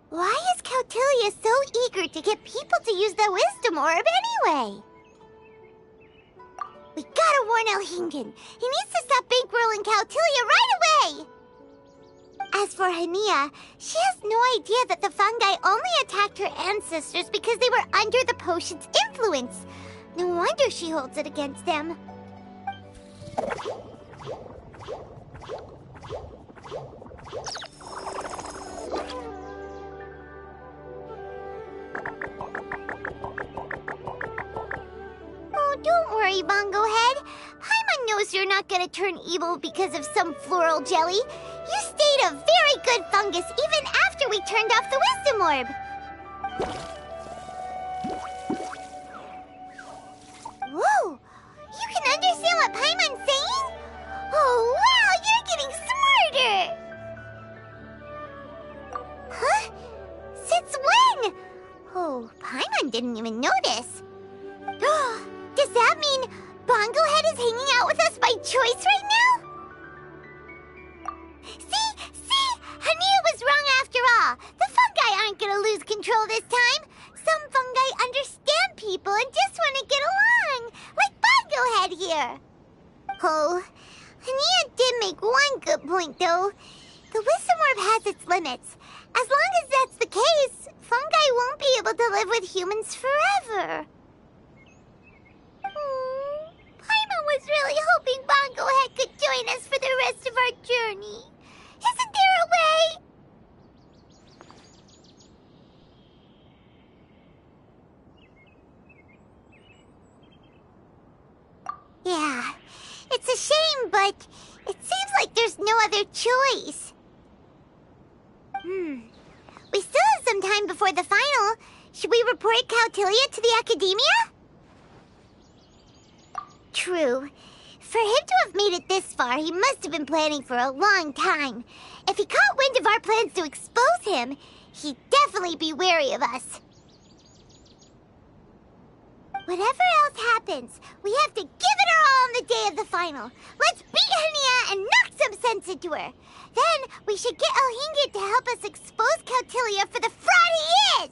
Why is Cautilia so eager to get people to use the wisdom orb anyway? We gotta warn Alhingen. He needs to stop bankrolling Cautilia right away! As for Hania, she has no idea that the fungi only attacked her ancestors because they were under the potion's influence. No wonder she holds it against them. Oh, don't worry, Bongo Head. Paimon knows you're not gonna turn evil because of some floral jelly. You stayed a very good fungus even after we turned off the wisdom orb. Whoa! You can understand what Paimon's saying? Oh, wow! You're getting smarter! Huh? Since when? Oh, Paimon didn't even notice. Does that mean Bongo Head is hanging out with us by choice right now? See? Hania was wrong after all. The fungi aren't gonna lose control this time. Some fungi understand people and just want to get along. Bongo Head here. Oh, Hania did make one good point, though. The Wisdom Orb has its limits. As long as that's the case, fungi won't be able to live with humans forever. Paimon was really hoping Bongo Head could join us for the rest of our journey. Isn't there a way? Yeah, it's a shame, but it seems like there's no other choice. We still have some time before the final. Should we report Cautilia to the Academia? True. For him to have made it this far, he must have been planning for a long time. If he caught wind of our plans to expose him, he'd definitely be wary of us. Whatever else happens, we have to give it our all on the day of the final. Let's beat Hania and knock some sense into her. Then we should get Elhingit to help us expose Cautilia for the fraud he is!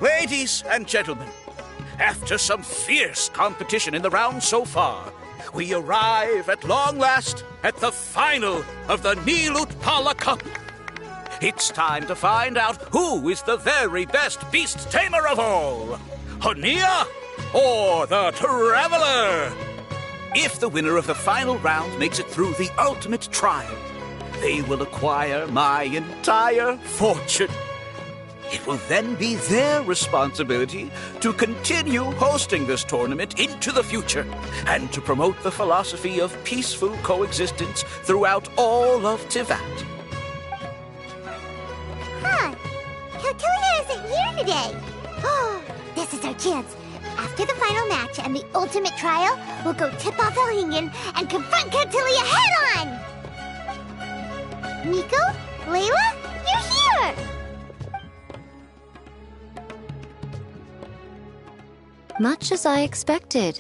Ladies and gentlemen, after some fierce competition in the round so far, we arrive at long last at the final of the Nilut Pala Cup. It's time to find out who is the very best beast tamer of all, Hania or the Traveler. If the winner of the final round makes it through the ultimate trial, they will acquire my entire fortune. It will then be their responsibility to continue hosting this tournament into the future and to promote the philosophy of peaceful coexistence throughout all of Tivat. Huh. Cautilia isn't here today. Oh, this is our chance. After the final match and the ultimate trial, we'll go tip off Elhingen and confront Cautilia head-on! Nico? Layla? You're here! Much as I expected.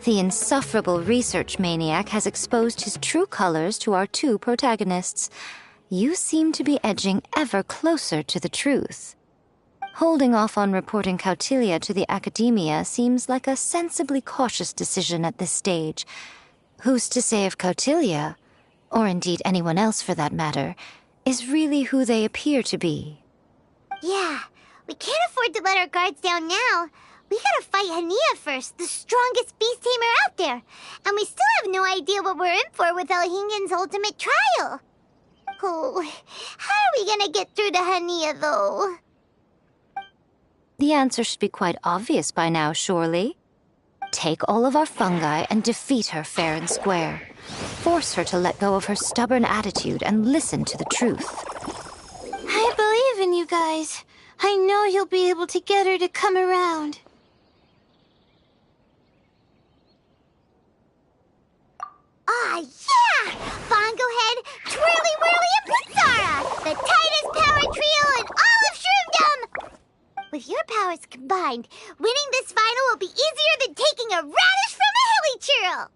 The insufferable research maniac has exposed his true colors to our two protagonists. You seem to be edging ever closer to the truth. Holding off on reporting Cautilia to the Academia seems like a sensibly cautious decision at this stage. Who's to say if Cautilia, or indeed anyone else for that matter, is really who they appear to be? Yeah, we can't afford to let our guards down now. We gotta fight Hania first, the strongest beast tamer out there. And we still have no idea what we're in for with Elhingen's ultimate trial. Oh, how are we gonna get through to Hania, though? The answer should be quite obvious by now, surely. Take all of our fungi and defeat her fair and square. Force her to let go of her stubborn attitude and listen to the truth. I believe in you guys. I know you'll be able to get her to come around. Ah, yeah! Bongo Head, Twirly Whirly, and Pizarra! The tightest power trio in all of Shroomdom! With your powers combined, winning this final will be easier than taking a radish from a hilly churl!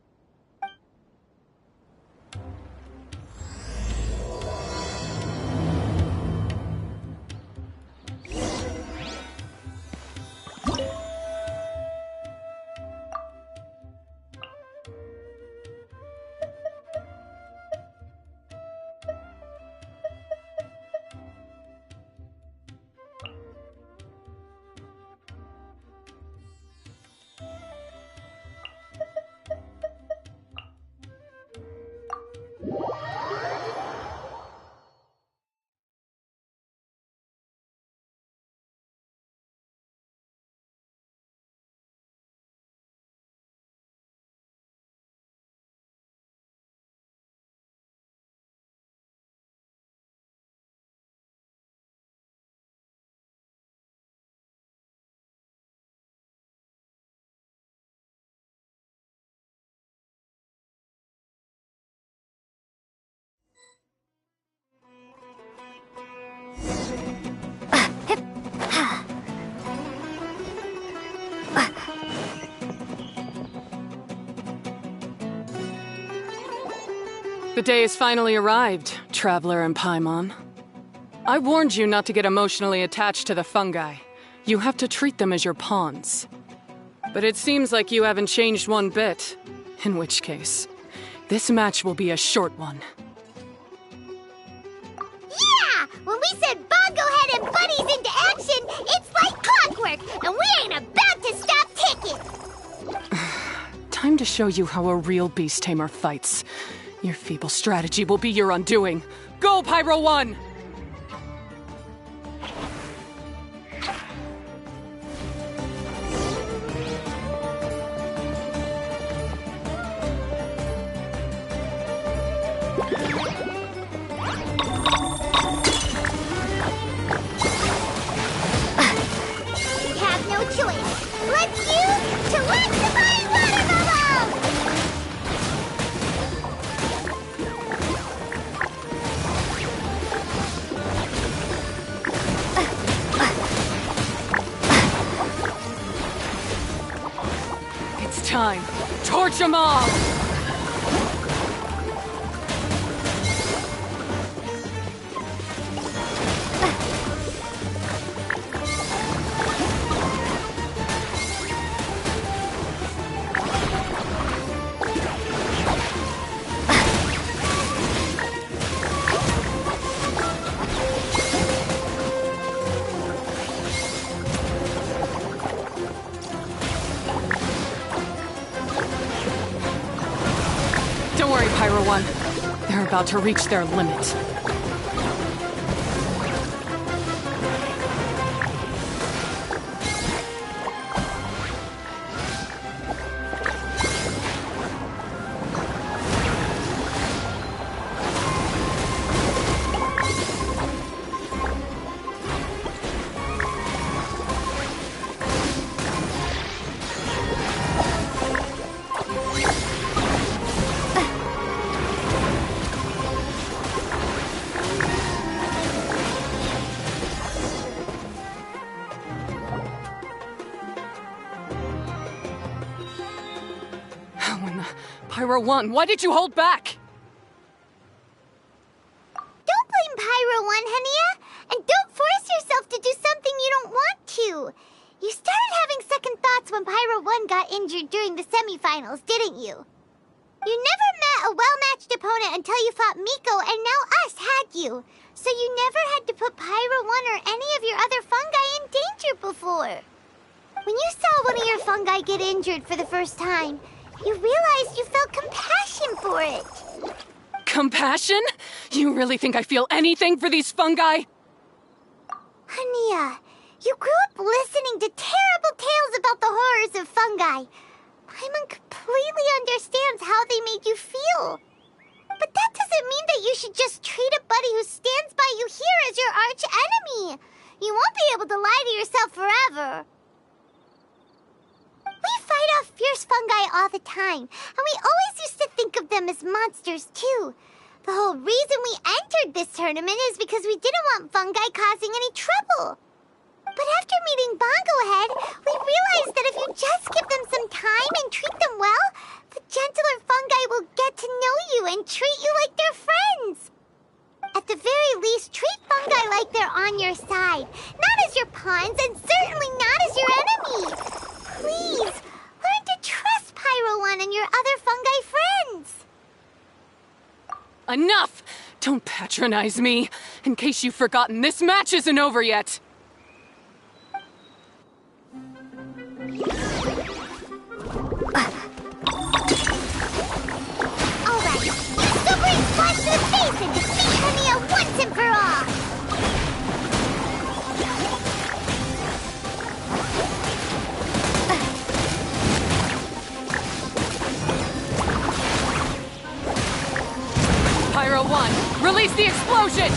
The day has finally arrived, Traveler and Paimon. I warned you not to get emotionally attached to the fungi. You have to treat them as your pawns. But it seems like you haven't changed one bit. In which case, this match will be a short one. Yeah! When we send Bongo Head and Buddies into action, it's like clockwork, and we ain't about to stop ticking! Time to show you how a real beast tamer fights. Your feeble strategy will be your undoing. Go, Pyro 1! Time. Torch them all! Don't worry, Pyro 1. They're about to reach their limit. Pyro 1, why did you hold back? Don't blame Pyro 1, Hania. And don't force yourself to do something you don't want to. You started having second thoughts when Pyro 1 got injured during the semifinals, didn't you? You never met a well-matched opponent until you fought Miko, and now us had you. So you never had to put Pyro 1 or any of your other fungi in danger before. When you saw one of your fungi get injured for the first time, you realized you felt compassion for it. Compassion? You really think I feel anything for these fungi? Hania, you grew up listening to terrible tales about the horrors of fungi. Paimon completely understands how they made you feel. But that doesn't mean that you should just treat a buddy who stands by you here as your arch enemy. You won't be able to lie to yourself forever. We fight off fierce fungi all the time, and we always used to think of them as monsters, too. The whole reason we entered this tournament is because we didn't want fungi causing any trouble. But after meeting Bongo Head, we realized that if you just give them some time and treat them well, the gentler fungi will get to know you and treat you like they're friends. At the very least, treat fungi like they're on your side, not as your pawns and certainly not as your enemy. Please, learn to trust Pyro 1 and your other fungi friends. Enough! Don't patronize me. In case you've forgotten, this match isn't over yet. Alright, super splash to the face and defeat Hania once and for all. Pyro 1, release the explosion!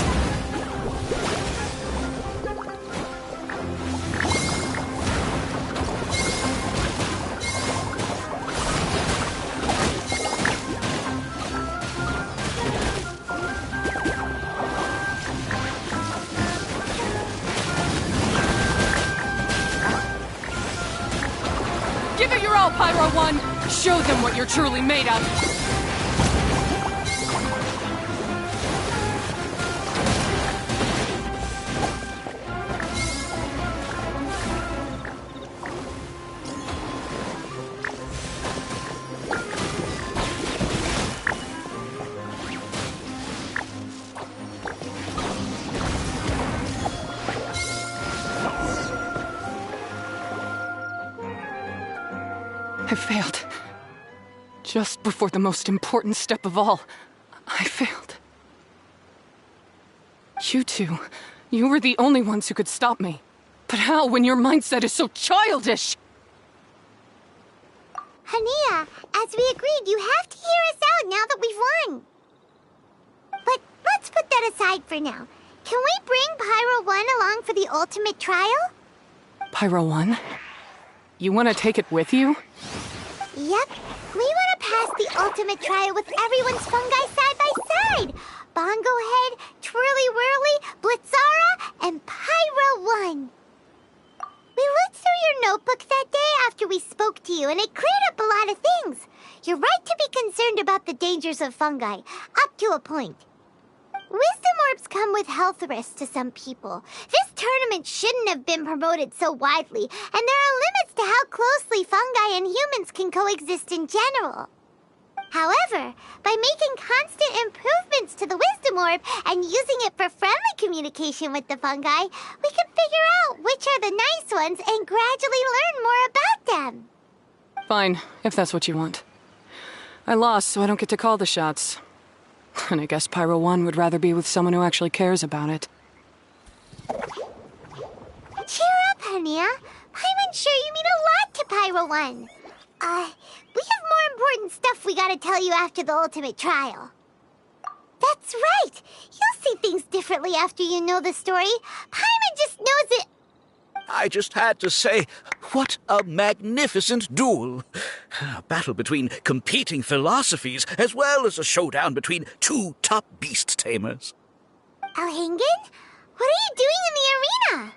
Give it your all, Pyro 1! Show them what you're truly made of! I failed. Just before the most important step of all, I failed. You two, you were the only ones who could stop me. But how when your mindset is so childish? Hania, as we agreed, you have to hear us out now that we've won. But let's put that aside for now. Can we bring Pyro 1 along for the ultimate trial? Pyro 1? You want to take it with you? Yep. We want to pass the ultimate trial with everyone's fungi side by side. Bongo Head, Twirly Whirly, Blitzara, and Pyro 1. We looked through your notebook that day after we spoke to you, and it cleared up a lot of things. You're right to be concerned about the dangers of fungi, up to a point. Wisdom orbs come with health risks to some people. This tournament shouldn't have been promoted so widely, and there are limits to how closely fungi and humans can coexist in general. However, by making constant improvements to the Wisdom Orb and using it for friendly communication with the fungi, we can figure out which are the nice ones and gradually learn more about them. Fine, if that's what you want. I lost, so I don't get to call the shots. And I guess Pyro 1 would rather be with someone who actually cares about it. Cheer up, Hania. I'm sure you mean a lot to Pyro 1. We have more important stuff we gotta tell you after the ultimate trial. That's right! You'll see things differently after you know the story. Paimon just knows it. I just had to say, what a magnificent duel. A battle between competing philosophies, as well as a showdown between two top beast tamers. Alhingen? What are you doing in the arena?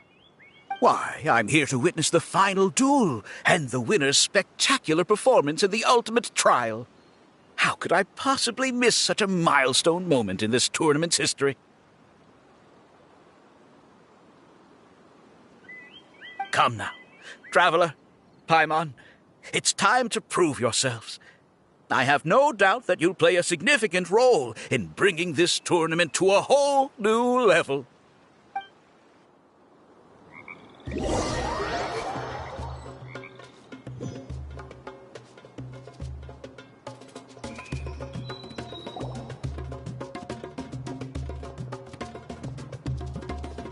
Why, I'm here to witness the final duel and the winner's spectacular performance in the ultimate trial. How could I possibly miss such a milestone moment in this tournament's history? Come now, Traveler, Paimon, it's time to prove yourselves. I have no doubt that you'll play a significant role in bringing this tournament to a whole new level.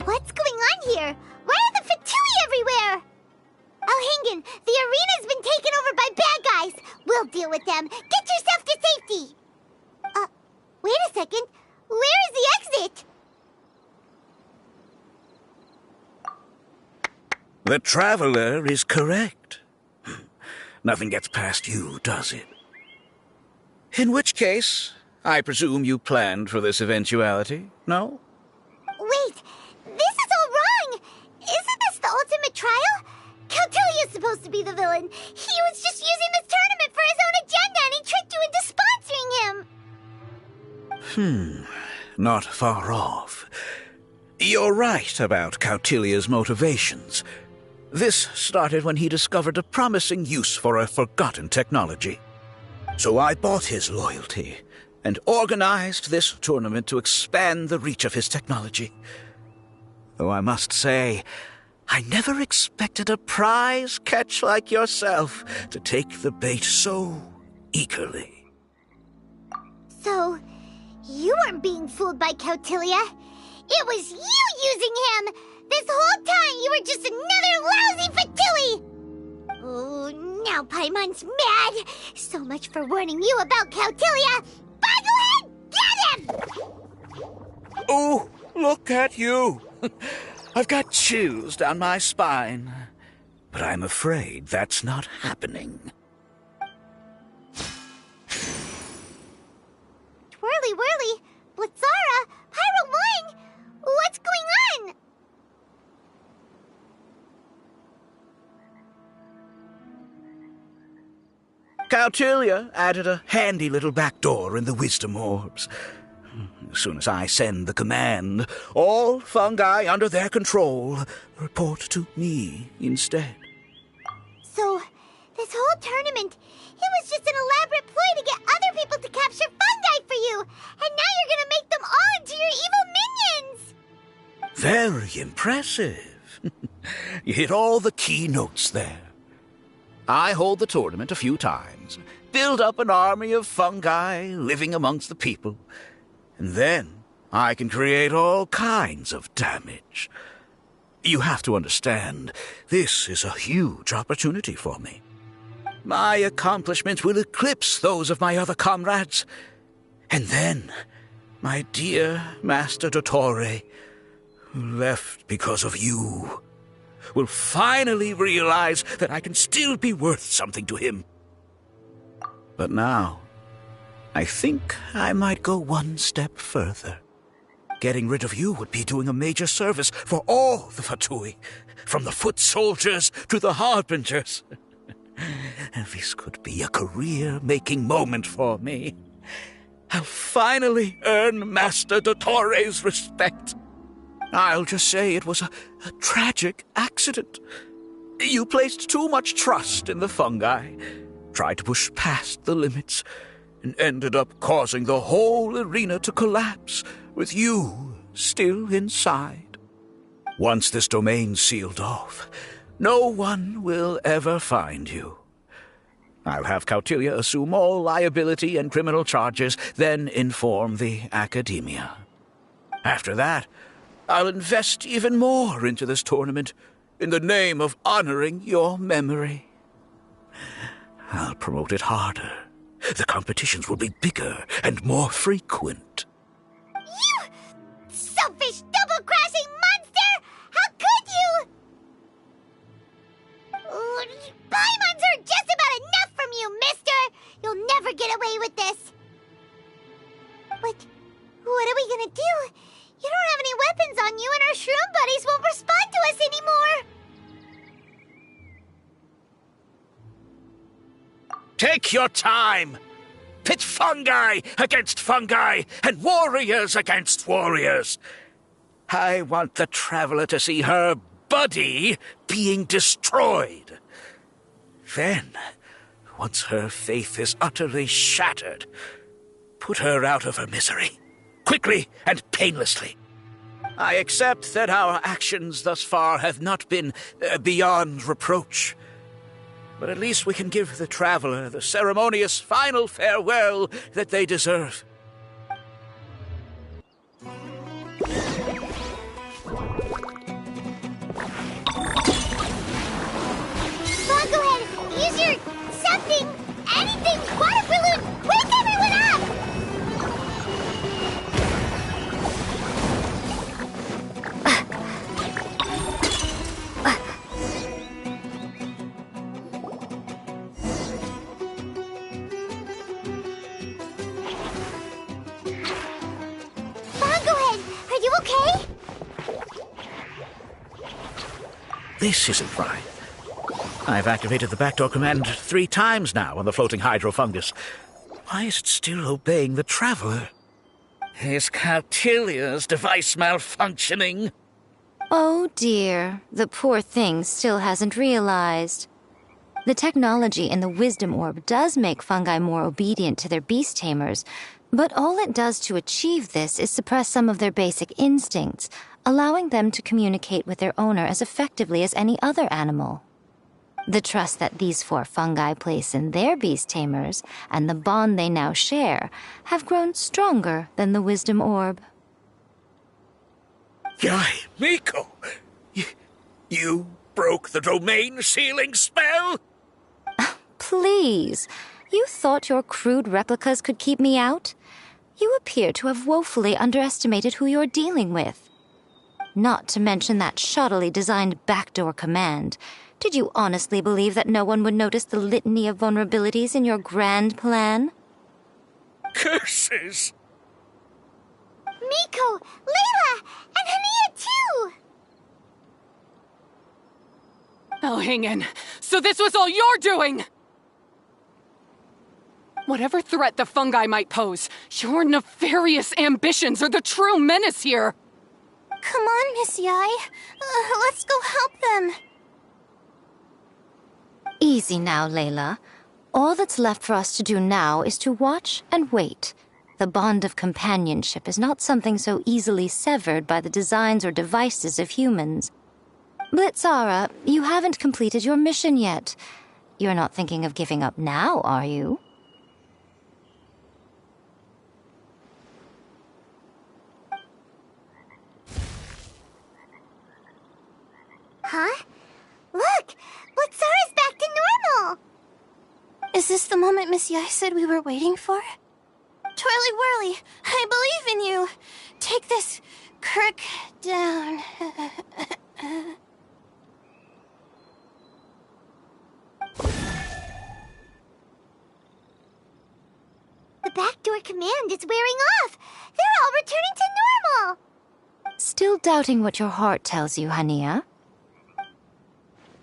What's going on here? Why are the Fatui everywhere? Alhingen, the arena's been taken over by bad guys. We'll deal with them. Get yourself to safety. Wait a second. Where is the exit? The Traveler is correct. Nothing gets past you, does it? In which case, I presume you planned for this eventuality, no? Wait, this is all wrong. Isn't this the ultimate trial? Cautilia's supposed to be the villain. He was just using this tournament for his own agenda, and he tricked you into sponsoring him. Not far off. You're right about Cautilia's motivations. This started when he discovered a promising use for a forgotten technology. So I bought his loyalty and organized this tournament to expand the reach of his technology. Though I must say, I never expected a prize catch like yourself to take the bait so eagerly. So, you weren't being fooled by Cautilia. It was you using him! This whole time you were just another lousy Fatui! Oh, now Paimon's mad! So much for warning you about Cautilia! Boglehead, get him! Oh, look at you! I've got chills down my spine. But I'm afraid that's not happening. Twirly Whirly, Blitzara, Pyro 1! What's going on? Cautilia added a handy little back door in the Wisdom Orbs. As soon as I send the command, all fungi under their control report to me instead. So, this whole tournament, it was just an elaborate ploy to get other people to capture fungi for you! And now you're gonna make them all into your evil minions! Very impressive. You hit all the key notes there. I hold the tournament a few times, build up an army of fungi living amongst the people, and then I can create all kinds of damage. You have to understand, this is a huge opportunity for me. My accomplishments will eclipse those of my other comrades. And then, my dear Master Dottore, who left because of you, will finally realize that I can still be worth something to him. But now, I think I might go one step further. Getting rid of you would be doing a major service for all the Fatui, from the foot soldiers to the harbingers. This could be a career-making moment for me. I'll finally earn Master Dottore's respect. I'll just say it was a tragic accident. You placed too much trust in the fungi, tried to push past the limits, and ended up causing the whole arena to collapse, with you still inside. Once this domain's sealed off, no one will ever find you. I'll have Kautilya assume all liability and criminal charges, then inform the Academia. After that, I'll invest even more into this tournament in the name of honoring your memory. I'll promote it harder. The competitions will be bigger and more frequent. You selfish, double-crashing monster! How could you? Paimons are just about enough from you, mister! You'll never get away with this. What are we gonna do? You don't have any weapons on you, and our shroom buddies won't respond to us anymore. Take your time! Pit fungi against fungi, and warriors against warriors. I want the Traveler to see her buddy being destroyed. Then, once her faith is utterly shattered, put her out of her misery, quickly and painlessly. I accept that our actions thus far have not been beyond reproach. But at least we can give the Traveler the ceremonious final farewell that they deserve. Go ahead, use your something, anything, water balloon, wake everyone up! Are you okay? This isn't right. I've activated the backdoor command 3 times now on the floating hydro fungus. Why is it still obeying the Traveler? Is Kautilya's device malfunctioning? Oh dear, the poor thing still hasn't realized. The technology in the Wisdom Orb does make fungi more obedient to their beast tamers, but all it does to achieve this is suppress some of their basic instincts, allowing them to communicate with their owner as effectively as any other animal. The trust that these 4 fungi place in their beast tamers, and the bond they now share, have grown stronger than the Wisdom Orb. Guy, Miko! You broke the domain sealing spell? Please, you thought your crude replicas could keep me out? You appear to have woefully underestimated who you're dealing with. Not to mention that shoddily designed backdoor command. Did you honestly believe that no one would notice the litany of vulnerabilities in your grand plan? Curses! Miko, Layla, and Hania too! Oh, hang in. So this was all you're doing! Whatever threat the fungi might pose, your nefarious ambitions are the true menace here! Come on, Miss Yai. Let's go help them. Easy now, Layla. All that's left for us to do now is to watch and wait. The bond of companionship is not something so easily severed by the designs or devices of humans. Blitzara, you haven't completed your mission yet. You're not thinking of giving up now, are you? Huh? Look! Blitzara's back to normal! Is this the moment Miss Yai said we were waiting for? Twirly Whirly, I believe in you! Take this crook down. The backdoor command is wearing off! They're all returning to normal! Still doubting what your heart tells you, Hania?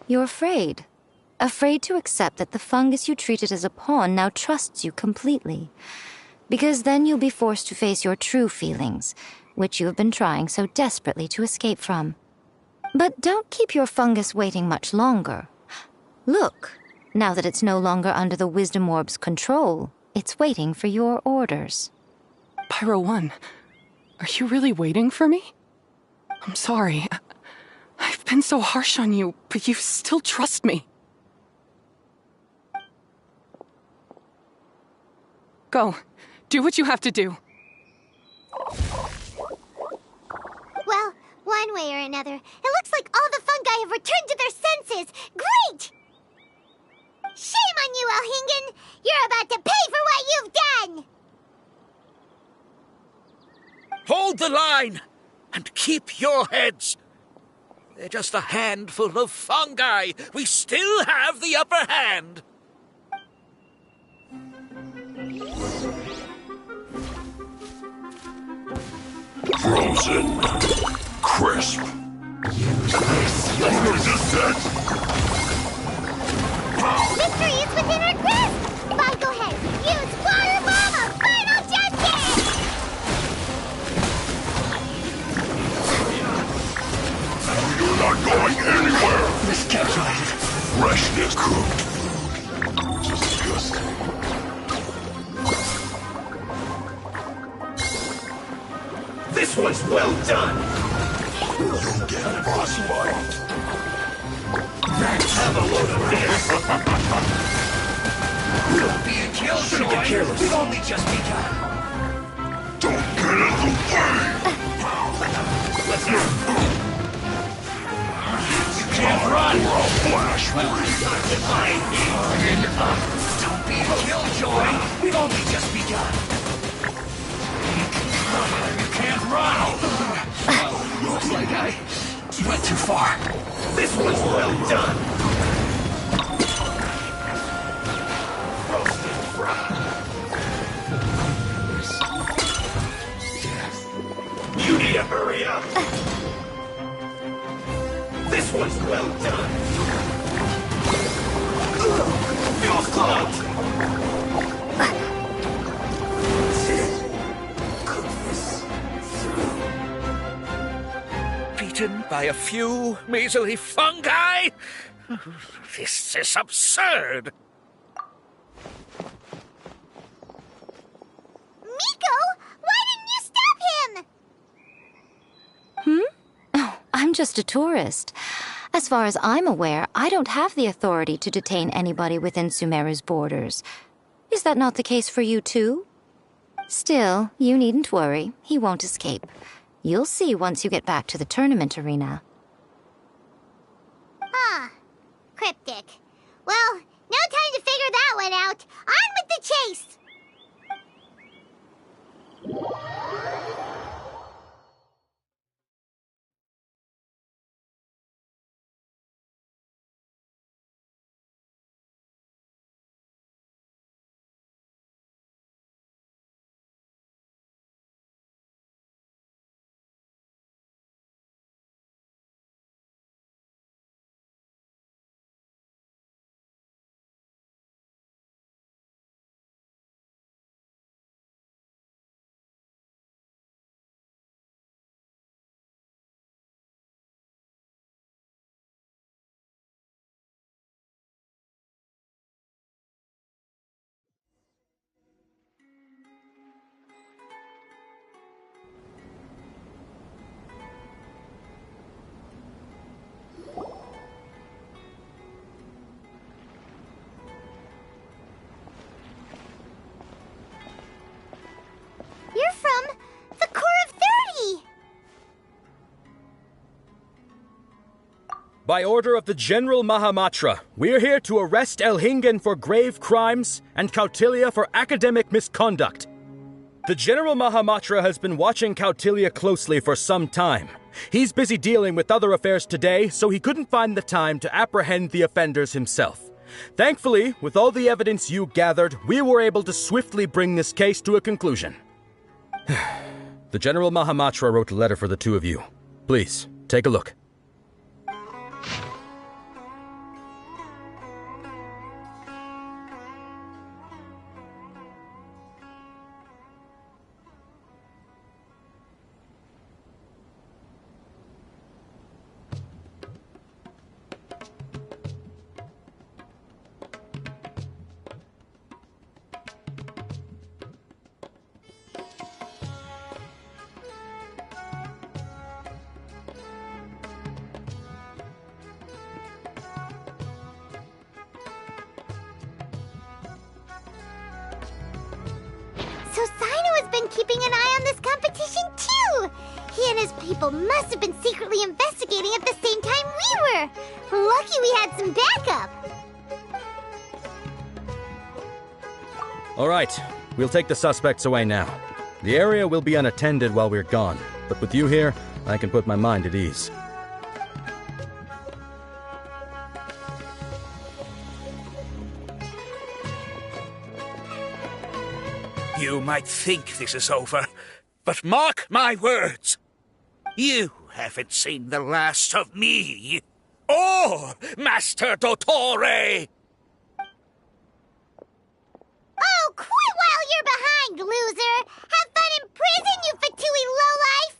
You're afraid. Afraid to accept that the fungus you treated as a pawn now trusts you completely. Because then you'll be forced to face your true feelings, which you have been trying so desperately to escape from. But don't keep your fungus waiting much longer. Look, now that it's no longer under the Wisdom Orb's control, it's waiting for your orders. Pyro 1, are you really waiting for me? I'm sorry. I've been so harsh on you, but you still trust me. Go. Do what you have to do. Well, one way or another, it looks like all the fungi have returned to their senses! Great! Shame on you, Elhingen! You're about to pay for what you've done! Hold the line! And keep your heads! They're just a handful of fungi. We still have the upper hand. Frozen. Crisp. What is that? Victory is within our grasp! Fungal Head, use Water Bomb of Final Justice! You're not going anywhere! Miscalculated. Freshly cooked food. Disgusting. This was well done! You'll get frostbite. Have a load of this! Don't be a killjoy! We've only just begun! Don't get in the way! Let's go! You can't run! Or I'll flash Not behind me! Don't be a killjoy! We've only just begun! You can't run! Looks like I went too far. This was well done! Roasted fried. You need to hurry up! This was well done! Feels close! Beaten by a few measly fungi? This is absurd! Miko, why didn't you stop him? Oh, I'm just a tourist. As far as I'm aware, I don't have the authority to detain anybody within Sumeru's borders. Is that not the case for you too? Still, you needn't worry. He won't escape. You'll see once you get back to the tournament arena. Huh. Cryptic. Well, no time to figure that one out. On with the chase! By order of the General Mahamatra, we're here to arrest Elhingen for grave crimes and Kautilya for academic misconduct. The General Mahamatra has been watching Kautilya closely for some time. He's busy dealing with other affairs today, so he couldn't find the time to apprehend the offenders himself. Thankfully, with all the evidence you gathered, we were able to swiftly bring this case to a conclusion. The General Mahamatra wrote a letter for the two of you. Please, take a look. So Sino has been keeping an eye on this competition too! He and his people must have been secretly investigating at the same time we were! Lucky we had some backup! All right, we'll take the suspects away now. The area will be unattended while we're gone, but with you here, I can put my mind at ease. You might think this is over, but mark my words. You haven't seen the last of me, or Master Dottore! Oh, quit while you're behind, loser! Have fun in prison, you fatui lowlife!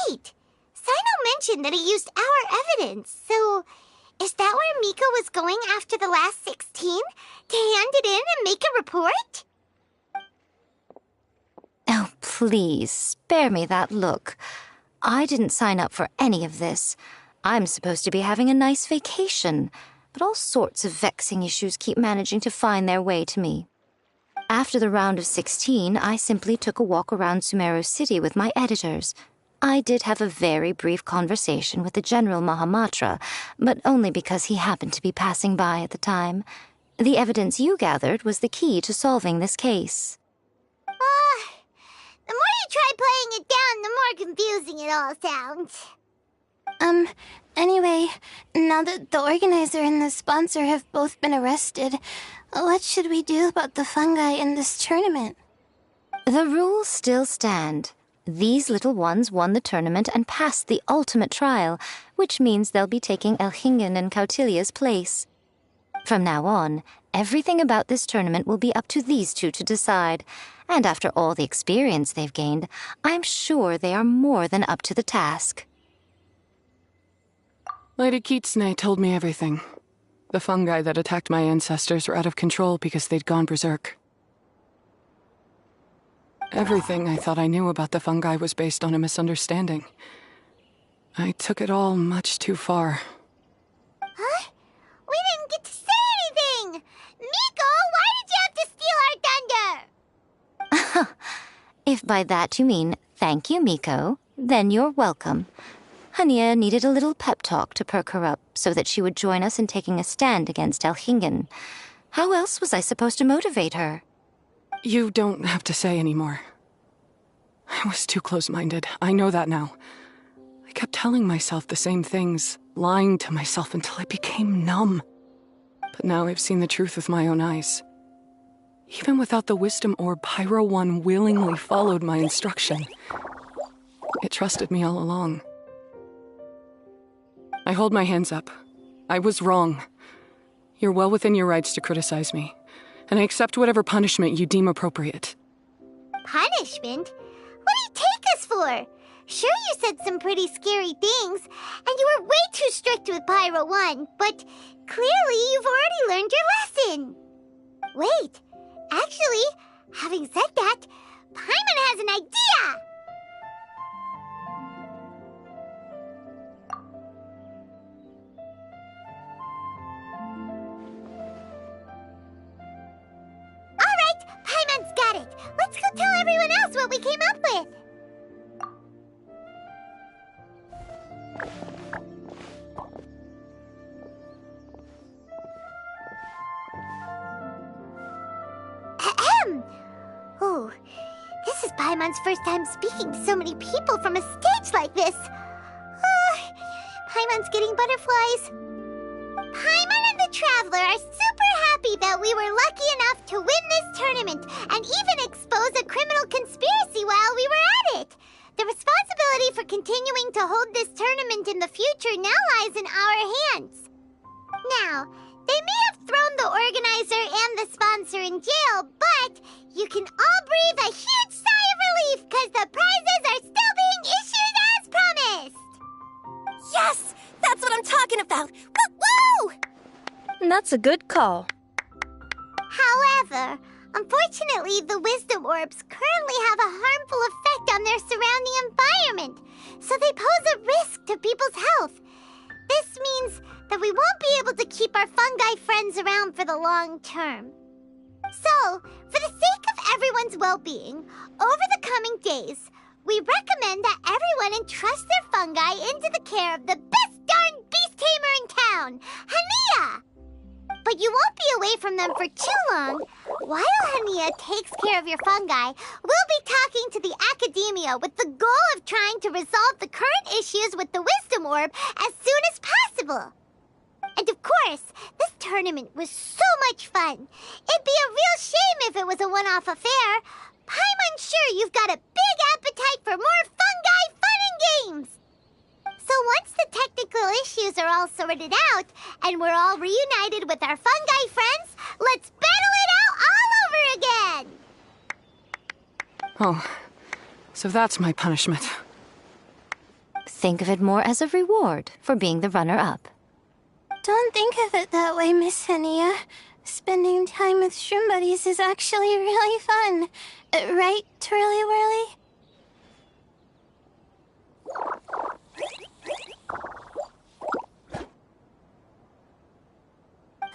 Wait, Sino mentioned that he used our evidence, so is that where Miko was going after the last 16? To hand it in and make a report? Oh, please, spare me that look. I didn't sign up for any of this. I'm supposed to be having a nice vacation, but all sorts of vexing issues keep managing to find their way to me. After the round of 16, I simply took a walk around Sumeru City with my editors. I did have a very brief conversation with the General Mahamatra, but only because he happened to be passing by at the time. The evidence you gathered was the key to solving this case. The more you try playing it down, the more confusing it all sounds. Anyway, now that the organizer and the sponsor have both been arrested, what should we do about the fungi in this tournament? The rules still stand. These little ones won the tournament and passed the ultimate trial, which means they'll be taking Elhingen and Kautilya's place. From now on, everything about this tournament will be up to these two to decide. And after all the experience they've gained, I'm sure they are more than up to the task. Lady Kitsune told me everything. The fungi that attacked my ancestors were out of control because they'd gone berserk. Everything I thought I knew about the fungi was based on a misunderstanding. I took it all much too far. Huh? We didn't get to say anything! Miko, why did you have to steal our thunder? If by that you mean thank you, Miko, then you're welcome. Hania needed a little pep talk to perk her up so that she would join us in taking a stand against Elhingen. How else was I supposed to motivate her? You don't have to say anymore. I was too close-minded. I know that now. I kept telling myself the same things, lying to myself until I became numb. But now I've seen the truth with my own eyes. Even without the wisdom orb, Pyro 1 willingly followed my instruction. It trusted me all along. I hold my hands up. I was wrong. You're well within your rights to criticize me, and I accept whatever punishment you deem appropriate. Punishment? What do you take us for? Sure, you said some pretty scary things, and you were way too strict with Pyro 1, but clearly you've already learned your lesson. Wait, actually, having said that, Paimon has an idea! Alright, Paimon's got it. Let's go tell everyone else what we came up with. This is Paimon's first time speaking to so many people from a stage like this. Paimon's getting butterflies. Paimon and the Traveler are super happy that we were lucky enough to win this tournament and even expose a criminal conspiracy while we were at it. The responsibility for continuing to hold this tournament in the future now lies in our hands. Now, they may have thrown the organizer and the sponsor in jail, but you can all breathe a huge sigh of relief because the prizes are still being issued as promised. Yes! That's what I'm talking about! Woo! That's a good call. However, unfortunately, the wisdom orbs currently have a harmful effect on their surrounding environment, so they pose a risk to people's health. This means that we won't be able to keep our fungi friends around for the long term. So, for the sake of everyone's well-being, over the coming days, we recommend that everyone entrust their fungi into the care of the best darn beast tamer in town, Hania! But you won't be away from them for too long. While Hania takes care of your fungi, we'll be talking to the academia with the goal of trying to resolve the current issues with the wisdom orb as soon as possible. And of course, this tournament was so much fun. It'd be a real shame if it was a one-off affair. I'm sure you've got a big appetite for more fungi fun and games. So once the technical issues are all sorted out, and we're all reunited with our fungi friends, let's battle it out all over again! Oh, so that's my punishment. Think of it more as a reward for being the runner-up. Don't think of it that way, Miss Hania. Spending time with shroom buddies is actually really fun. Right, Twirly Whirly?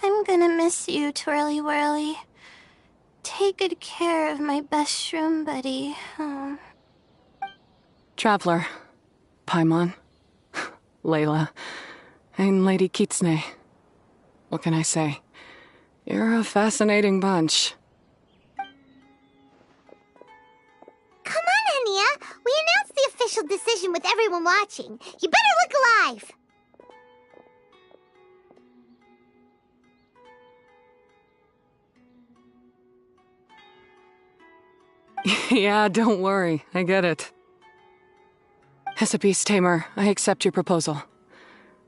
I'm gonna miss you, Twirly Whirly. Take good care of my best shroom buddy. Oh. Traveler, Paimon, Layla, and Lady Kitsune. What can I say? You're a fascinating bunch. Come on, Hania. We announced the official decision with everyone watching. You better look alive. Yeah, don't worry. I get it. As a beast tamer, I accept your proposal.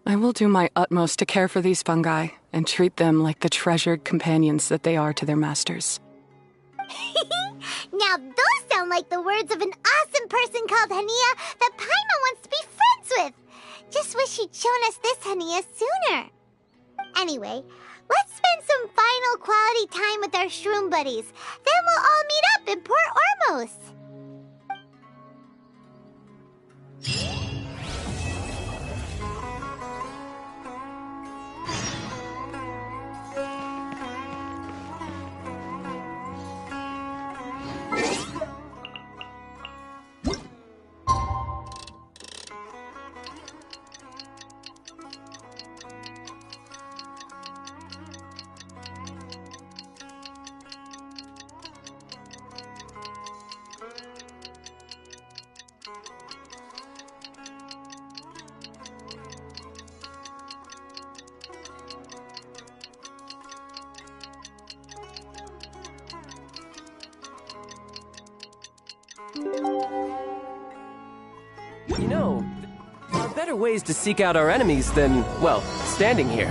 I will do my utmost to care for these fungi and treat them like the treasured companions that they are to their masters. Now those sound like the words of an awesome person called Hania that Paimon wants to be friends with. Just wish you'd shown us this Hania sooner. Anyway, let's spend some final quality time with our shroom buddies. Then we'll all meet up in Port Ormos. You know, there are better ways to seek out our enemies than, well, standing here.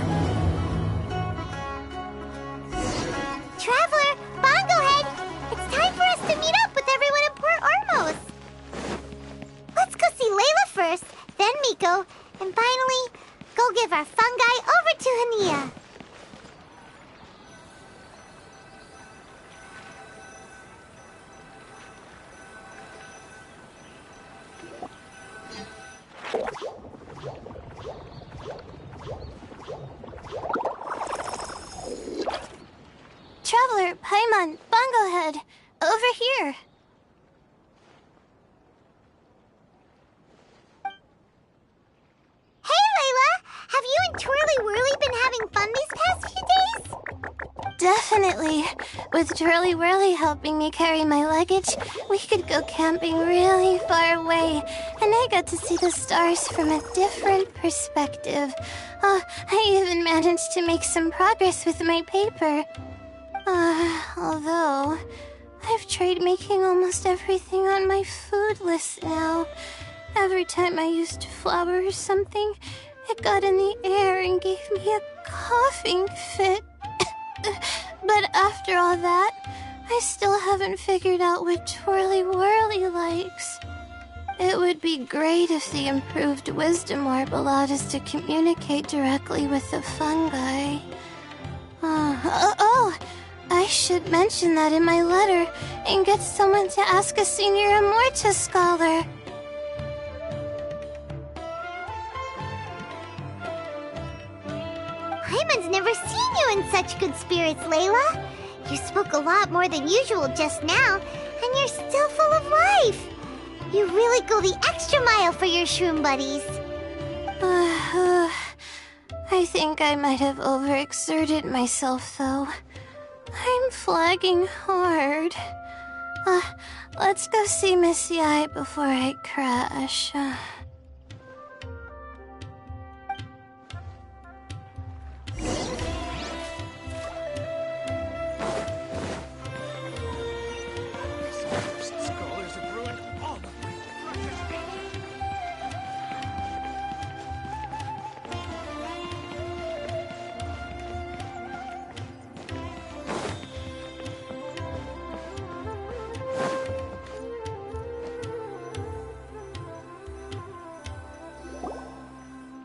Traveler, Bongohead, it's time for us to meet up with everyone in Port Ormos. Let's go see Layla first, then Miko, and finally, go give our fungi over to Hania. Definitely. With Twirly Whirly helping me carry my luggage, we could go camping really far away, and I got to see the stars from a different perspective. Oh, I even managed to make some progress with my paper. Although, I've tried making almost everything on my food list now. Every time I used flour or something, it got in the air and gave me a coughing fit. But after all that, I still haven't figured out what Twirly Whirly likes. It would be great if the improved Wisdom Orb allowed us to communicate directly with the fungi. I should mention that in my letter and get someone to ask a senior Amorta scholar. Hyman's never seen you in such good spirits, Layla. You spoke a lot more than usual just now, and you're still full of life. You really go the extra mile for your shroom buddies. I think I might have overexerted myself, though. I'm flagging hard. Let's go see Missy Eye before I crash.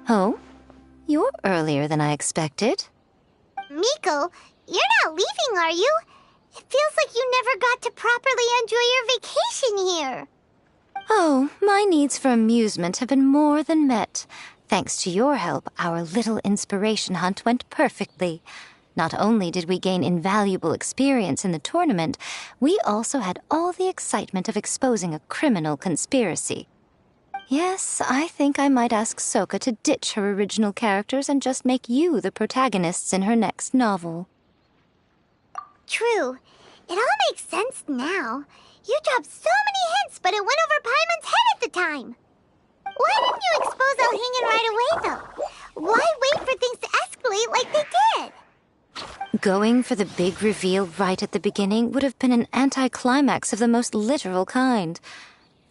Oh? You're earlier than I expected. Miko, you're not leaving, are you? It feels like you never got to properly enjoy your vacation here. Oh, my needs for amusement have been more than met. Thanks to your help, our little inspiration hunt went perfectly. Not only did we gain invaluable experience in the tournament, we also had all the excitement of exposing a criminal conspiracy. Yes, I think I might ask Soka to ditch her original characters and just make you the protagonists in her next novel. True. It all makes sense now. You dropped so many hints, but it went over Paimon's head at the time. Why didn't you expose Elhingen right away, though? Why wait for things to escalate like they did? Going for the big reveal right at the beginning would have been an anticlimax of the most literal kind.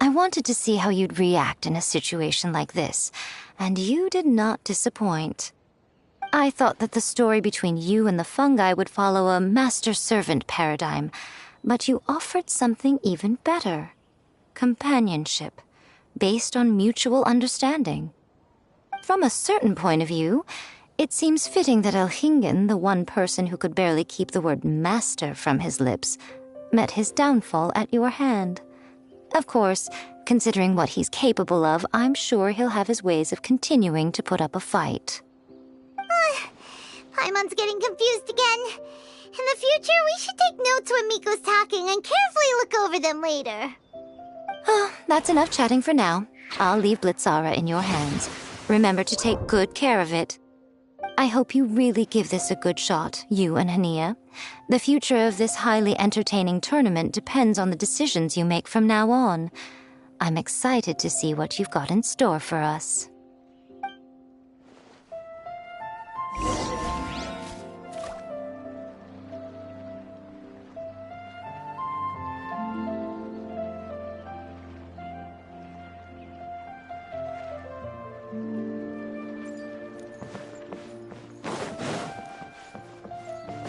I wanted to see how you'd react in a situation like this, and you did not disappoint. I thought that the story between you and the fungi would follow a master-servant paradigm, but you offered something even better. Companionship, based on mutual understanding. From a certain point of view, it seems fitting that Elhingen, the one person who could barely keep the word master from his lips, met his downfall at your hand. Of course, considering what he's capable of, I'm sure he'll have his ways of continuing to put up a fight. Paimon's getting confused again. In the future, we should take notes when Miko's talking and carefully look over them later. That's enough chatting for now. I'll leave Blitzara in your hands. Remember to take good care of it. I hope you really give this a good shot, you and Hania. The future of this highly entertaining tournament depends on the decisions you make from now on. I'm excited to see what you've got in store for us.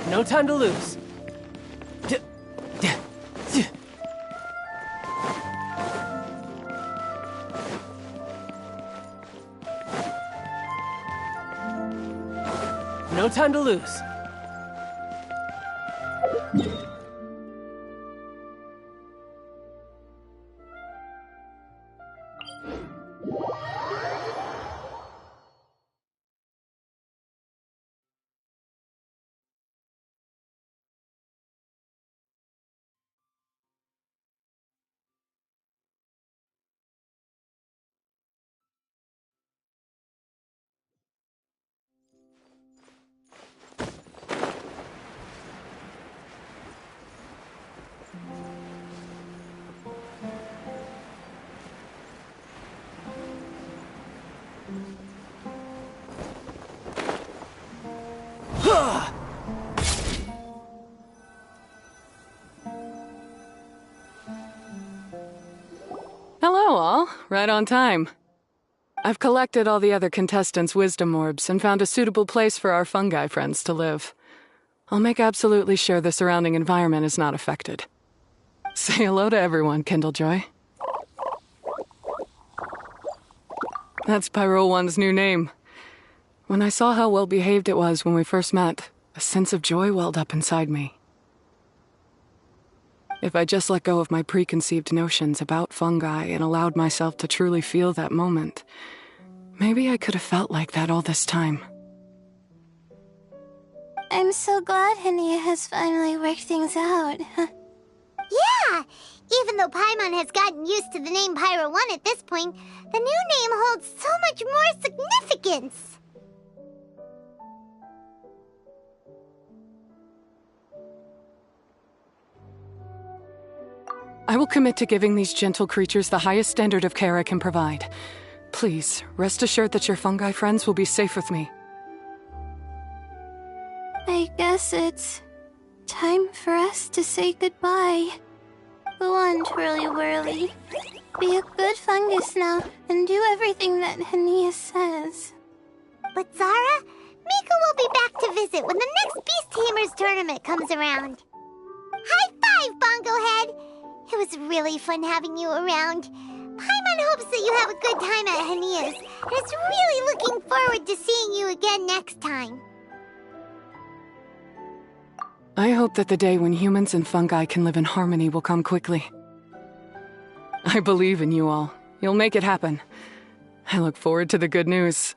No time to lose. No time to lose. Hello, all. Right on time. I've collected all the other contestants' wisdom orbs and found a suitable place for our fungi friends to live. I'll make absolutely sure the surrounding environment is not affected. Say hello to everyone, Kindlejoy. That's Pyro One's new name. When I saw how well behaved it was when we first met, a sense of joy welled up inside me. If I just let go of my preconceived notions about fungi and allowed myself to truly feel that moment, maybe I could have felt like that all this time. I'm so glad Hania has finally worked things out. Yeah! Even though Paimon has gotten used to the name Pyro 1 at this point, the new name holds so much more significance! I will commit to giving these gentle creatures the highest standard of care I can provide. Please, rest assured that your fungi friends will be safe with me. I guess it's time for us to say goodbye. Go on, Twirly Whirly. Be a good fungus now and do everything that Hania says. But Zara, Mika will be back to visit when the next Beast Tamers tournament comes around. High five, Bongo Head! It was really fun having you around. Paimon hopes that you have a good time at Hania's, and is really looking forward to seeing you again next time. I hope that the day when humans and fungi can live in harmony will come quickly. I believe in you all. You'll make it happen. I look forward to the good news.